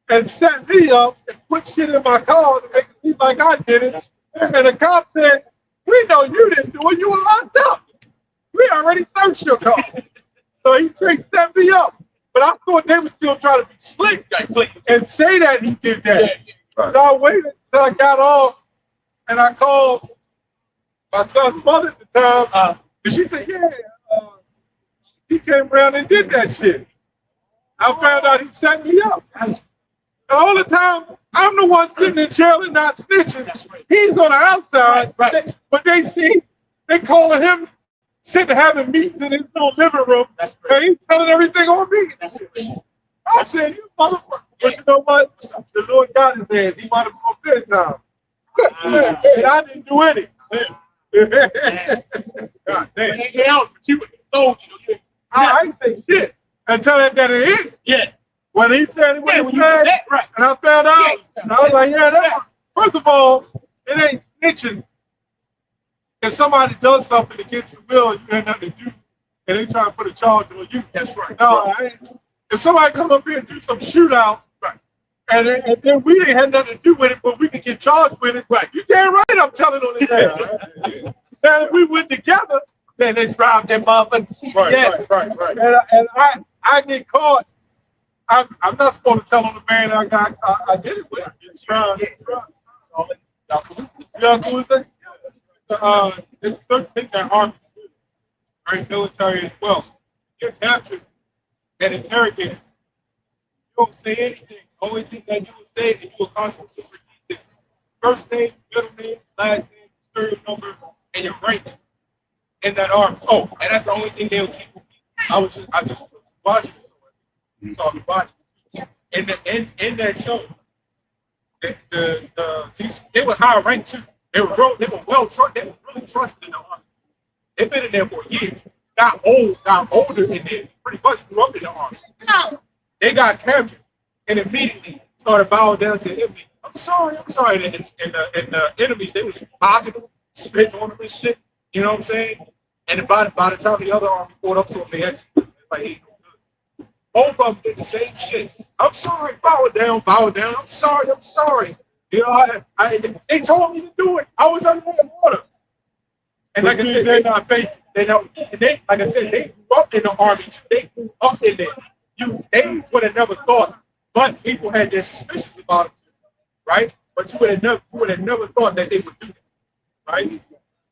and set me up and put shit in my car to make it seem like I did it. And the cop said, "We know you didn't do it. You were locked up. We already searched your car." So he straight set me up. But I thought they were still trying to be slick and say that he did that. Right. So I waited until I got off, and I called my son's mother at the time, and she said, "Yeah, he came around and did that shit." I found out he set me up. All the time, I'm the one sitting in jail and not snitching. Right. He's on the outside, right. But they calling him sitting having meetings in his own living room, and he's telling everything on me. I said, "You motherfucker." But you know what? The Lord got his ass. He might have been on bedtime. And I didn't do any. God damn. But you was sold, you know. I ain't say shit until that it hit. Yeah. When he said what he said, right. And I found out, and I was like, first of all, it ain't snitching. If somebody does something against your will, you ain't nothing to do, and they try to put a charge on you. That's right. No, I ain't. If somebody come up here and do some shootout, right, and then we didn't have nothing to do with it, but we could get charged with it, right? You damn right I'm telling on his ass. Right? Now if we went together, then let's rob them motherfuckers. Right, yes. right. And I get caught. I'm not supposed to tell on the man I did it with. There's certain things that are right, military as well. You're captured and interrogated. You don't say anything. The only thing that you will say is you will constantly repeat this. First name, middle name, last name, serial number, and your rank in that army. Oh, and that's the only thing they'll keep. I just watching it. So I'm watching. In that show, they were high ranked too. They were well trusted. They were really trusted in the army. They've been in there for years. Got older in there. Pretty much grew up in the army. They got captured and immediately started bowing down to the enemy. I'm sorry. And the enemies, they was mocking them, spitting on them and shit. You know what I'm saying? And by the time the other army caught up to them, they actually like, hey, both of them did the same shit. I'm sorry, bow down. I'm sorry. You know, they told me to do it. I was under the water. And like I said, they're not fake. Like I said, they grew up in the army too. They grew up in there. They would have never thought But people had their suspicions about it, right? But you would have never thought that they would do that, right?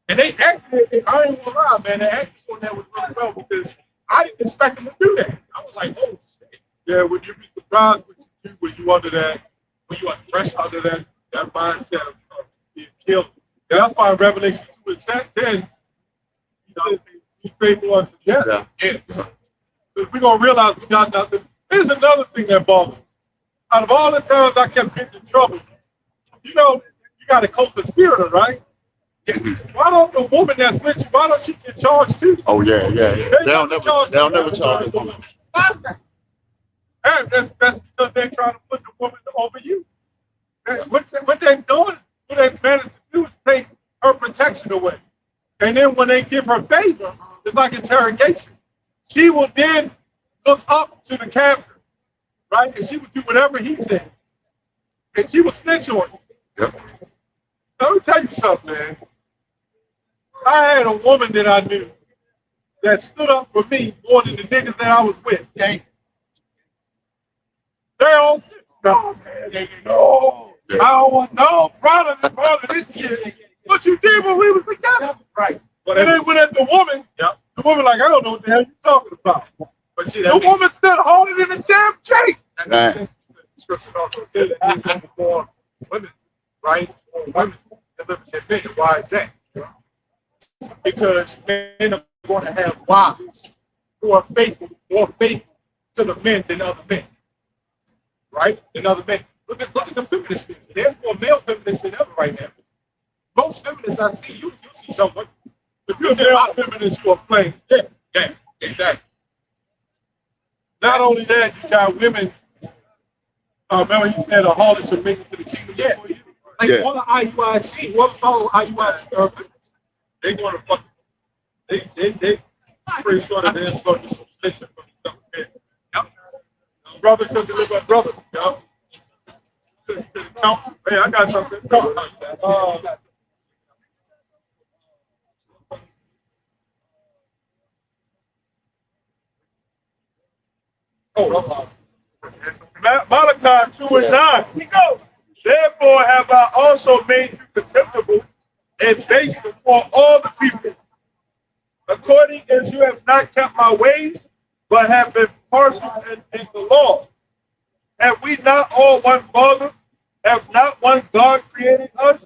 And they acted, I ain't gonna lie, man, they acted on that was really well because I didn't expect them to do that. I was like, oh shit. Yeah, would you be surprised what you do when you under that, when you are fresh under that mindset of being killed? Yeah, that's why in Revelation 2 and 10, he says, be faithful unto death. Yeah. Because we're gonna realize we got nothing. Here's another thing that bothers me. Out of all the times I kept getting in trouble, you know, you got to cope the spirit, right? Why don't the woman that's with you, why don't she get charged too? Oh yeah. They'll never charge a woman. Why is that? And that's because they're trying to put the woman over you. What they're doing, what they managed to do is take her protection away. And then when they give her favor, it's like interrogation. She will then look up to the captain, right? And she would do whatever he said. And she will snitch on you. Yep. Let me tell you something, man. I had a woman that I knew that stood up for me more than the niggas that I was with. Dang. They all said, no, man, no. I don't want no brother, this shit. What you did when we was together. Right. But then went at the woman. Yep. The woman like, I don't know what the hell you talking about. But see, the woman stood harder than the damn chase. That makes sense. The scriptures also say that for women, right? Or women that live in their men. Why is that? Because men are going to have wives who are more faithful to the men than other men. Right? Than other men. Look at the feminist people. There's more male feminists than ever right now. Most feminists I see, you see someone. If you're a male feminist, you are playing. Yeah, exactly. Not only that, you got women. Remember you said a harlot should make it to the kingdom. Yeah. Like all the IUIC, whoever follow IUIC, they going to fucking. They pretty sure that they're supposed to switch from some men. Yep. Brother to deliver brother. Yep. Hey, I got something. Malachi 2 and 9. We go. Therefore have I also made you contemptible and base before all the people, according as you have not kept my ways, but have been partial in the law. Have we not all one Father? Have not one God created us?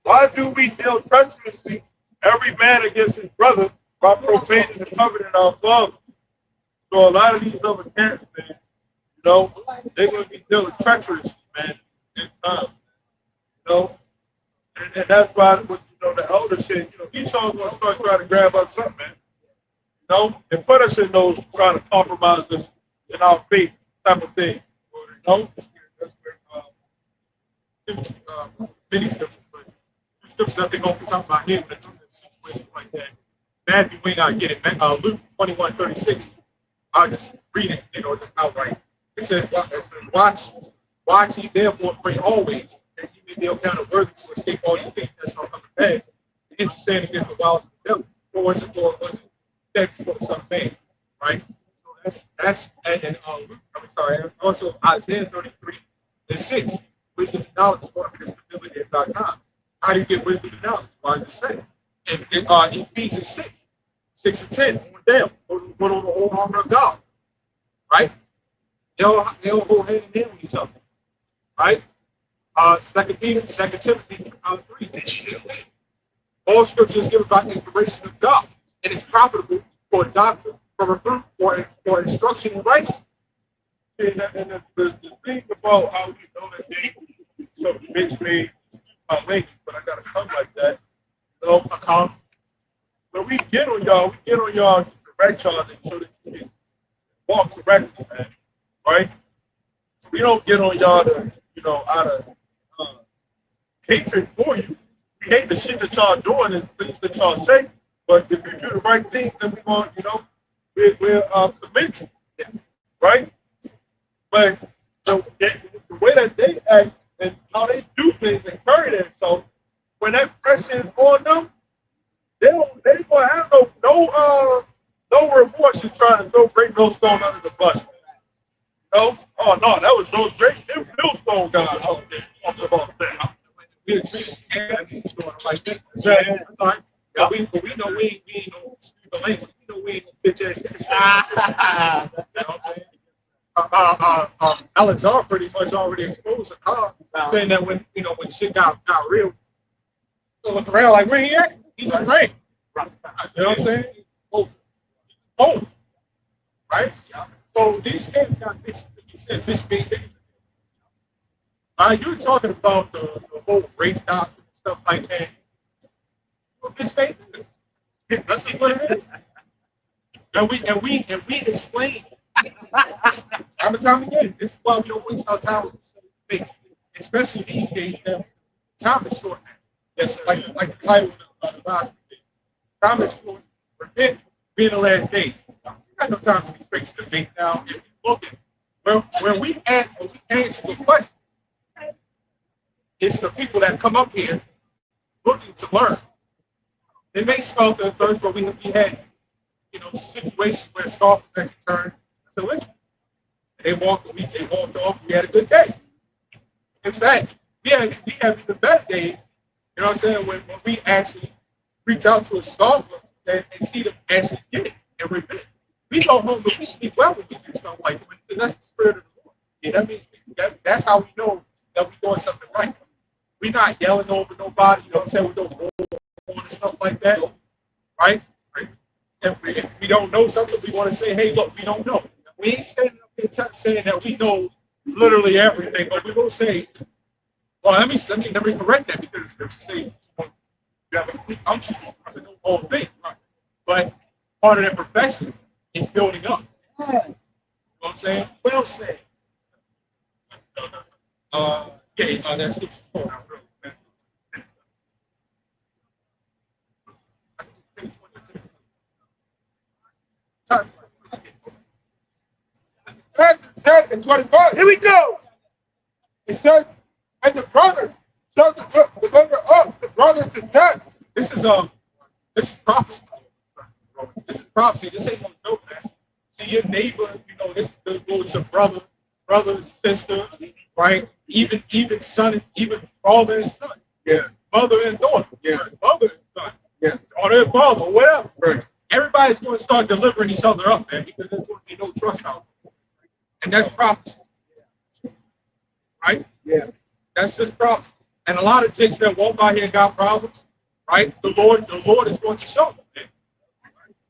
Why do we deal treacherously, every man against his brother, by profaning the covenant of our fathers? So a lot of these other cats, man, you know, they're going to be dealing treacherously, man, in time. You know? And that's why, the elder said, Esau's going to start trying to grab up something, man. You know? And Federson knows trying to compromise us in our faith type of thing. You know? That's where, many scriptures, but two scriptures that they go from talking about him in a situation like that. Matthew may not get it. Luke 21:36. I'll just read it, just outright. It says, watch ye therefore pray always, that ye may be accounted worthy to escape all these things that shall come to pass, and to stand against the wiles of the devil, or was it stand before the Son of Man, right? So that's and also Isaiah 33:6. Wisdom and knowledge is going to be the stability of our time. How do you get wisdom and knowledge? Well, I just said it. In Ephesians 6 and 10, going down, put on the whole armor of God, right? They all go hand in hand with each other, right? 2 Timothy 3. All scripture is given by inspiration of God, and is profitable for doctrine, for reproof, for instruction in righteousness. And the thing about how we know that they so makes me late, but I gotta come like that. I come. When we get on y'all to correct y'all so that you can walk correctly, man. Right? We don't get on y'all to, out of hatred for you. We hate the shit that y'all doing and things that y'all say. But if you do the right thing, then we're going, we're committed. Right? But the way that they act and how they do things and carry themselves, when that pressure is on them, they ain't gonna have no remorse in trying to throw great millstone under the bus. No, oh no, that was those great millstone guys out there talking about that. We had treated he's doing it like that. Yeah. Sorry. But we know we ain't no the language. We know we ain't no bitch ass niggas. You know what I'm saying? Alexander pretty much already exposed the car, saying that when shit got real, so look around like where he at? He just ran. You know what I'm saying? Oh, right? So these kids got bitches. You said bitch being you're talking about the whole race doctrine and stuff like that. Well, bitch being that's just what it is. And we explain time and time again. This is why we don't waste our time with the same things, especially these days. Now, time is short now. Yes, sir. Like the title of the Bible. Time is short. Repent, be in the last days. You got no time to be fixed the debate now. If you look at when we answer the question, it's the people that come up here looking to learn. They may start there first, but we had situations where scoffers actually turned to listen. They walked off. We had a good day. In fact, we have even better days. You know what I'm saying? When we actually reach out to a scoffer and see them actually get it and repent. We go home, but we sleep well when we do stuff like that. Because that's the spirit of the Lord. Yeah, that means that's how we know that we're doing something right. We're not yelling over nobody. You know what I'm saying? We don't go on and stuff like that. Right? If we don't know something, we want to say, hey, look, we don't know. We ain't standing up here saying that we know literally everything, but we will say, well, let me correct that, because if you say you have a complete unction to know all things, right? But part of that profession is building up. Yes. You know what I'm saying? Well said. That's it. Matthew 10 and 25. Here we go. It says, and the brother shall deliver up the brother to death. This is prophecy. This is prophecy. This ain't no joke, man. See your neighbor, this goes your brother, sister, right? Even son, even father and son. Yeah. Mother and daughter. Yeah. Mother and son. Yeah. Daughter and father, whatever. Right. Everybody's going to start delivering each other up, man, because there's going to be no trust out there. And that's prophecy. Right? Yeah. That's just prophecy. And a lot of chicks that walk out here got problems, right? The Lord is going to show them. Man.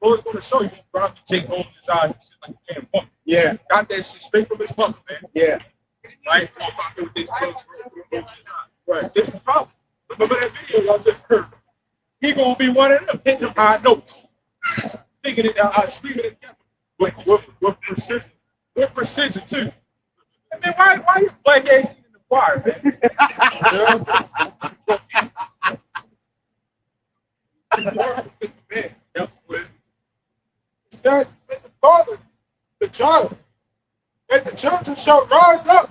The Lord's going to show you. Probably Jake holding his eyes and shit like a damn woman. Yeah. Got that shit straight from his mother, man. Yeah. Right? Right. This is prophecy. Remember that video I just heard? He gonna be one of them hitting them high notes, singing it out, screaming it with precision. With precision too. I mean, why you black ass in the choir, man? It says, and the father, the child, and the children shall rise up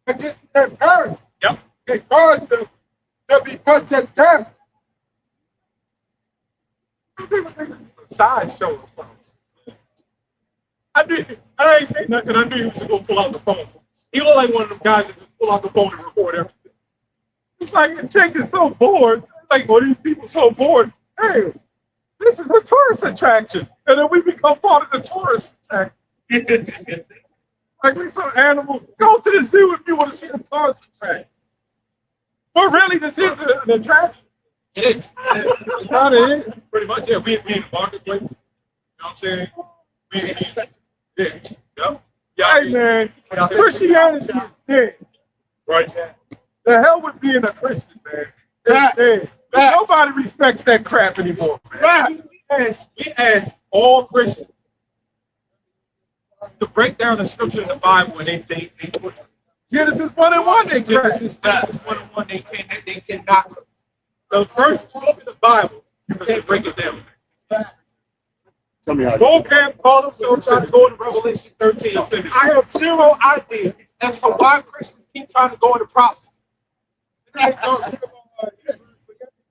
against their parents. Yep. And cause them to be put to death. Sideshow or something. I ain't saying nothing. I knew he was gonna pull out the phone. He looked like one of them guys that just pull out the phone and record everything. It's like Jake is so bored. Like, well, these people so bored. Hey, this is a tourist attraction, and then we become part of the tourist attraction. Like we some animal. Go to the zoo if you want to see a tourist attraction. But really, this is an attraction. It is. It kind of is. Pretty much, yeah. We in the marketplace. You know what I'm saying? We expect. Yeah. Yep. Hey, man. Christianity is dead. Right. The hell with being a Christian, man. It's dead. Nobody respects that crap anymore, man. Right. We ask all Christians to break down the scripture in the Bible, and they put Genesis 1:1. They Genesis 1:1. They cannot. The first book of the Bible, you can't break it down. Tell me how. Paul is trying to go into Revelation 13. I have zero idea as to why Christians keep trying to go into prophecy.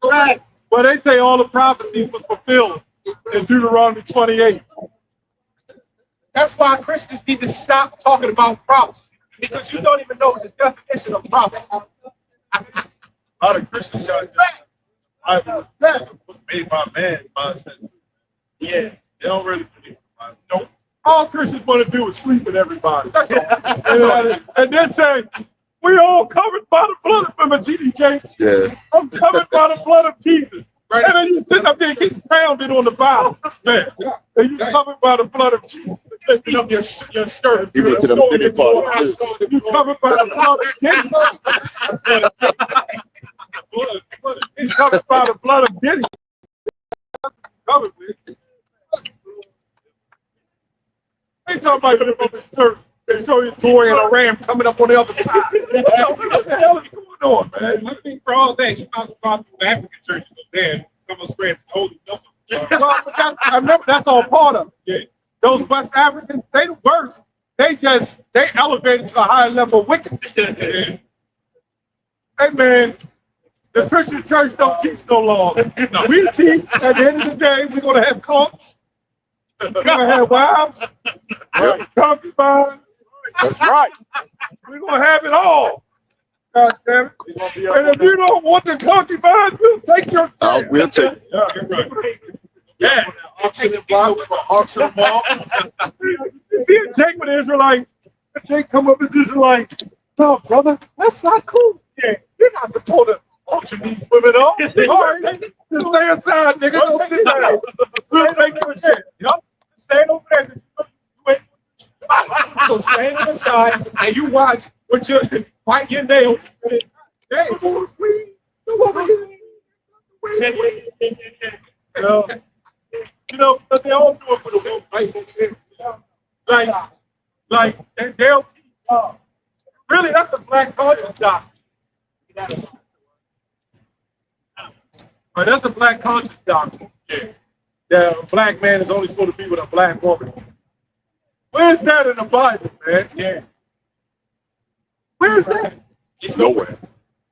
Well, they say all the prophecies were fulfilled in Deuteronomy 28. That's why Christians need to stop talking about prophecy, because you don't even know the definition of prophecy. A lot of Christians got I was made by man. Yeah, they don't really believe it. Nope. All Christians want to do is sleep with everybody. That's all. And then say, we all covered by the blood of Remember T.D. Jakes. Yeah. I'm covered by the blood of Jesus. Right. And then you sitting up there getting pounded on the Bible. Man. And you covered by the blood of Jesus. Lifting up your skirt. He went to them pity parties. You covered by the blood of Jesus. You covered by the blood of Gideon. Covered, man. They talking about putting up his shirt and show his glory and a ram coming up on the other side. What the hell is going on, man? I think for all that, he must have gone through the African church, but then come on spread the holy milk. Well, but I remember that's all part of it. Yeah. Those West Africans, they the worst. They elevated to a higher level of wickedness. Hey man, the Christian church don't teach no law. We teach at the end of the day, we're gonna have cults, we're gonna have wives, concubines. That's right. We're gonna have it all. God damn it. And if you don't want the concubines, we'll take your We'll take it. Yeah. Auction them all. You see a Jake with an Israelite. Jake come up as Israelite. No, brother, that's not cool. Yeah, you're not supposed to auction these women off. All right, just stay aside, nigga. Don't sit down. We'll take your shit. Yup. Stand over there. So stand on the side and you watch with your bite your nails. Hey, you know, but they all do it for the women, right? Like they'll really, that's a black conscience doctrine. But that's a black conscience doctrine. Yeah. That a black man is only supposed to be with a black woman. Where's that in the Bible, man? Yeah. Where is that? It's nowhere.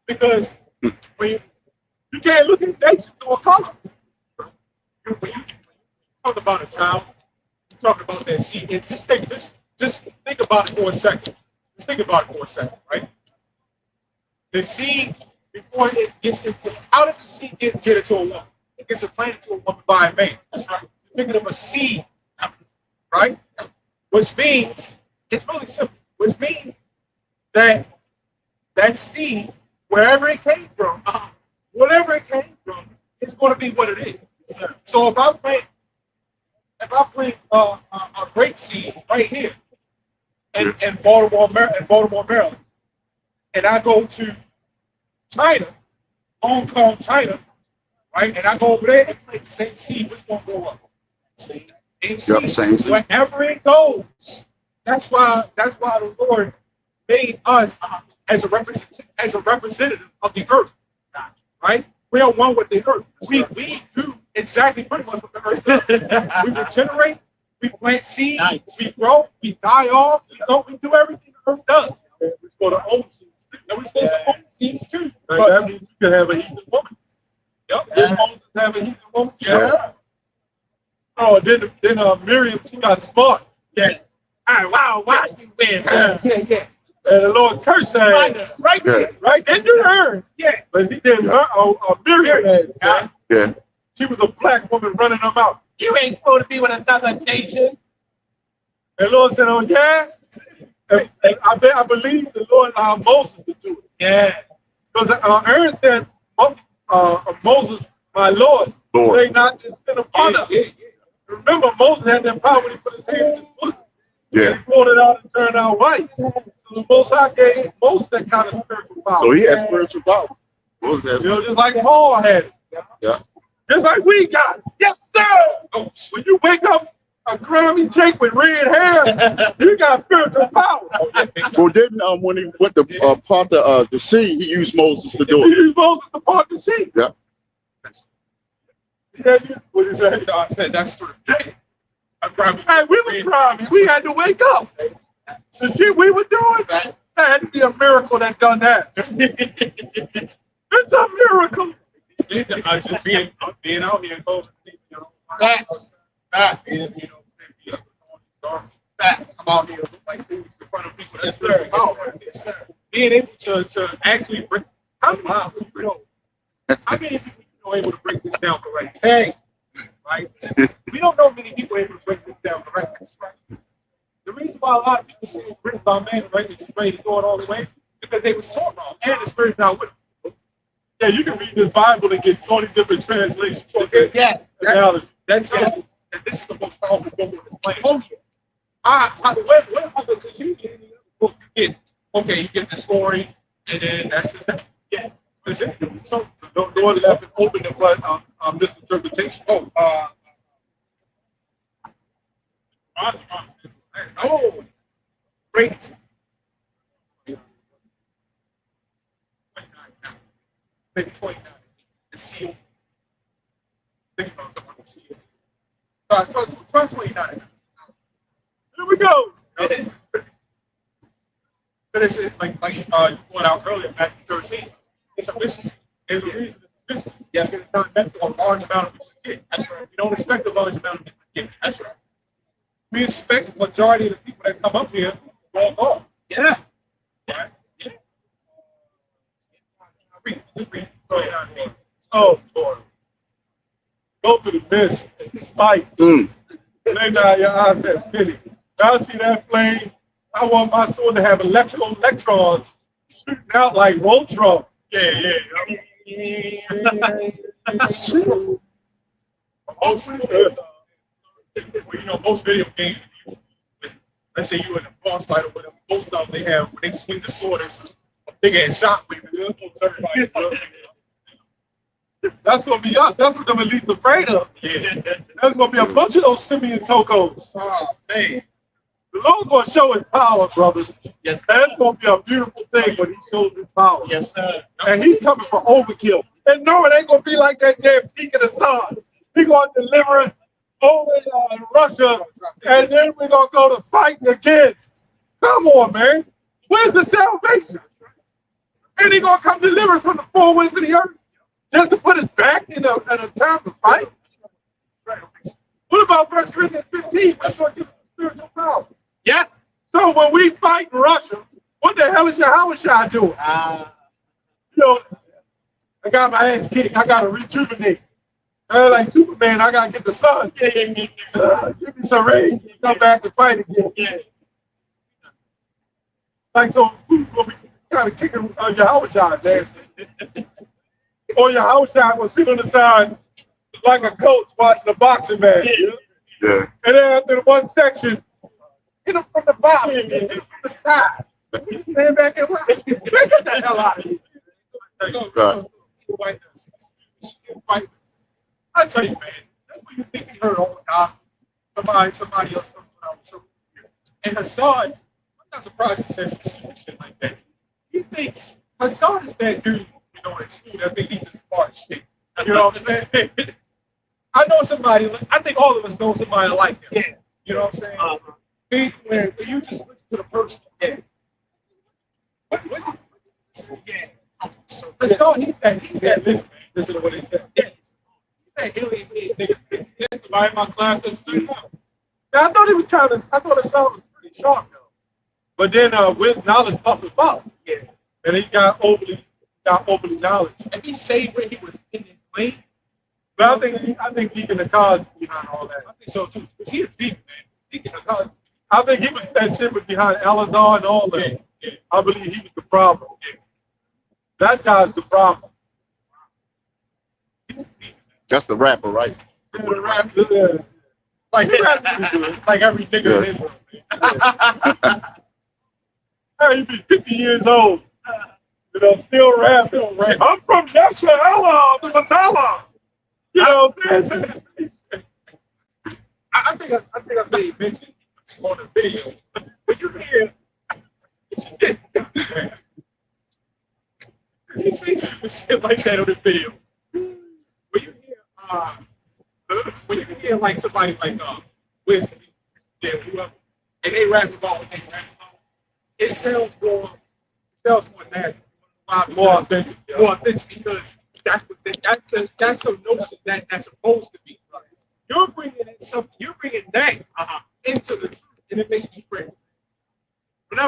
Because when you can't look at nations or color. When you talk about a child, you talk about that seed, and just think about it for a second. Just think about it for a second, right? The seed, before it gets how does the seed get into a woman? It gets implanted to a woman by a man. That's right. You're thinking of a seed, right? Which means it's really simple. Which means that seed, wherever it came from, whatever it came from, it's going to be what it is. So if I plant a grape seed right here in Baltimore, Maryland, and I go to China, Hong Kong, China, right, and I go over there and plant the same seed, which one go up? Same seed. Wherever it goes, that's why the Lord made us as a representative of the earth, right? We are one with the earth. We do exactly pretty much what the earth does. We regenerate, we plant seeds, we grow, we die off, we do everything the earth does. We're supposed to own seeds. And we're supposed to own seeds too. But that means you can have a heathen woman. Yep. Did Moses have a heathen woman? Yeah. Oh, then Miriam, she got smart. Yeah. Wow, you win. Yeah. And the Lord cursed her right there, right? Didn't do her. Yeah. But he did her, Miriam. Yeah. She was a black woman running them out. You ain't supposed to be with another nation. And the Lord said, oh, yeah? And I believe the Lord allowed Moses to do it. Yeah. Because Aaron said, Moses, my Lord, they not just sit upon us. Remember, Moses had that power when he put his hand in his book. Yeah. He pulled it out and turned out white. So the Most High gave Moses that kind of spiritual power. So he had spiritual power. Just like Paul had it. Yeah. Just like we got it. Yes, sir. Oh, when you wake up a grimy Jake with red hair, you got spiritual power. Well, didn't when he went to part the sea, he used Moses to do He it. used Moses to part the sea. Yeah. What is that? I said that's true. Hey, we were grimy. We had to wake up. The shit we were doing, that had to be a miracle that done that. It's a miracle. Just being out here and close to people, Facts. you know, Facts. come out here look like fools in front of people. Yes, That's sir. spiritual Yes, power. sir. Yes, sir. Being able to actually break. How many people you know? How many people you know able to break this down correctly? Hey, Right? We don't know many people able to break this down correctly. Right? The reason why a lot of people say it's written by man, right, is straight and going all the way, because they was taught wrong, and the spirit's not with them. Yeah, you can read this Bible and get 20 different translations. Okay? yes. That tells us that this is the most powerful book on this planet. Oh yeah. What other? Because you get any other book, you get okay, you get the story, and then that's just that. Yeah. That's it. So Don't go left and open it, but misinterpretation. oh, great. Maybe 29. The seal. Think about something the seal. Try 29. Here we go. But it's like you pointed out earlier, Matthew 13. It's a mission. And the reason it's a mission Yes. is not meant for a large amount of people to get. That's right. You don't expect a large amount of people to get. That's right. We expect the majority of the people that come up here to walk off. Yeah. Right? Yeah. Just read. Go ahead. Oh, Lord. Go to the mist. Spike. Mm. Lay down your eyes that pity. Now see that flame? I want my sword to have electrons shooting out like Voltron. Yeah. Most video games, let's say you in a boss fight or whatever, most of them they have when they swing the sword, it's a big ass shockwave. That's gonna be us. That's what them elites afraid of. Yeah. There's gonna be a bunch of those Simeon Tokos. Oh, man. The Lord's gonna show his power, brothers. Yes. And it's gonna be a beautiful thing when he shows his power. Yes, sir. And he's coming for overkill. And no, it ain't gonna be like that damn peak of the sun. He gonna deliver us over in Russia, and then we're gonna go to fighting again. Come on, man. Where's the salvation? And he gonna come deliver us from the four winds of the earth just to put us back in a time to fight? What about 1 Corinthians 15? That's gonna give us spiritual power. Yes. So when we fight in Russia, what the hell is Yahushua doing? You know, I got my ass kicked. I gotta rejuvenate. Like Superman, I gotta get the sun. Give me some rays. Come back and fight again. Yeah. Like so, who's gonna be kind of kicking Yahushua's ass? Or Yahushua will sit on the side like a coach watching a boxing match. Yeah. And then after the one section, hit him from the bottom, hit him from the side. You stand back and watch. Man, get the hell out of here. Right. I tell you, man, that's what you think you heard all the time. Somebody else comes out with something weird. And Hassan, I'm not surprised he says some shit like that. He thinks Hassan is that dude, you know, in school that think he just smart shit. You know what I'm saying? I know somebody, I think all of us know somebody like him. Yeah. You know what I'm saying? When you just listen to the person. Yeah. Yeah. So Hassan, he's that listen to what he said. Yes. Somebody in my class said, now, I thought he was I thought his sound was pretty sharp though. But then with knowledge puffed him up. Yeah. And he got overly knowledge. And he stayed where he was in his lane. But I think Deacon Akkad behind all that. I think so too. Because he is deep, man. Deacon Akkad. I think he was that shit was behind Elazar and all that. Yeah. I believe he was the problem. Yeah. That guy's the problem. That's the rapper, right? Like every nigga in Israel. Hey, you be 50 years old. You know, still rapping. I'm from Yeshua, the Manala. You know what I'm saying? I think I made mention on the video. But you hear, he says some shit like that on the video. When you hear like somebody like Wiz, whoever, and they rap about what they rap about, it sounds more natural, more authentic because that's the notion that's supposed to be. You're bringing in something. You're bringing that into the truth, and it makes me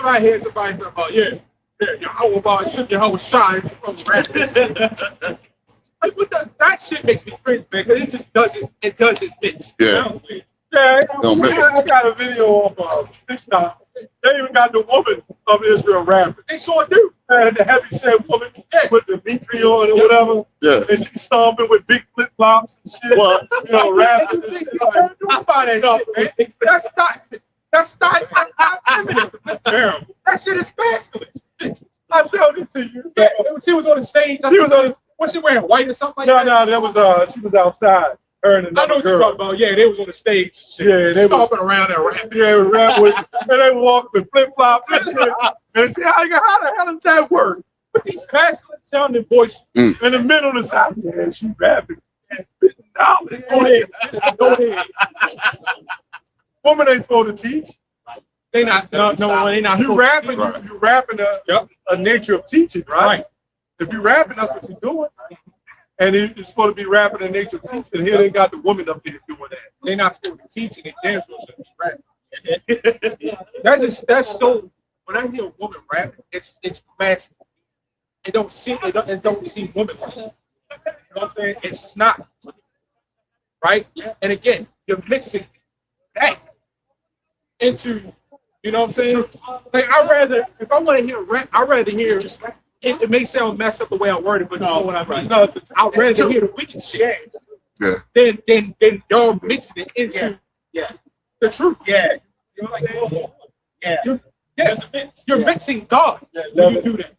Anytime I hear somebody talk about, yeah, I will about shoot your whole shine from the like, what that shit makes me cringe, man, because it doesn't mix. Yeah. Yeah, Don't make it. I got a video off TikTok. They even got the woman of Israel rapping. They sure do. And the heavy set woman with the Dimitri on or whatever. Yeah. And she's stomping with big flip flops and shit. Well, You know, rapping. That's not feminine. That's terrible. That shit is masculine. I showed it to you. Yeah, she was on the stage. She was on. Was she wearing white or something like No, that? that was she was outside. Her and I another know what girl. you're talking about. Yeah, they was on the stage and shit. Yeah, they stomping around and rapping. Yeah, rap with, and they walk with flip flops and shit. And she, how the hell does that work? But these masculine sounding voices. And the men on the side, yeah, she rapping. Go ahead. Woman ain't supposed to teach. They not. No, they not. You rapping, you rapping a nature of teaching, right? If you rapping, that's what you're doing. And you're supposed to be rapping in nature of teaching. Here they got the woman up here doing that. They're not supposed to teach and they damn sure should be rapping. That's so. When I hear a woman rap, it's masculine. It don't seem woman like. You know what I'm saying? It's just not. Right? And again, you're mixing that into, you know what I'm saying? Like if I want to hear rap, I'd rather hear it may sound messed up the way I word it, but you know what I mean. No, I'd rather hear the wicked shit than y'all mixing it into the truth. Yeah. You know what I'm saying? You're mixing God when you do that.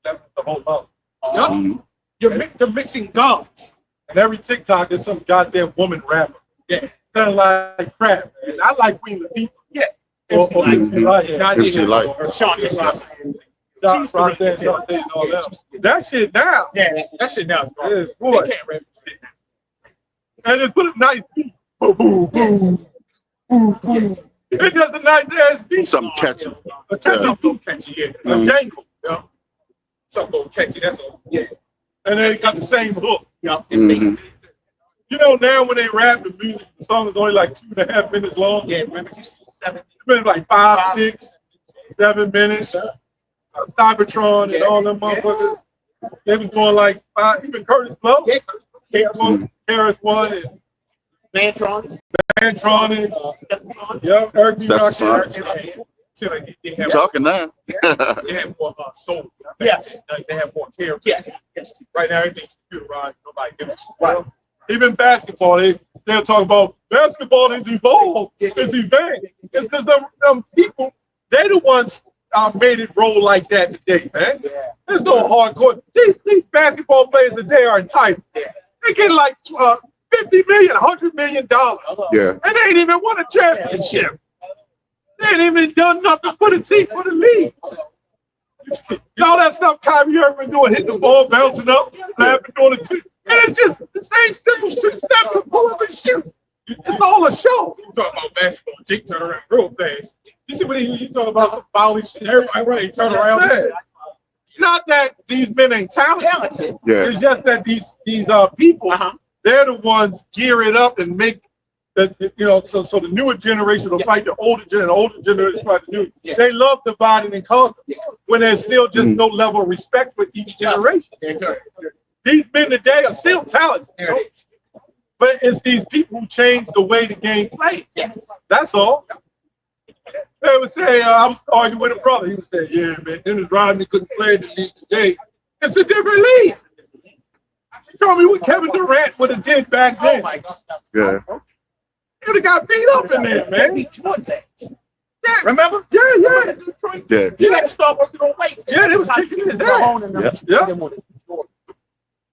That's the whole month. You're mixing gods. And every TikTok is some goddamn woman rapper. Yeah. Sound like crap, man. I like Queen Latifah. Yeah. MC Light. MC Light. Roxanne, and all that. That shit down. Yeah, that shit down. Yeah, boy. They can't rap shit now. And just put a nice beat. Boom, boom, boom, boom, boom. It does a nice ass beat. Something catchy. A catchy Something catchy, yeah. A jangle. Yeah. Something catchy, that's all. Yeah. And then it got the same hook. Yeah. You know, now when they rap, the song is only like 2.5 minutes long. Yeah, remember, it used to be 7 minutes. It's been like 5, 6, 7 minutes. Cybertron and all them motherfuckers. They was going like 5, even Curtis Blow. Yeah, KRS-One and Mantron. Mantron and Steptron. Eric B. That's Rakim. You talking now? They have more soul. Yes. Like, they have more character. Yes. Right now, everything's computerized. Nobody gives a shit. Right. Even basketball, they'll talk about basketball is evolved, it's advanced. It's because them people, they the ones made it roll like that today, man. Yeah. There's no hardcore. These basketball players today are entitled. They get like $50 million, $100 million. Yeah. And they ain't even won a championship. They ain't even done nothing for the team, for the league. All that stuff Kyrie Irving doing, hitting the ball, bouncing up, laughing, doing it. And it's just the same simple shit. Step to pull up and shoot. It's all a show. You talk about basketball, Jake turn around real fast. You see what you talk about some volley shit, everybody right, turn around. Man. Not that these men ain't talented. Yeah. It's just that these people, they're the ones gear it up and make the so the newer generation will fight the older generation fight the new. They love dividing and conquer when there's still just no level of respect for each generation. These men today are still talented, but it's these people who change the way the game plays. Yes. That's all. They would say, I'm arguing with a brother. He would say, yeah, man, Dennis Rodman couldn't play in the league today. It's a different league. You told me what Kevin Durant would have did back then. Oh my gosh. Yeah. He would have got beat up in there, man. Yeah. Remember? Yeah. Yeah. You had to start working on weights. Yeah, they was kicking his ass. Yeah.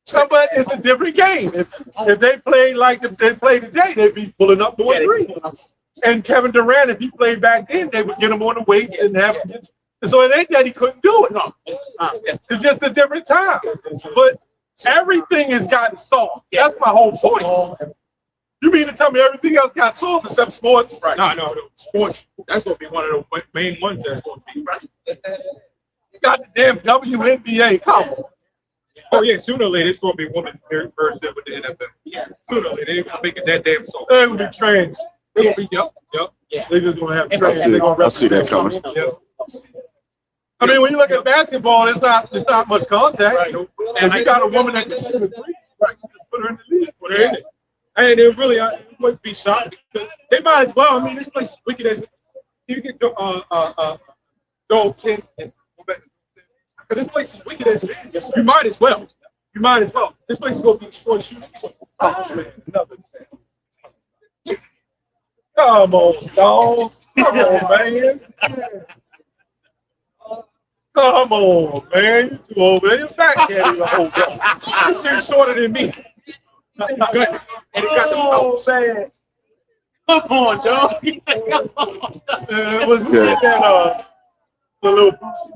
So, but it's a different game. If they play like they play today, they'd be pulling up more three. And Kevin Durant, if he played back then, they would get him on the weights and have him. So it ain't that he couldn't do it. No, it's just a different time. But everything has gotten soft. That's my whole point. You mean to tell me everything else got soft except sports? Right. No, sports. That's gonna be one of the main ones that's gonna be right. You got the damn WNBA. Come on. Oh yeah, sooner or later it's gonna be women version with the NFL. Yeah. Sooner or later they're gonna make it that damn soft. They're gonna be trans. They're gonna be yep. They're just gonna have I trans. see, They're gonna I see that coming. Yep. I mean, when you look at basketball, it's not much contact. Right. And you got a woman that can shoot a three, right? Put her in the league. Put her in it. And it really wouldn't be shocked because they might as well. I mean, this place is wicked as you can go 10 and go back to 10. Because this place is wicked as it is. You might as well. You might as well. This place is going to be destroyed shooting. Oh man, nothing. Come on, dog. Come on, man. Come on, man. You too old, man. You're fat cat. This dude's shorter than me. He's good. And he got the mouth. Man. Come on, dog. Was that the little Boosie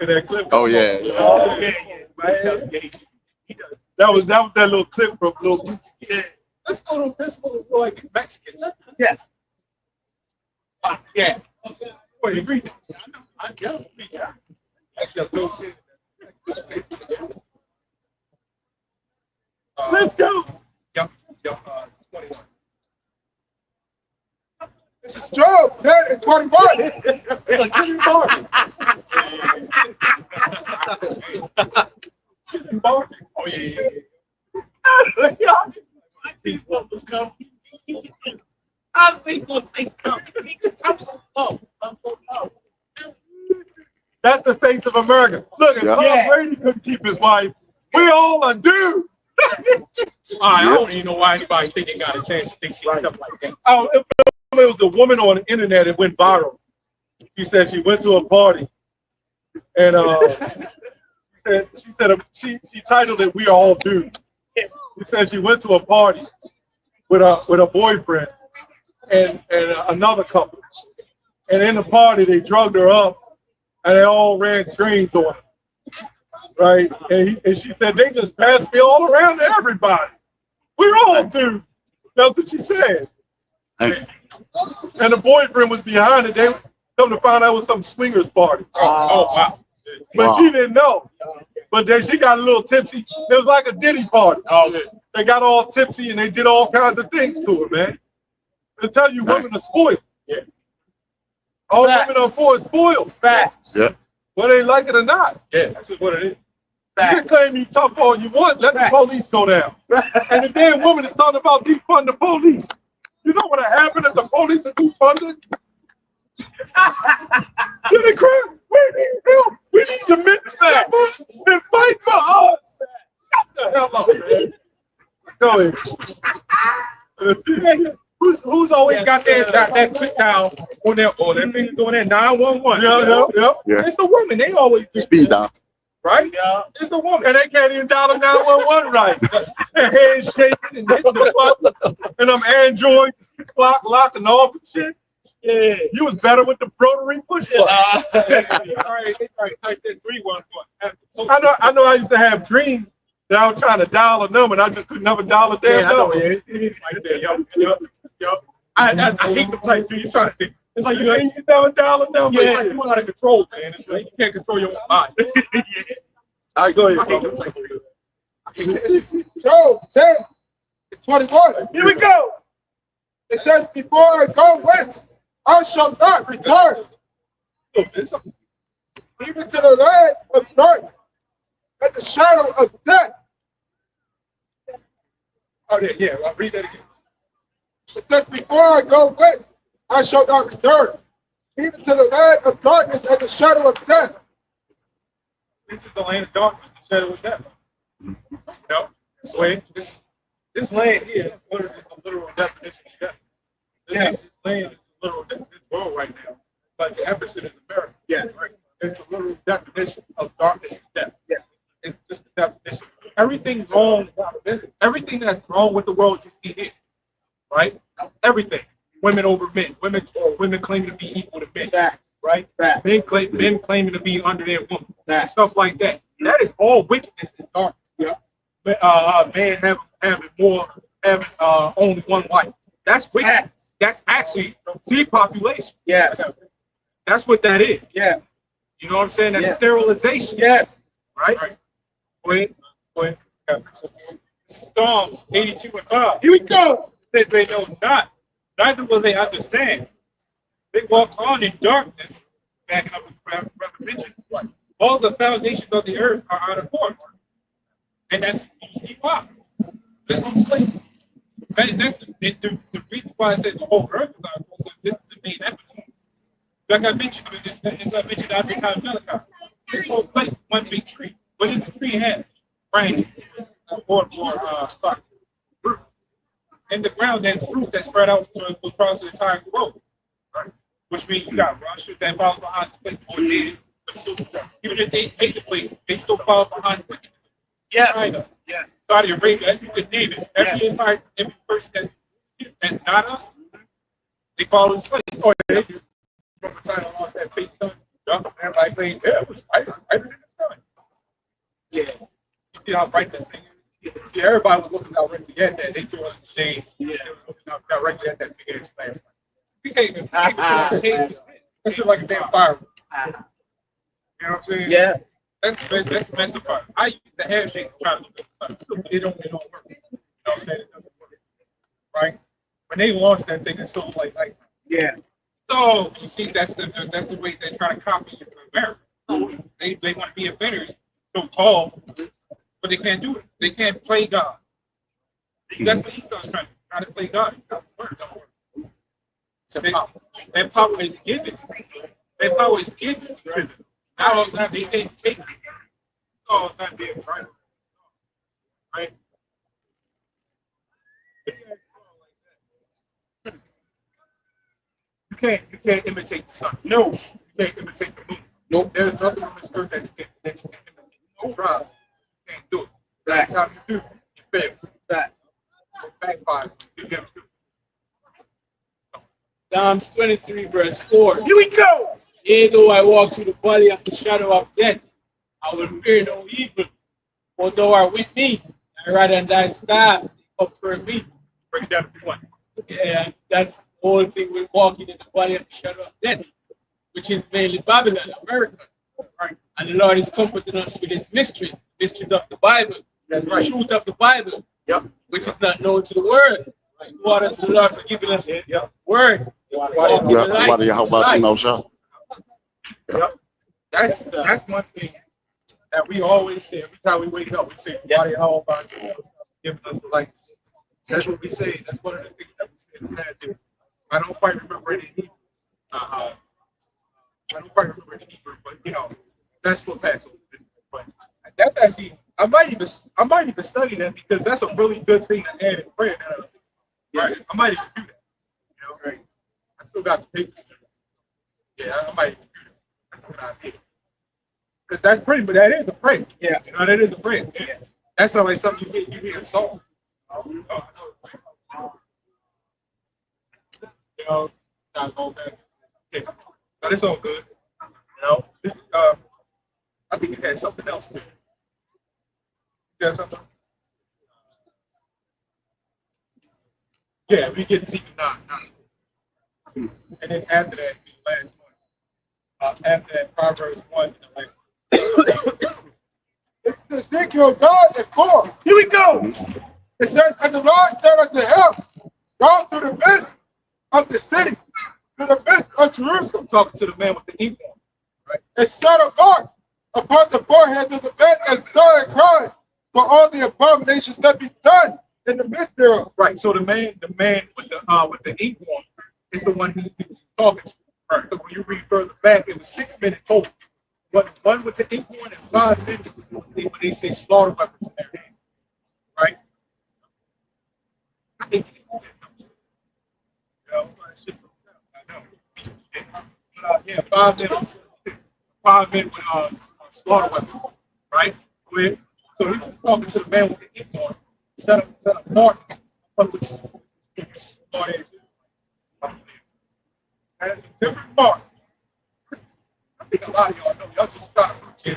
in that clip? Oh yeah. Oh yeah, man. That was that little clip from Little Boosie. Yeah. This little boy Mexican. Yes. Yeah. What you agree? I know. Yeah. Let's go. Yep. 21. This is Job 10 and 21. Like Jimmy Barton. Jimmy Barton. Oh yeah. I think we'll take something. That's the face of America. Look, if Tom Brady couldn't keep his wife, we all are due. I don't even know why anybody think they got a chance to think something like that. Oh, it was a woman on the internet that went viral. She said she went to a party, and she titled it "We Are All Due." She said she went to a party with a boyfriend and another couple, and in the party they drugged her up, and they all ran trains on her. Right, and she said they just passed me all around to everybody. We're all due. That's what she said. And the boyfriend was behind it. They come to find out it was some swingers party. Oh wow! But she didn't know. But then she got a little tipsy. It was like a Diddy party. They got all tipsy and they did all kinds of things to her, man. To tell you, women are spoiled. Yeah. All women are spoiled. Facts. Yeah. Whether they like it or not. Yeah, that's what it is. You can claim you tough all you want. Let the police go down. And the damn woman is talking about defund the police. You know what happened if the police are defunded? Then they cry, we need help. We need the men to step up and fight for us. Shut the hell up, man. Go ahead. Who's always got that quick dial on their fingers doing that 911? Yeah. It's the women. They always do. Speed dial. Right? Yeah. It's the woman. And they can't even dial the 911 right. Their hands shaking and hitting the button. And them Android clock locking off and shit. Yeah. You was better with the rotary push button. All right. Type that 311. I know I used to have dreams that I was trying to dial a number and I just could never dial a damn number. Right there. Yup. I hate the type 3. You trying to think. It's like you never dial a number. Yeah, it's like you out of control, man. It's like you can't control your own body. Yeah. All right, go ahead. I hate them type 3. Job 10, 21. Here we go. It says, before I go whence, I shall not return. Even to the land of darkness and the shadow of death. Oh, yeah. I'll read that again. It says, before I go whence, I shall not return, even to the land of darkness and the shadow of death. This is the land of darkness and the shadow of death. No, this land here is a literal definition of death. This land is a literal definition of this world right now, but the emphasis is America. Yes. Right? It's a literal definition of darkness and death. Yes. It's just a definition. Everything that's wrong with the world you see here, right? Everything. Women over men. Women claiming to be equal to men. Facts. Right? Facts. Men claiming to be under their woman. And stuff like that. That is all wickedness and darkness. Yeah. Man having only one wife. That's wicked. Facts. That's actually depopulation. Yes. That's what that is. Yes. You know what I'm saying? That's Yeah. sterilization. Yes. Right? Go ahead. Psalms 82:5. Here we go. Said they know not, neither will they understand. They walk on in darkness backing up with Brother Richard. All the foundations of the earth are out of course. And that's, you see why. There's no place. The reason why I said the whole earth is out of course, this is the main epitome. Like I mentioned, as I mentioned after time Malachi, this whole place is one big tree. What does the tree have? Branches, roots. In the ground, there's roots that spread out across the entire globe. Right? Which means you got Russia that follows behind the place more dead. But still, even if they take the place, they still follow behind the place. Yes. China, Yes. Saudi Arabia, you can name it. Every empire, every person that's not us, they follow this place. Oh, yeah, they do. From the China lost that fake sun. Everybody claimed, yeah, it was brighter than the sun. Yeah. You see how bright this thing is? See, everybody was looking directly at that. They threw us in the shade. Yeah. They were looking out directly at that big ass flashlight. We can't even shade this. It's just like a damn firework. You know what I'm saying? Yeah. That's the messy part. I used to have shades to try to look at the sun, but it don't work. You know what I'm saying? It doesn't work. Right? When they launched that thing, it still like nighttime. Yeah. So you see, that's the way they're trying to copy it from America. They want to be inventors, so called, but they can't do it. They can't play God. That's what Esau's trying to play God. It doesn't work. It don't work. So that power is given. That power is given to them. Now they can't take it. Oh, not there, right? Right? You can't imitate the sun. No, you can't imitate the moon. Nope. There's nothing on this earth that you can't imitate. No tries. You can't do it. That's how you do. You fail. That. Backfire. You can't do it. Psalms 23, verse 4. Here we go. Yea, though I walk through the valley of the shadow of death, I will fear no evil. For thou art with me, and rather than thy staff, they comfort me. Break it down if you want. And that's the whole thing with walking in the valley of the shadow of death, which is mainly Babylon, America. Right? And the Lord is comforting us with his mysteries of the Bible, the truth of the Bible, which is not known to the world. Right? What has the Lord giving us? Word. Why do you help us in those shows? That's one thing that we always say every time we wake up. We say, "Body, how about you?" Giving us the light. That's what we say. That's one of the things that we say in the past. I don't quite remember it in Hebrew. I don't quite remember it in Hebrew, but you know, that's what Passover is. But that's actually, I might even study that because that's a really good thing to add in prayer. Right? I might even do that. You know, right? I still got the papers. Yeah, I might even do that. That's what I did. Because that's pretty, but that is a prayer. Yeah, you know, that is a prayer. Yeah. That's like something you hear a song. You know, not going back. Yeah. But it's all good. You know, I think it had something else too. You got something? Yeah, we get to see the 9. And then after that, the last one. After that, Proverbs 1. This is Ezekiel 9 and 4. Here we go. It says, and the Lord said unto him, go through the midst of the city, through the midst of Jerusalem. Talking to the man with the ink on, right? And set a mark upon the forehead of the man and saw and cried for all the abominations that be done in the midst thereof. Right. So the man with the ink on is the one he was talking to. Right. So when you read further back, it was 6 minutes total. But one with the ink on and 5 minutes when they say slaughter weapons in their hand. Right? I think you know, I know. But, yeah, 5 minutes. 5 minutes with slaughter weapons. Right? So he was talking to the man with the ink on. Set up mark. And it's a different mark. I think a lot of y'all know. Y'all just try to forget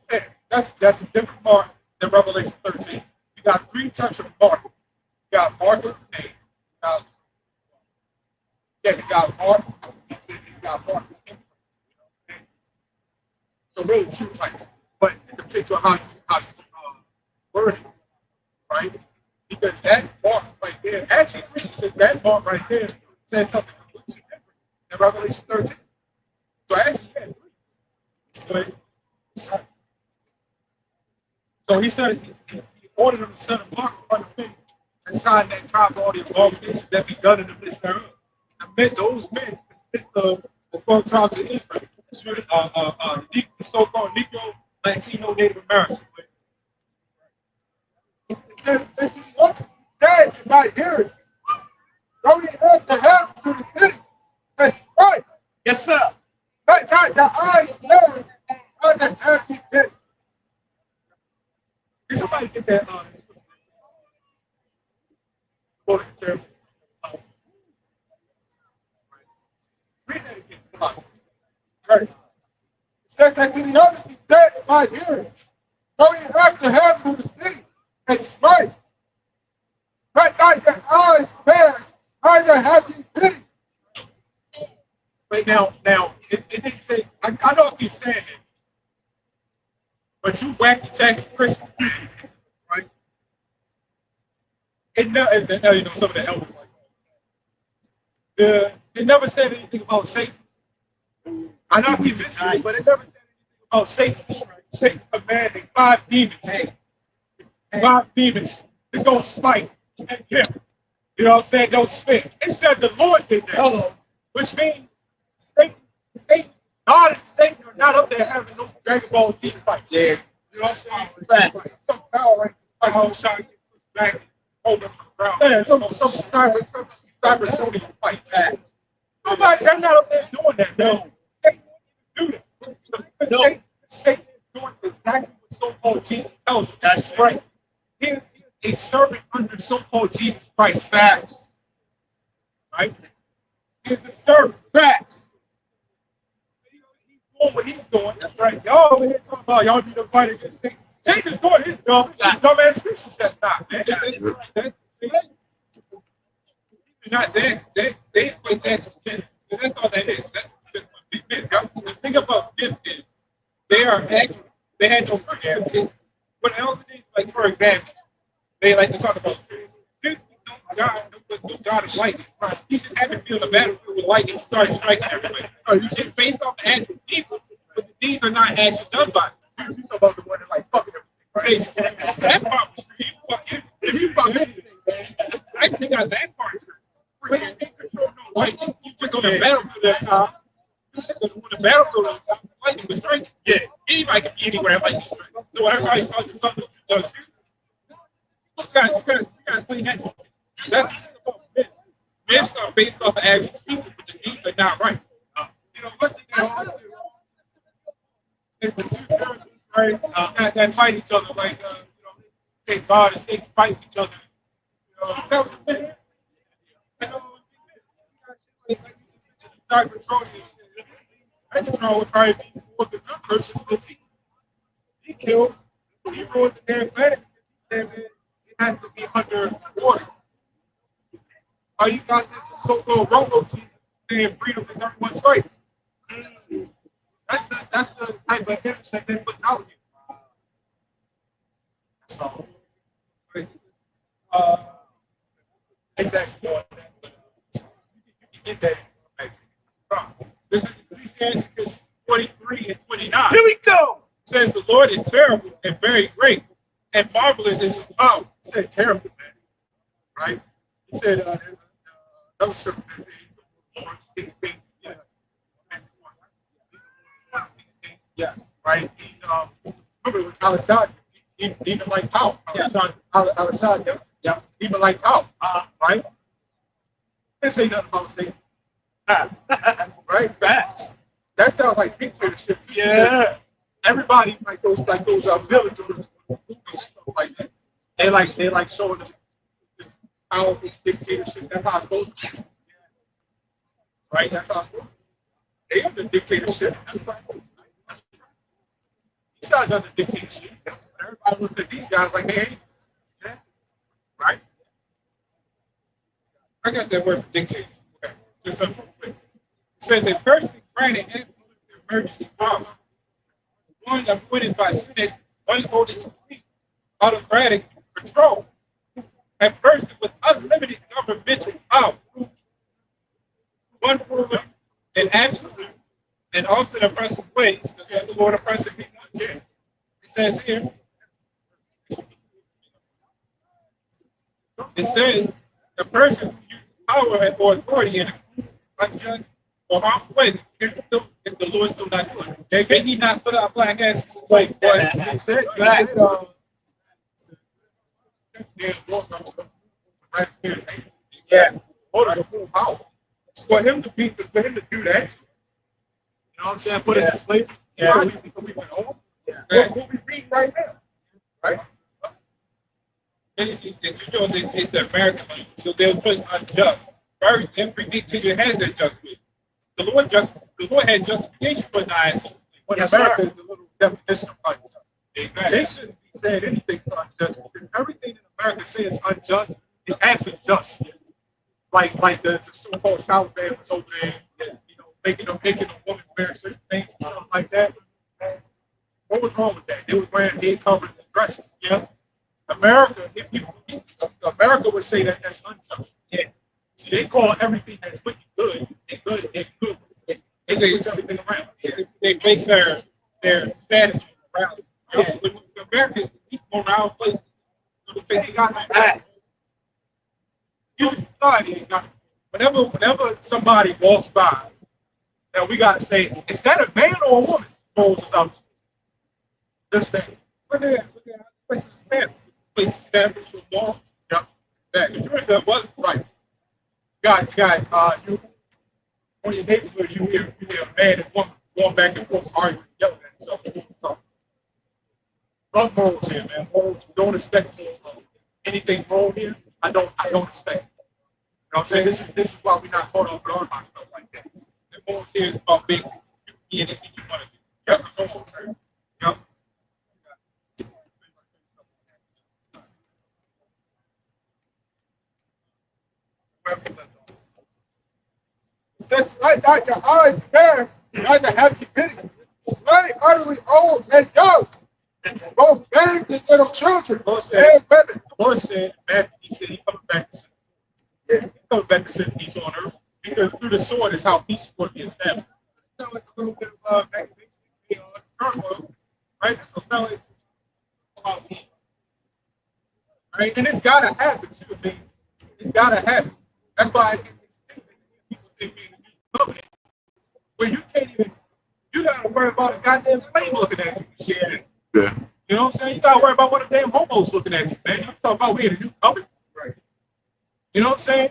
that. That's a different mark than Revelation 13. You got 3 types of mark. You got Martha's name. You got Mark. You got Mark. So really 2 types. But it depends on how you word it. Right? Because that mark right there, actually, because that mark right there says something completely different in Revelation 13. So actually, yeah, so he said he ordered him to set a mark on the thing and sign that tribe all the abominations that be done in the midst thereof. I meant those men consist of the 12 tribes of Israel. The so-called Negro, Latino, Native American. It says, and to the others, he said in my hearing, go ye up the help to the city, and strike. Yes, sir. Let not the eyes know, or the empty pit. Did somebody get that? Read that again. Come on. Right. It says, and to the others, he said in my hearing, go ye up the help to the city, and smite. Let not your eyes spare, neither have you pity. But now, it didn't say, I know I keep saying it, but you wacky tacky Christian, right? It never, you know, some of the elders like it never said anything about Satan. I know I keep mentioning it, but it never said anything about Satan. Satan commanding 5 demons. Five demons is going to smite and kill. You know what I'm saying? Don't spit. It said the Lord did that. Hello. Which means Satan, God and Satan are not up there having no Dragon Ball Z fight. Yeah. You know what I'm saying? Like some power rank fight all trying to get pushed back, hold them around. Yeah, some cyber Tony fight. Nobody, they're not up there doing that. No. Satan wouldn't do that. No. Satan is doing exactly what so-called Jesus tells us. That's right. He is a servant under so-called Jesus Christ. Facts. Right? He is a servant. Facts. He's doing what he's doing. That's right. Y'all over here talking about y'all need to fight against Satan. Satan is doing his job. Dumbass Christians that's not, man. Not that. They equate that to sin. That's all that is. That's just what big men. The thing about this is they are accurate. They had no forgiveness. What else is, like, for example, they like to talk about God is lightning. Right. He just happened to be on the battlefield with lightning and started striking everywhere. It's based off the actual people, but the deeds are not actually done by them. You talk about the one that like fucking everything. Right? That part was true. If you fuck anything, man, I think got that part true. But you can't control no lightning. You just on the battlefield that time. You just on the battlefield that time. Lightning was striking. Yeah. Anybody can be anywhere lightning striking. So everybody's talking something that does. You gotta clean that shit. That's about myths. Myths are based off of actual people, but the deeds are not right. You know, what they always do is the two characters, right, that fight each other, like, you know, say God and Satan fight each other. You know, that was a myth. You know, like Cybertron and shit. Cybertron would probably be more the good person than he killed. He ruined the damn planet. It has to be under water. All you got this so-called robo Jesus saying freedom is everyone's rights. That's the type of image that they put out here. So, exactly. You can get that. This is Ecclesiastes 43 and 29. Here we go. It says the Lord is terrible and very great, and marvelous is his power. He said terrible, man. Right? He said, no scripture that says, yes, right? Remember, Alessandro, even like how? Alessandro, yeah, even like how, right? Didn't say nothing about Satan. Right? Facts. That sounds like dictatorship. Yeah. Everybody like those militaries like that. They like showing them powerful dictatorship. That's how it's supposed to be. Right? That's how it's supposed to be. They under dictatorship. That's right. These guys under dictatorship. Everybody looks at these guys like, hey, yeah. Right? I got that word for dictator. Okay. Just something quick. It says a person granted absolute emergency power. One appointed by Senate, unvoted complete, autocratic control. A person with unlimited governmental power. One ruler and absolute and often oppressive ways. The Lord oppressive people here. It says here. It says the person who uses power or authority in unjust or harmful way, if the Lord still not doing it. May he not put our black asses to sleep. But he said, Yeah. For him to do that, you know what I'm saying? Put us to sleep. Yeah. We went home. Yeah. What we read right now. Right? And you know, it's the American people, so they'll put unjust. Every dictator has their justice. The Lord had justification for not. When America is a little definition of unjust. They shouldn't be saying anything so unjust because everything in America says unjust is actually just. Like the so-called South Band was over there, you know, making a woman wear certain things and stuff like that. What was wrong with that? They was wearing head covers and dresses. Yeah. America would say that that's unjust. Yeah. See, they call everything that's wicked good and good and good. They switch everything around. They base their status around. Yeah. When Americans, these morale places, They got that. Human society ain't got it. Whenever somebody walks by, and we got to say, is that a man or a woman? Rolls us out. Just that. Look at places established. Places established with laws. Yep. That was right. You on your neighborhood, you hear a man and woman going back and forth arguing, yelling at each other. Love morals here, man. Morals. Don't expect anything wrong here. I don't expect. You know what I'm saying? This is why we're not caught off guard by stuff like that. The morals here is about business. You can be anything you want to do. Yep. Says, let not your eyes spare, neither have you pity. Slay utterly old and young, both babes and little children, and women. The Lord said, Matthew, he said, he's coming back to sin. Yeah, he's coming back to set peace on earth. Because through the sword is how peace is going to be established. It sounds like a little bit of turmoil, right? So it sounds like about peace. Right? And it's got to happen, too. I mean, it's got to happen. That's why people say, man, where you can't even, you got to worry about a goddamn flame looking at you. Shit. Yeah. You know what I'm saying? You got to worry about one of the damn homos looking at you, man. You talking about we had a new covenant. Right. You know what I'm saying?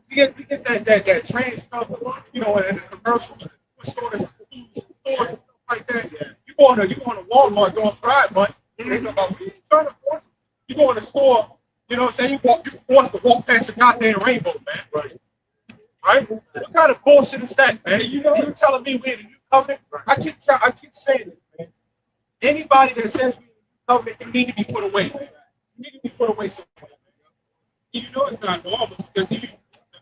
We get that trans stuff, you know, and the commercials, stores and stuff like that. Yeah. You go to Walmart during Pride Month, they talking about what you trying to force. You go in the store, you know what I'm saying? You forced to walk past a goddamn rainbow, man. Right. Right? What kind of bullshit is that, man? You know, you telling me we're in a new covenant? Right. I keep saying this, man. Anybody that says we're in a new covenant, you need to be put away. Man. You need to be put away somewhere. You know it's not normal because even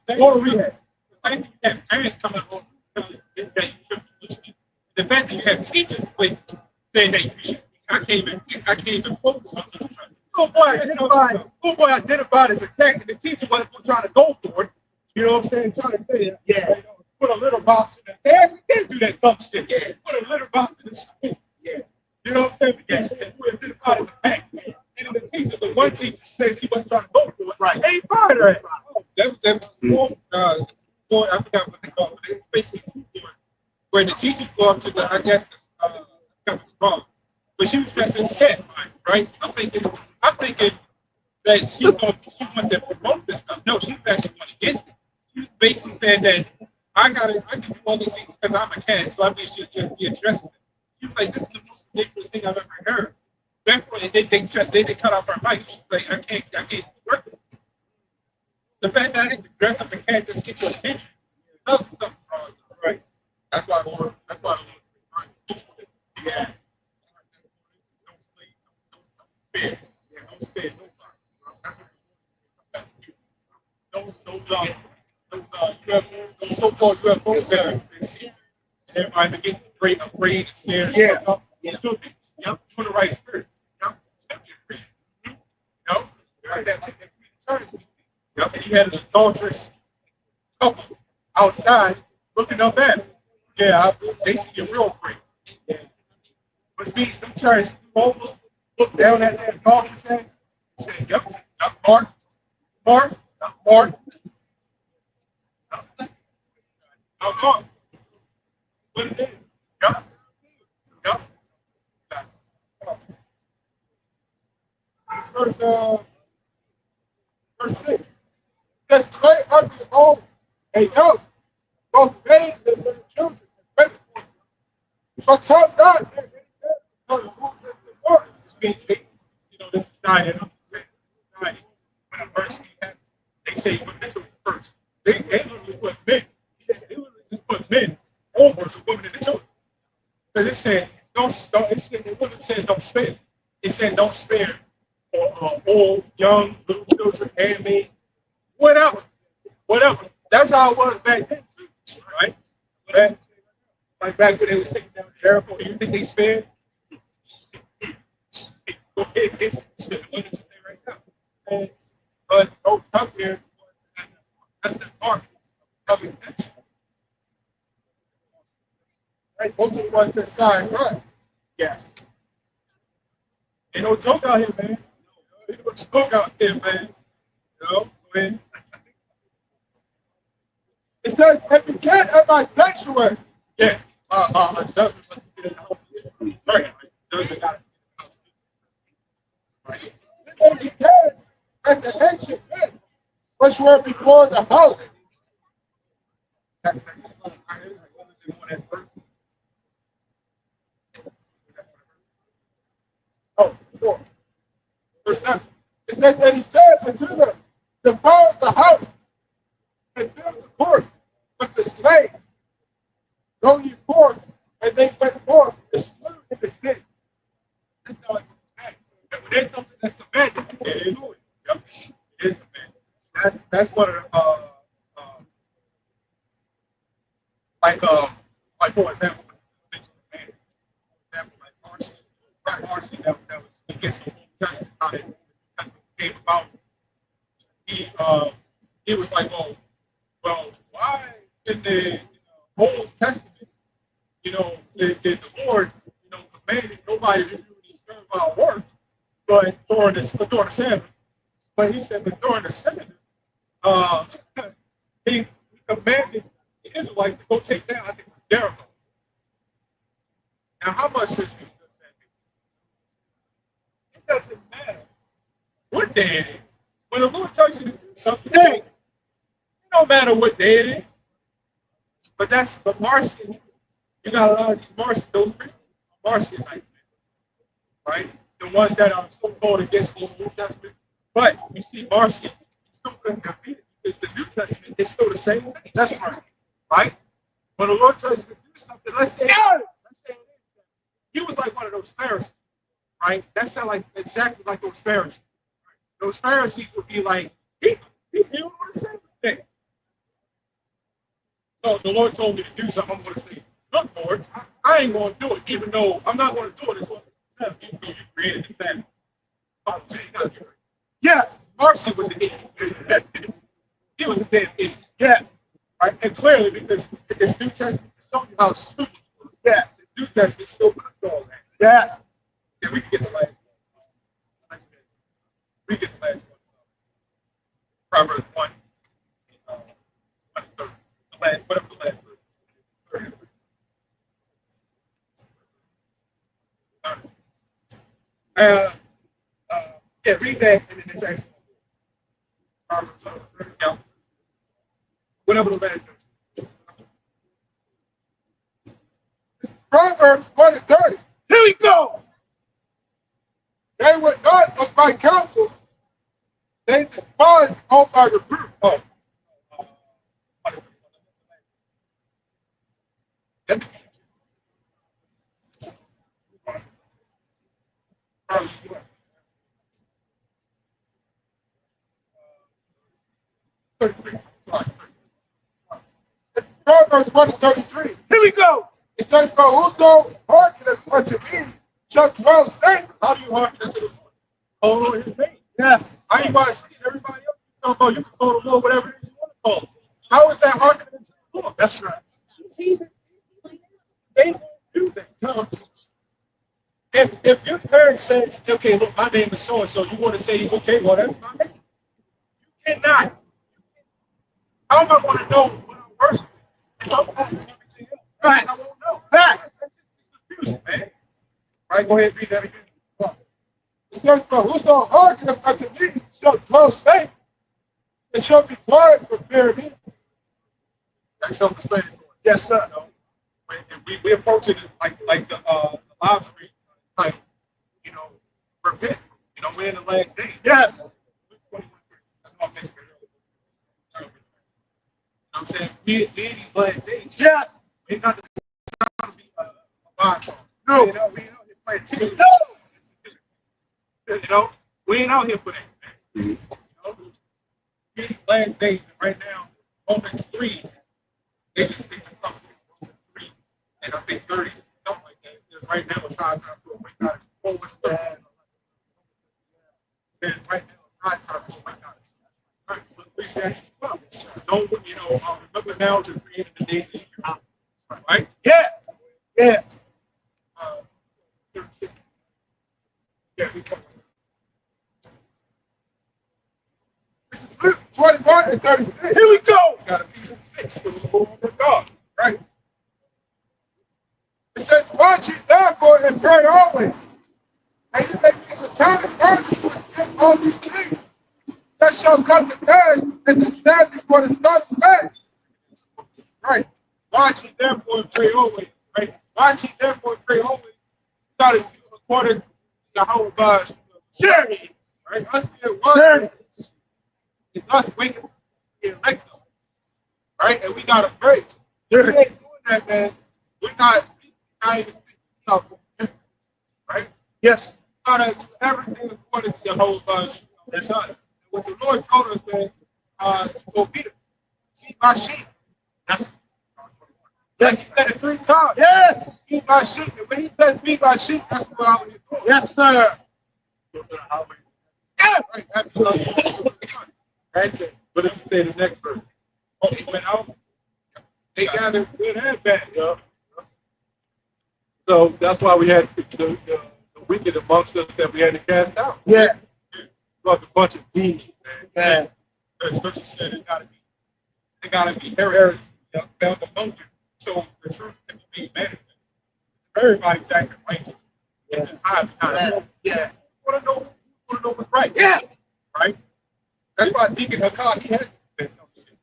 go to rehab. The fact that you have parents coming home telling you that you shouldn't be listening. The fact that you have teachers saying that you should. I can't even focus on something. Schoolboy identified as a cat, and the teacher wasn't trying to go for it. You know what I'm saying? Trying to say, yeah, put a litter box in the dad. You can't do that dumb shit. Yeah, put a litter box in the school. Yeah, you know what I'm saying? Yeah, you identified as a cat. And the teacher, the one teacher said she wasn't trying to go for it. Right? Hey, fired her. That was small. I forgot what they call it. It's basically where the teachers go up to the, I guess, wrong. But she was dressed as a cat, right? I'm thinking that she wants to promote this stuff. No, she was actually going against it. She was basically saying that I can do all these things because I'm a cat, so I mean she should be addressed. She was like, this is the most ridiculous thing I've ever heard. Therefore, they cut off her mic. She's like, I can't work with this. The fact that I can dress up a cat just get your attention. That's something wrong, right? That's why I want. Yeah. Don't spare nobody. Those so-called UFOs that everybody begins to afraid and scared. Yeah. Yep. You in the right spirit. Yep. Like that. Yep. And you had an adulterous couple outside looking up at him. Yeah, they see you real quick. Yeah. Which means them church over, look down at that dog and say, yep, Mark, Mark, Mark, Mark. What it is. Yep. Yep. It's verse 6. Says, slay unto your own, and young, both babes and little children, and baby. So come not, and so the move is the word. You know, this society, society, when a person happens, they say put men first. They literally put men. They literally just put men over the women and the children. Because it said, it said, it wouldn't say don't spare. It said don't spare for old, young, little children, handmaids, whatever. Whatever. That's how it was back then, too, right? Like back when they was taking down Jericho, you think they spared? But don't come here. That's the part of intention. Right? Most of the ones that sign right. Yes. Ain't no joke out here, man. Ain't no joke out here, man. You know, when It says, and begin at my sanctuary. yeah, judgment must be in the house. Right. Judgment got right. And begin at the ancient men, which were before the house. That's oh, 4. Verse 7. It says, and he said unto them, defile the house and build the court with the slave. Go ye forth, and they went forth and slew in the city. That's all I can say. When there's something that's commanded, it is doing. Yep. It is commanded. That's one of the like for example, like Marcy that was against the Old Testament, how the Old Testament came about. He was like, well, why in the Old Testament, the Lord, commanded nobody to do any servile work, but during the Sabbath. But he said, but during the Sabbath, he commanded the Israelites to go take down, I think, Jericho. Now, how much does that mean? It doesn't matter what day it is. When the Lord tells you to do something, it don't matter what day it is. But Marcion, you got a lot of these Marcion, those Christians, Marcionites, right? The ones that are so called against the Old Testament. But you see, Marcion still couldn't defeat it because the New Testament is still the same thing. That's right. When the Lord tells you to do something, let's say he was like one of those Pharisees, right? That sounds like exactly like those Pharisees. Those Pharisees would be like, he don't want to say anything. So the Lord told me to do something. I'm going to say, look, Lord, I ain't going to do it, even though I'm not going to do it. It's what you created the Sabbath. Oh, yes, Marcy was an idiot. He was a damn idiot. Yes. Right? And clearly, because this New Testament shows you how stupid it was. Yes. The New Testament still puts all that. Yes. Yeah, we can get the last one. We get the last one. Proverbs 1. Whatever the last verse. Yeah, read that and then it's actually Proverbs. Whatever the last verse. It's Proverbs 1:30. Here we go. They were not of my counsel. They despised all my reproof. Oh. It's Proverbs 1:33. Here we go. It says, but whoso hearkeneth unto me shall dwell safe. How do you hearken unto the Lord? Call on his name. Yes. I ain't going to see everybody else talking about you can call the Lord whatever it is you want to call. How is that hearkening unto the Lord? That's right. they won't do that. If your parent says, okay, look, my name is so and so, you want to say, okay, well, that's my name. You cannot. How am I going to know when I'm worshiping? If I'm not doing everything else? Right. I won't know. Facts. That's just confusion, man. Right, go ahead and read that again. It says, but whoso hearkeneth unto me shall dwell safe, and shall be quiet for fear of me. That's self-explanatory. Yes, sir. No. We approach it like the live stream, like, you know, repent. You know, we're in the last days. Yes. You know what I'm saying? We in these last days. Yes. We're not trying to be a bond. No. We ain't out here playing TV. No. You know, we ain't out here for that. Mm-hmm. You know, these last days, and right now, Romans 3, they just think it's something. Romans 3, and I think 30, something like that. Because right now, it's hard time to wake out forward. And right now, it's hard time to wake out. Right. Ecclesiastes 12. Don't, you know, remember now to create the days in your house. Right? Yeah. Yeah. Yeah, we come. This is Luke 21 and 36. Here we go. Got to be 6 for the Lord of God. Right? It says, watch ye therefore and pray always. And you may be accounted worthy to escape all these things that shall come to pass and to stand before the Son of Man. Right. Watch ye therefore and pray always. Right? Watch ye therefore and pray always. You got to do according to the whole God's journey. Right? Us being one. It's us waking the elect up. Right? And we got to pray. If we ain't doing that, man, we're not even thinking of it. Right? Yes. You got to do everything according to the whole God's son. What the Lord told us, man, he told Peter, feed my sheep. Yes. Yes, he said it 3 times. Yes. Feed my sheep. And when he says feed my sheep, that's what I'm doing. Yes, sir. Yeah. Right. That's it. What does he say the next verse? Oh, he went out. They gathered good and bad, yo. So that's why we had the wicked amongst us that we had to cast out. Yeah. Like a bunch of demons, man. Yeah. The scripture said it gotta be heresy found among you, so the truth can be made manifest. Everybody's acting righteous. Yeah. It's high behind. Yeah. You wanna know what's right. Yeah. Right? That's why Deacon Hakar, he has been no shit.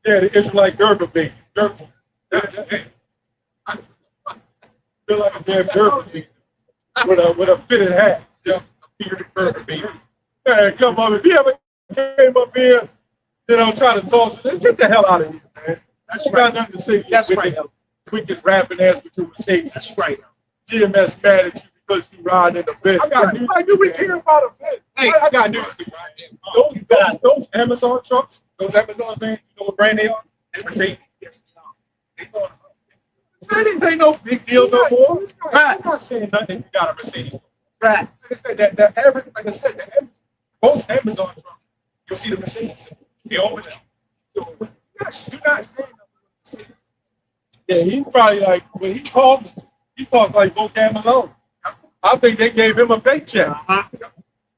Yeah, the Israelite Gerber baby. Gerber. Hey. I feel like a damn Gerber baby. With a fitted hat. Yeah. Peter Gerber baby. Hey, come on, if he ever came up here, you know, trying to talk, get the hell out of here, man. That's right. Got nothing to say. That's right. We can rap and ask what you were saying. That's right. GMS mad at you because you ride in the bed. I got news. Why do we care about a bed? Hey, I got news. Those Amazon trucks, those Amazon vans, you know what brand they are? Mercedes. Yes, they are. Mercedes ain't no big deal no more. I'm not saying nothing. You got a Mercedes. Right. Like I said, the average, like I said, most Amazon trucks, you'll see the Mercedes. They always have. Yes, you're not saying nothing. Yeah, he's probably like, when he talks like vocab alone. I think they gave him a paycheck.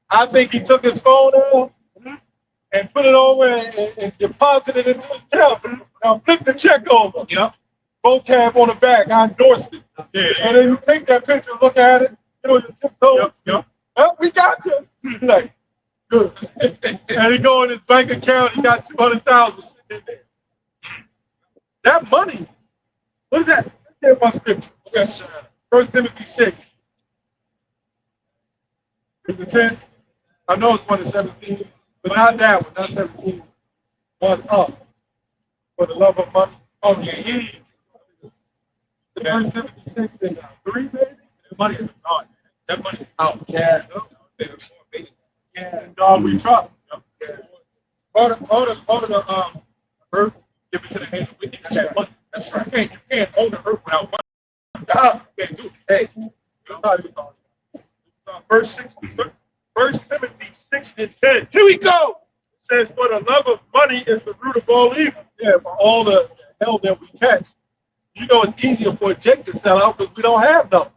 I think he took his phone out and put it over and deposited it into his account. Now flip the check over. Yep. Vocab on the back, I endorsed it. Yeah. And then you take that picture, look at it, you know, your tiptoes. Yep. Well, we got you. Like, good. And he go in his bank account, he got 200,000 sitting in there. That money, what is that? Let's get my scripture. Yes, sir. 1 Timothy 6. Is it 10? I know it's 1 to 17, but not that one, not 17. One up. For the love of money. Oh, yeah. 1 Timothy 6 and 3, baby. That money is gone. That money is out. Yeah. Yeah. God we trust. Yeah. All the earth, give it to the hand of wicked. That's that money. That's right. You can't own the earth without money. God, you can't do it. Hey. Verse 1 Timothy 6 and 10. Here we go. It says, for the love of money is the root of all evil. Yeah, for all the hell that we catch. you know it's easier for a Jake to sell out because we don't have nothing.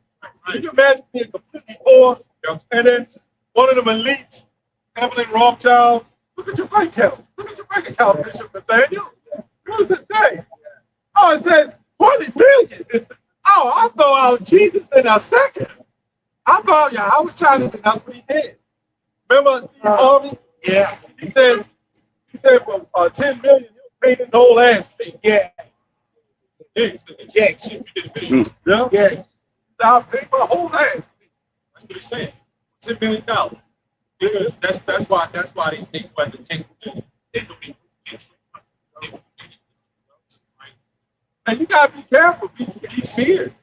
Can you imagine being completely poor and then one of them elites, Evelyn Rothschild, look at your bank account. Look at your bank account, Bishop Nathaniel. What does it say? Oh, it says 20 billion. Oh, I'll throw out Jesus in a second. I thought, yeah, I was trying to think that's what he did. Remember Steve Harvey? Yeah. He said for 10 million, he'll pay his whole ass. Yeah. Yes. Yeah. Yes. I'll pay my whole ass. That's what he's saying. $10 million. That's why they think what the king is. They don't need. And you gotta be careful. Be feared.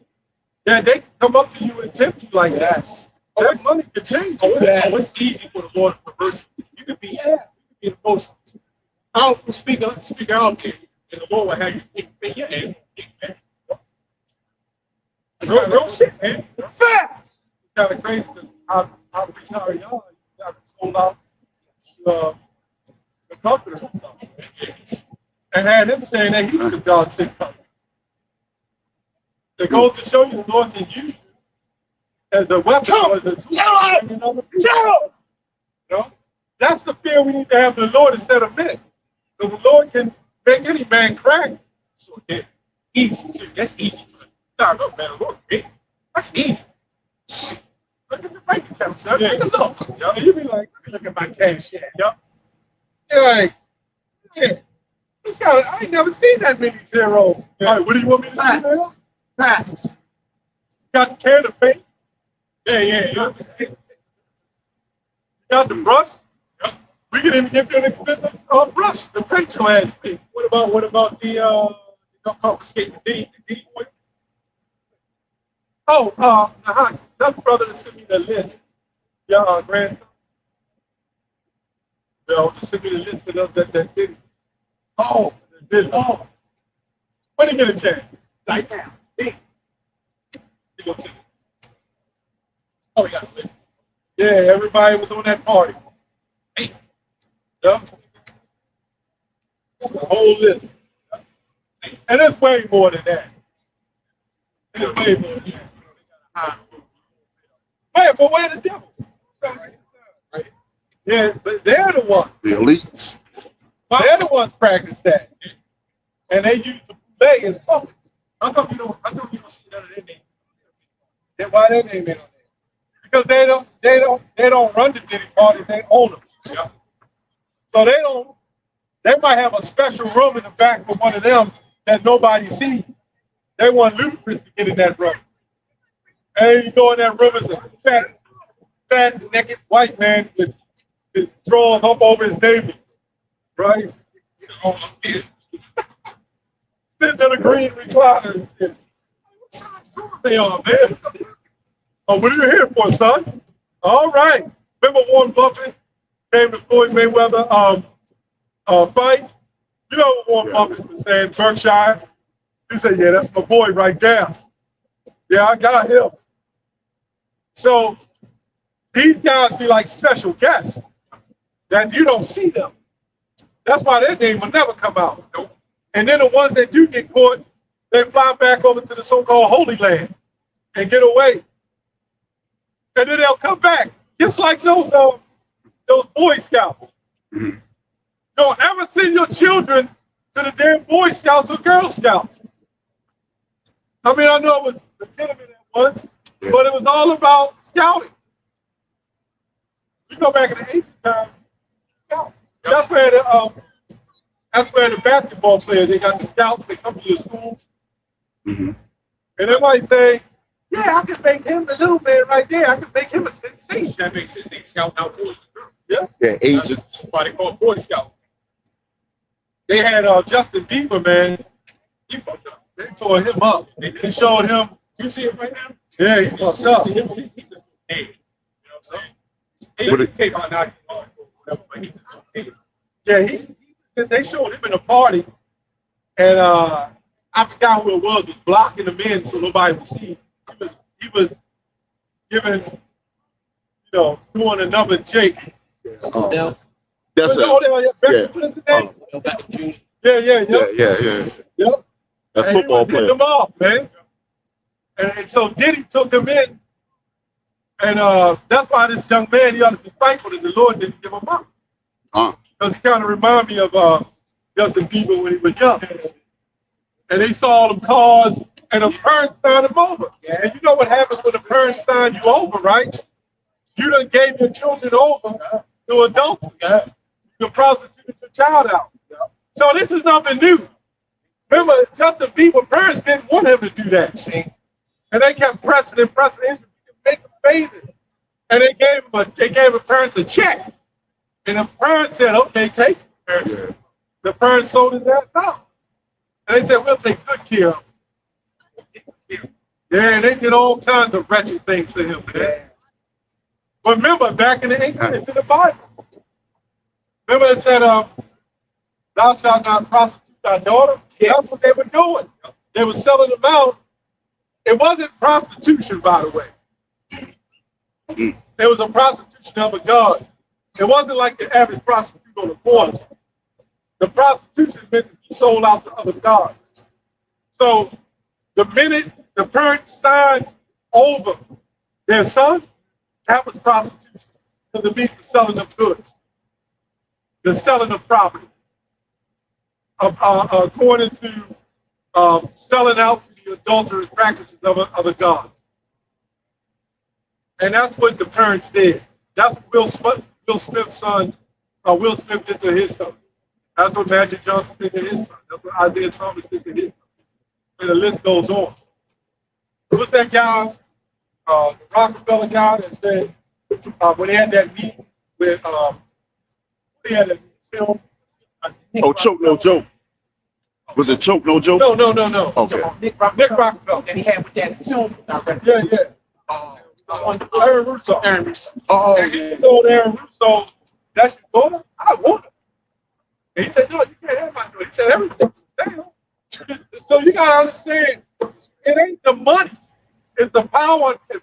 Yeah, they can come up to you and tempt you like that. That money can change. It's easy for the Lord to reverse. You could be the most powerful speaker out there, and the Lord will have you think your ass. Real shit, man. Fast. It's kind of crazy because I'm retired young. You got sold out the comforter and stuff. And had him saying that he was God's sick comforter. It goes to show you the Lord can use you as a weapon or as a tool. You know? That's the fear we need to have the Lord instead of men. Because the Lord can make any man crack. So yeah, easy too. That's easy. Look, man, look, that's easy. Look at the bank account, sir. Take a look. You be like, look at my cash. Yup. You're like, yeah. I ain't never seen that many zeros. All right, what do you want me to do? Facts. Got the can of paint? Yeah. Got the brush? Yep. We can even give you an expensive brush to paint your ass pink. What about the confiscate the D oil? Oh, tell the brother to send me the list. Yeah, grandson. Just send me the list of that did. Oh, when you get a chance? Right now. Oh, yeah. Yeah, everybody was on that party. Hey. Yep. The whole list. And it's way more than that. It's way more than that. Man, but where the devils? Yeah, but they're the ones. The elites. They're the ones practice that. And they use the bootleg as puppets. How come you don't see none of their name? Then why their name ain't on there? Because they don't run the Diddy parties, they own them. Yeah. So they might have a special room in the back for one of them that nobody sees. They want Ludacris to get in that room. And you go in that room as a fat, naked white man with drawers up over his neighbor. Right? Sitting in a green recliner and shit. They are, man. Oh, what are you here for, son? All right. Remember Warren Buffett came to Floyd Mayweather fight? You know what Warren Buffett was saying, Berkshire? He said, yeah, that's my boy right there. Yeah, I got him. So these guys be like special guests that you don't see them. That's why their name will never come out. And then the ones that do get caught, they fly back over to the so-called Holy Land and get away. And then they'll come back, just like those Boy Scouts. Mm-hmm. Don't ever send your children to the damn Boy Scouts or Girl Scouts. I mean, I know it was legitimate at once, but it was all about scouting. You go back in the ancient times, scout. That's where the basketball players, they got the scouts, they come to your school. Mm-hmm. And they might say, yeah, I can make him the little man right there. I can make him a sensation. That makes sense. They scout out boys. Yeah. Yeah, agents. That's why they call Boy Scouts. They had Justin Bieber, man. He fucked up. They tore him up. They showed him. You see it right now? Yeah, he fucked up. Hey, you know what I'm saying? He came out now. Yeah, they showed him in a party, and I forgot who it was blocking the men so nobody would see. He was giving, doing another Jake. That's it. What is his name? Yeah. Yeah. Yep. That And he football was hitting player. them off, man. And so Diddy took him in. And that's why this young man, he ought to be thankful that the Lord didn't give him up. Because he kind of reminded me of Justin Bieber when he was young. And they saw all them cars, and the parents signed him over. And you know what happens when the parents sign you over, right? You done gave your children over to adults. You prostituted your child out. So this is nothing new. Remember, Justin Bieber parents didn't want him to do that. See? And they kept pressing and pressing him to make him famous. And they gave the parents a check. And the parents said, okay, take it. Yeah. The parents sold his ass out. And they said, we'll take good care of him. Yeah, and they did all kinds of wretched things to him, man. But remember, back in the 18th, it's in the Bible. Remember it said, thou shalt not prostitute thy daughter? Yeah. That's what they were doing. They were selling them out. It wasn't prostitution, by the way. It was a prostitution of the gods. It wasn't like the average prostitute on the corner. The prostitution meant to be sold out to other gods. So the minute the parents signed over their son, that was prostitution. Because it means the selling of goods, the selling of property, according to selling out to the adulterous practices of other gods. And that's what the parents did. That's what Will Smith's son, Will Smith did to his son. That's what Magic Johnson did to his son. That's what Isaiah Thomas did to his son. And the list goes on. Who's that guy, the Rockefeller guy that said, when they had that meeting with, they had a film. Choke No Joke. Was it Choke No Joke? No. Okay. Nick Rockefeller. That he had with that film. Yeah. Aaron Russo. Oh, and he told Aaron Russo, that's your daughter? I want her. And he said, no, you can't have my daughter. He said, everything's for sale. So you got to understand, it ain't the money. It's the power. It's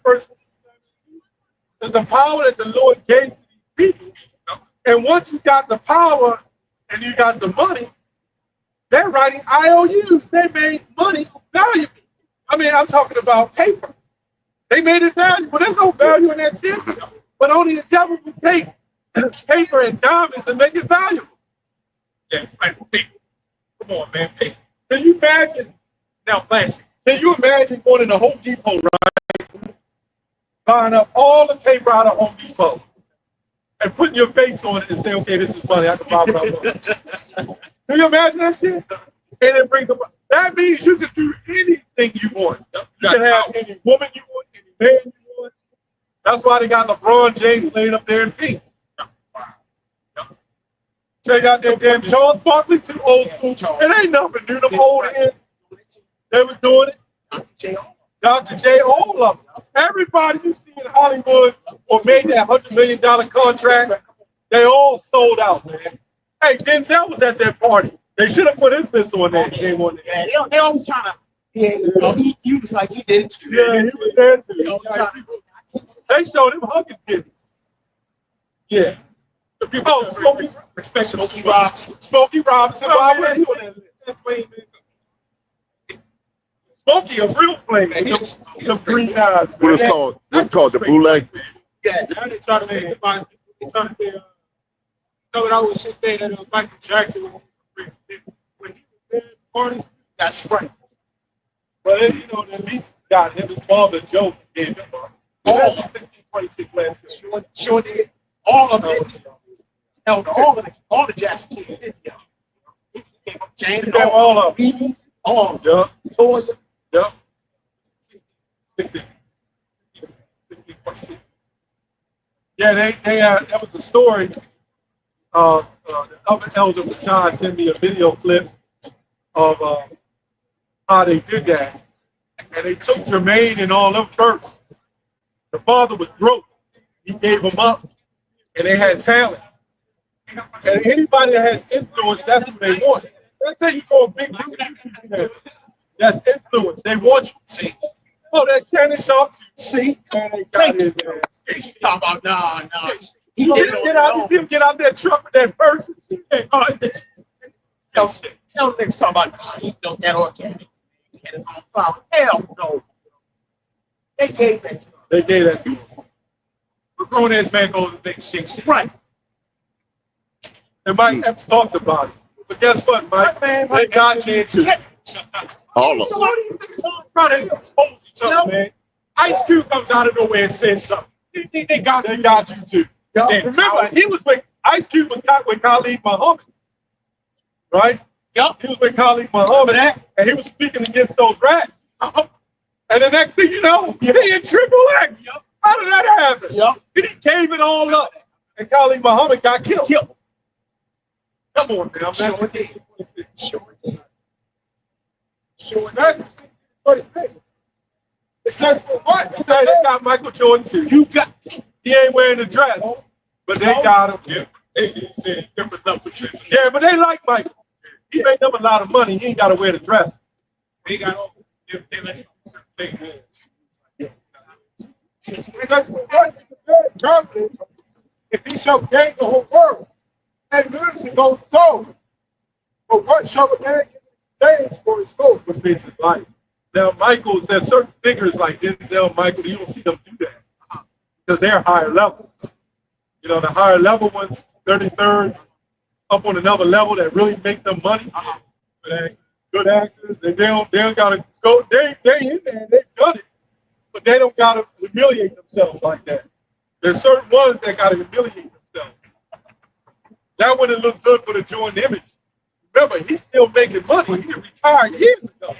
the power that the Lord gave to these people. And once you got the power and you got the money, they're writing IOUs. They made money valuable. I mean, I'm talking about paper. They made it valuable. There's no value in that shit. But only the devil can take paper and diamonds and make it valuable. Yeah, like paper. Come on, man, paper. Can you imagine? Now, plastic. Can you imagine going to the Home Depot, right? Buying up all the paper out of Home Depot and putting your face on it and say, okay, this is money. I can buy money. Can you imagine that shit? And it brings up. That means you can do anything you want. You can have any woman you want, any man you want. That's why they got LeBron James laying up there in pink. They got their damn Charles Barkley, too old school. It ain't nothing new. Them old heads, they was doing it. Dr. J, all of them. Everybody you see in Hollywood or made that $100 million contract, they all sold out, man. Hey, Denzel was at that party. They should have put his list on there. Yeah, they always trying to. Yeah, he was like he did. Yeah, he was there too. They showed him hugging Diddy. Yeah. Oh, Smokey Robinson. Smokey Robinson. Why was he on that list? Smokey, a real player. The green eyes. What it's called? What's called the bootleg? Yeah, now they trying to make it. They trying to say, you know what I was just saying that Michael Jackson was when he was there, artist. That's right. But you know, at least got him. His father Joe gave him all 1626 last year. Sure did. All of it. Held all the Jackson kids did. He gave up James. He gave all of them. BB, all of them. Toya. Yep. 16. Yeah, that was a story. The other elder Rashawn sent me a video clip of how they did that. And they took Jermaine and all them first. The father was broke. He gave them up. And they had talent. And anybody that has influence, that's what they want. Let's say you go a big YouTube channel. That's influence. They want you. See? Oh, that Shannon Sharp. See? Man, they got his ass. Talk about nah. He didn't get out. You see him get out that truck with that person. Tell niggas talking about he built that organic. he had his own flower. Hell no. They gave that to him. They gave that to him. The grown ass man goes and makes shit. Right. And Mike Epps talked about it. But guess what, Mike? They got you too. All of So them. all these niggas all trying to expose each other, man. Ice Cube comes out of nowhere and says something. They got you too. And remember, he was with Ice Cube was with Khalid Muhammad, right? Yup. He was with Khalid Muhammad, and he was speaking against those rats. And the next thing you know, he in Triple X. How did that happen? He gave it all up, and Khalid Muhammad got killed. Come on, man. Sure did. Sure, 46. It says for what? It said they got Michael Jordan too. You got to. He ain't wearing the dress, but they got him. Yeah, they said different numbers. Yeah, but they like Michael. He made them a lot of money. He ain't got to wear the dress. They got all. They let certain things. Because what is a good government if he shall gain the whole world and lose his own soul? But what shall a man give exchange for his soul, which means his life? Now, Michael, there's certain figures like Denzel, Michael, you don't see them do that because they're higher levels. You know, the higher level ones, 33rd, up on another level that really make them money. Good actors, and they don't gotta go. They in there, they've done it, but they don't gotta humiliate themselves like that. There's certain ones that gotta humiliate themselves. That wouldn't look good for the joint image. Remember, he's still making money. He retired years ago.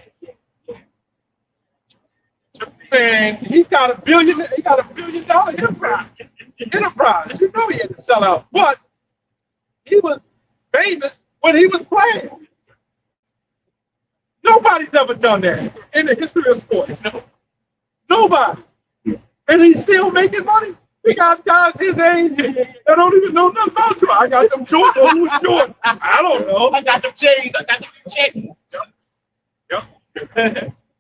And he's got $1 billion. He got $1 billion enterprise. You know he had to sell out, but he was famous when he was playing. Nobody's ever done that in the history of sports. Nobody. And he's still making money. We got guys his age that don't even know nothing about you. I got them Jordan. Who was Jordan? I don't know. I got them J's. I got them J's.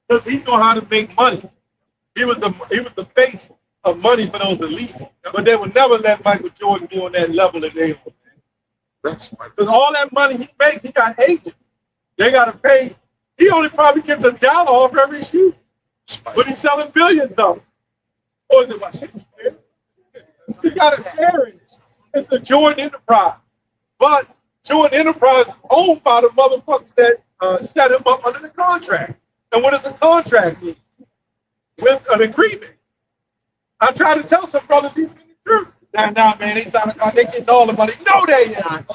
Because he know how to make money. He was the face of money for those elites. But they would never let Michael Jordan be on that level that they were. Because all that money he makes, he got agents. They got to pay. He only probably gets $1 off every shoe. But he's selling billions of them. Or is it what? He got a share in it. It's the Jordan Enterprise. But Jordan Enterprise is owned by the motherfuckers that set him up under the contract. And what does a contract mean? With an agreement. I try to tell some brothers even in the truth. Nah, man, they signed a contract. They getting all the money. No, they ain't.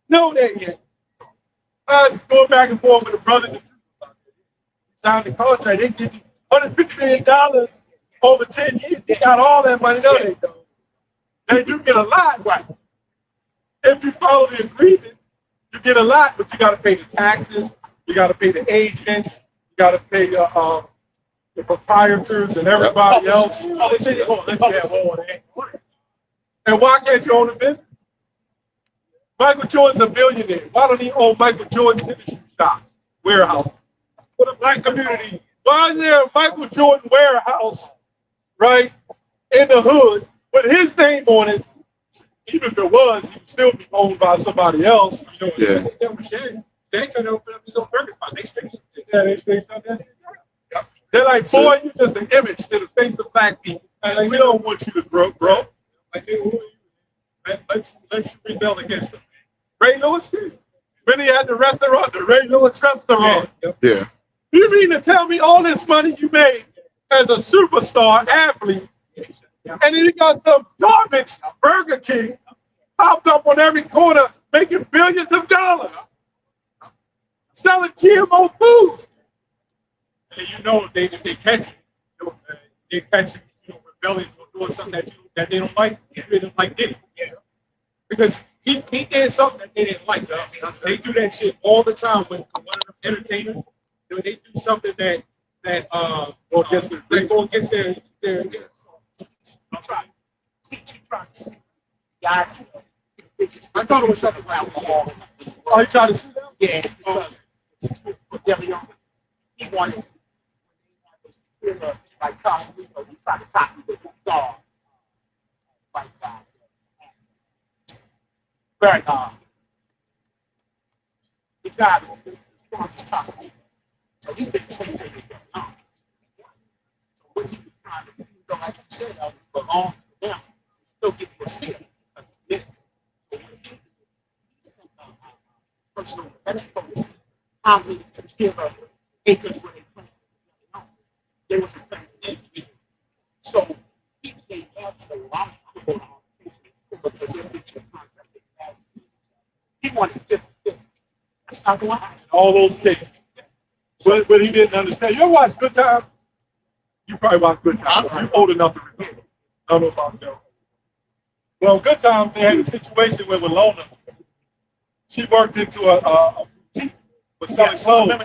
No, they ain't. I'm going back and forth with a brother in the truth. Signed the contract. They getting $150 million over 10 years. They got all that money. No, they don't. They do get a lot, right? If you follow the agreement, you get a lot, but you got to pay the taxes. You got to pay the agents. You got to pay the proprietors and everybody else. And why can't you own a business? Michael Jordan's a billionaire. Why don't he own Michael Jordan's industry shops, warehouse? For the black community, why is there a Michael Jordan warehouse, right, in the hood with his name on it? Even if it was, he would still be owned by somebody else. Yeah. They trying to open up his own burger spot. They straight. Yeah, they shut that shit down. They're like, boy, you just an image to the face of black people. And we don't want you to grow, bro. Like, who are you? Let's rebel against them. Ray Lewis did. When he had the restaurant, the Ray Lewis restaurant. Yeah. You mean to tell me all this money you made as a superstar athlete, and then you got some garbage Burger King popped up on every corner making billions of dollars, selling GMO food. And you know, if they catch you, they catch you, rebelling or doing something that they don't like. They don't like it. Yeah. Because he did something that they didn't like. They do that shit all the time with one of the entertainers. They do something that go against their. I'm trying. Yeah. I thought it was something like alcohol. Oh, you trying to shoot them? Yeah. He wanted like constantly, but we tried to copy what he saw. Like very the guy the sponsors constantly So he been taking it down. So what he was trying to do, like you said, belong to them, still getting a seal because he is. So what he did, he sent a personal protection policy how many to give up acres where they planted. They were planting individuals. So he came back to the lot of he wanted 50. That's not going to happen. All those things. But he didn't understand. You ever watch Good Times? You probably watch Good Times. You're old enough to remember. I don't know about that. Well, Good Times, they had a situation where Walona, she worked into a boutique for selling clothes.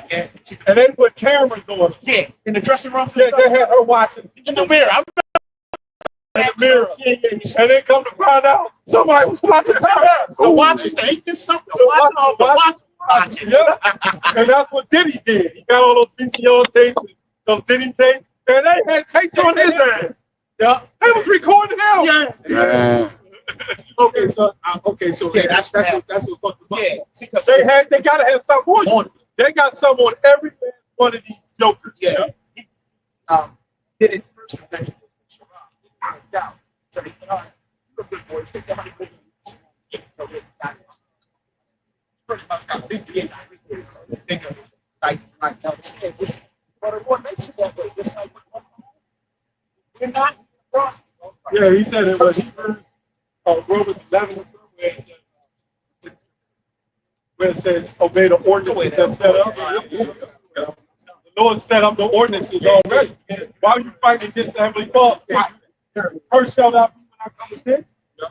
And they put cameras on. Yeah, in the dressing room. Yeah, they had her watching in the mirror. I'm in the mirror. Yeah. And then come to find out somebody was watching her. The watchers, they ain't just something. The watchers watching. Yeah. And that's what Diddy did. He got all those VCR tapes, and those Diddy tapes, and they had tapes on his ass. Yeah. They was recording him. Yeah. Okay, so Yeah, that's what fucked them up. Yeah, see, because they gotta have something on you. They got something on every last one of these jokers. Yeah. Did it first convention with Sharab. Down. So they said, all right, you're a good boy. Pick the money. Yeah, so they got it. Pretty much got 58 so they think of it like said, this, but it what makes it that way. Just like we're not cross. Yeah, he said it was Romans 11 where it says obey the ordinances that's set up. The Lord set up the ordinances already. Why are you fighting against the heavenly Father? Curse shall not be when I come with sin.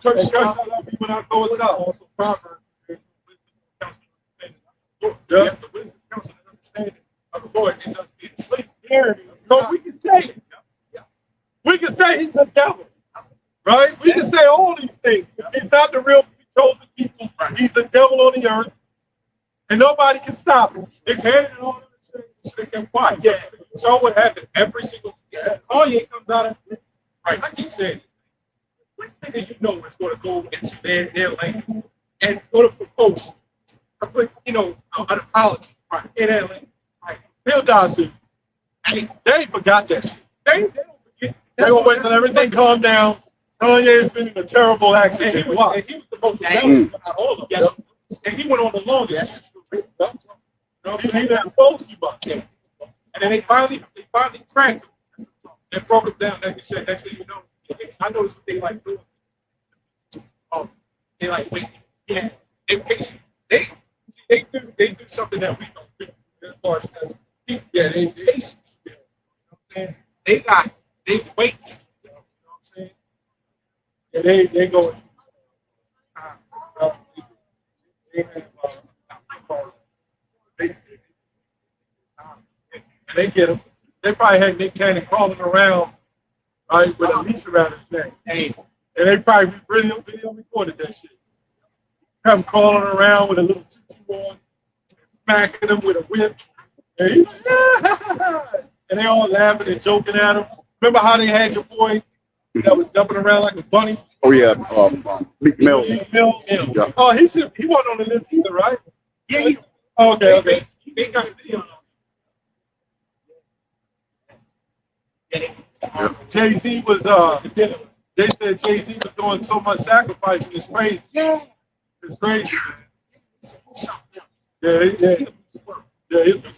Curse shall not be when I go with out. Also Proverbs. Yeah. The wisdom, counsel, and understanding of the Lord is us being asleep. So we can say it. We can say he's a devil. Right? We can say all these things. He's not the real chosen people. He's the devil on the earth. And nobody can stop him. They can and all that shit. They can quiet. Yeah. So what happened every single Kanye comes out of right. I keep saying one thing that you know is going to go into their language and go to propose. An apology right, in that language. Right. Bill Dawson, they forgot that shit. They don't forget. They will wait till everything calmed down. Kanye has been in a terrible accident. And he was the most rebellious out of all of them. Yes. And he went on the longest. Yes. He didn't expose you much. And then they finally cracked him and broke him down. Like you said, next thing you know, I noticed what they like doing. They like wait. Yeah. They do something that we don't do as far as people. Yeah, they patience. You know what I'm saying? They wait. You know what I'm saying? Yeah, they go. And they get him. They probably had Nick Cannon crawling around, right, with a leash around his neck. Hey. And they probably video recorded that shit. Come crawling around with a little tutu on, smacking him with a whip. And he's like, ah! And they all laughing and joking at him. Remember how they had your boy that was jumping around like a bunny? Oh yeah, Meek Mill. Yeah. Oh, he wasn't on the list either, right? Yeah. Okay. They got a video on. Jay-Z was they said Jay-Z was doing so much sacrifice and it's crazy. Yeah. It's crazy. Yeah, it's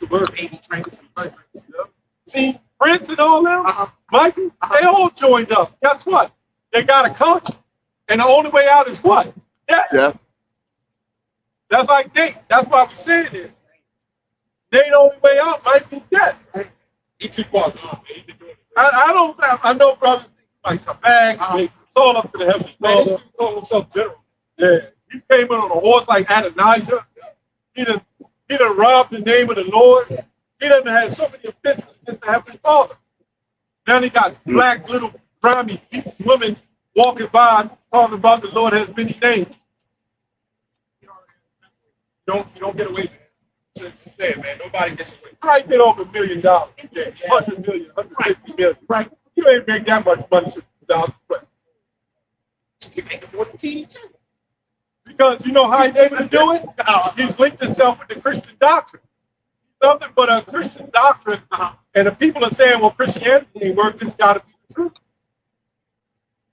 a word. See, Prince and all them, Michael, they all joined up. Guess what? They got a culture. And the only way out is what? Death. Yeah. That's like Nate. That's why we're saying this. Nate's only way out might be death. He too far gone, man. I know brothers like come back. It's all up to the heavenly Father. He called himself general. Yeah. He came in on a horse like Adonijah. He done robbed the name of the Lord. He done had so many offenses against the heavenly Father. Now he got black little grimy beast women walking by talking about the Lord has many names. You don't get away with it. Just say it, man. Nobody gets away. Right there over $1 million. Yeah, 100 million, 150 million. Right. You ain't make that much money since 2012. You can't afford the TV channel. Because you know how he's able to do it? He's linked himself with the Christian doctrine. nothing but a Christian doctrine, and the people are saying, well, Christianity ain't work, it's got to be the truth.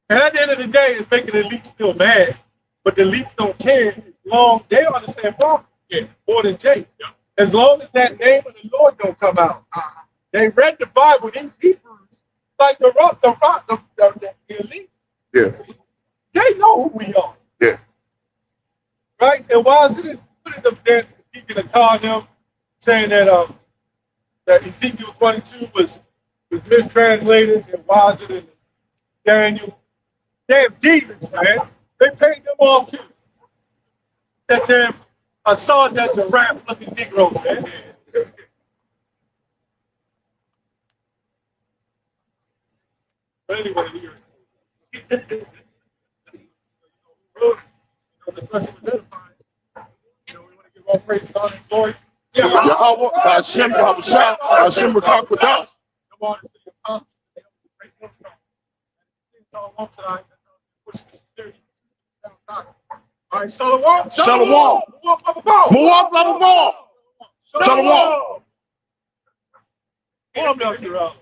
And at the end of the day, it's making the elites still mad, but the elites don't care as long they understand prophecy more than Jay. As long as that name of the Lord don't come out. They read the Bible, these Hebrews, like the elites. Yeah. They know who we are. Yeah. Right? And why is it putting them there, Deacon and calling them, saying that that Ezekiel 22 was mistranslated, and why is it in Daniel? Damn demons, man. They paid them off too. That damn saw that giraffe looking Negroes, man. But anyway, the discussion was edifying. We want to give all praise, honor, and glory. Yahweh, Hashem, Yahweh, Hashem, Rakakwata. Come on, it's the apostle. Great millstone. All right, Shalom. Shalom. Muwaf, Shalom. Shalom.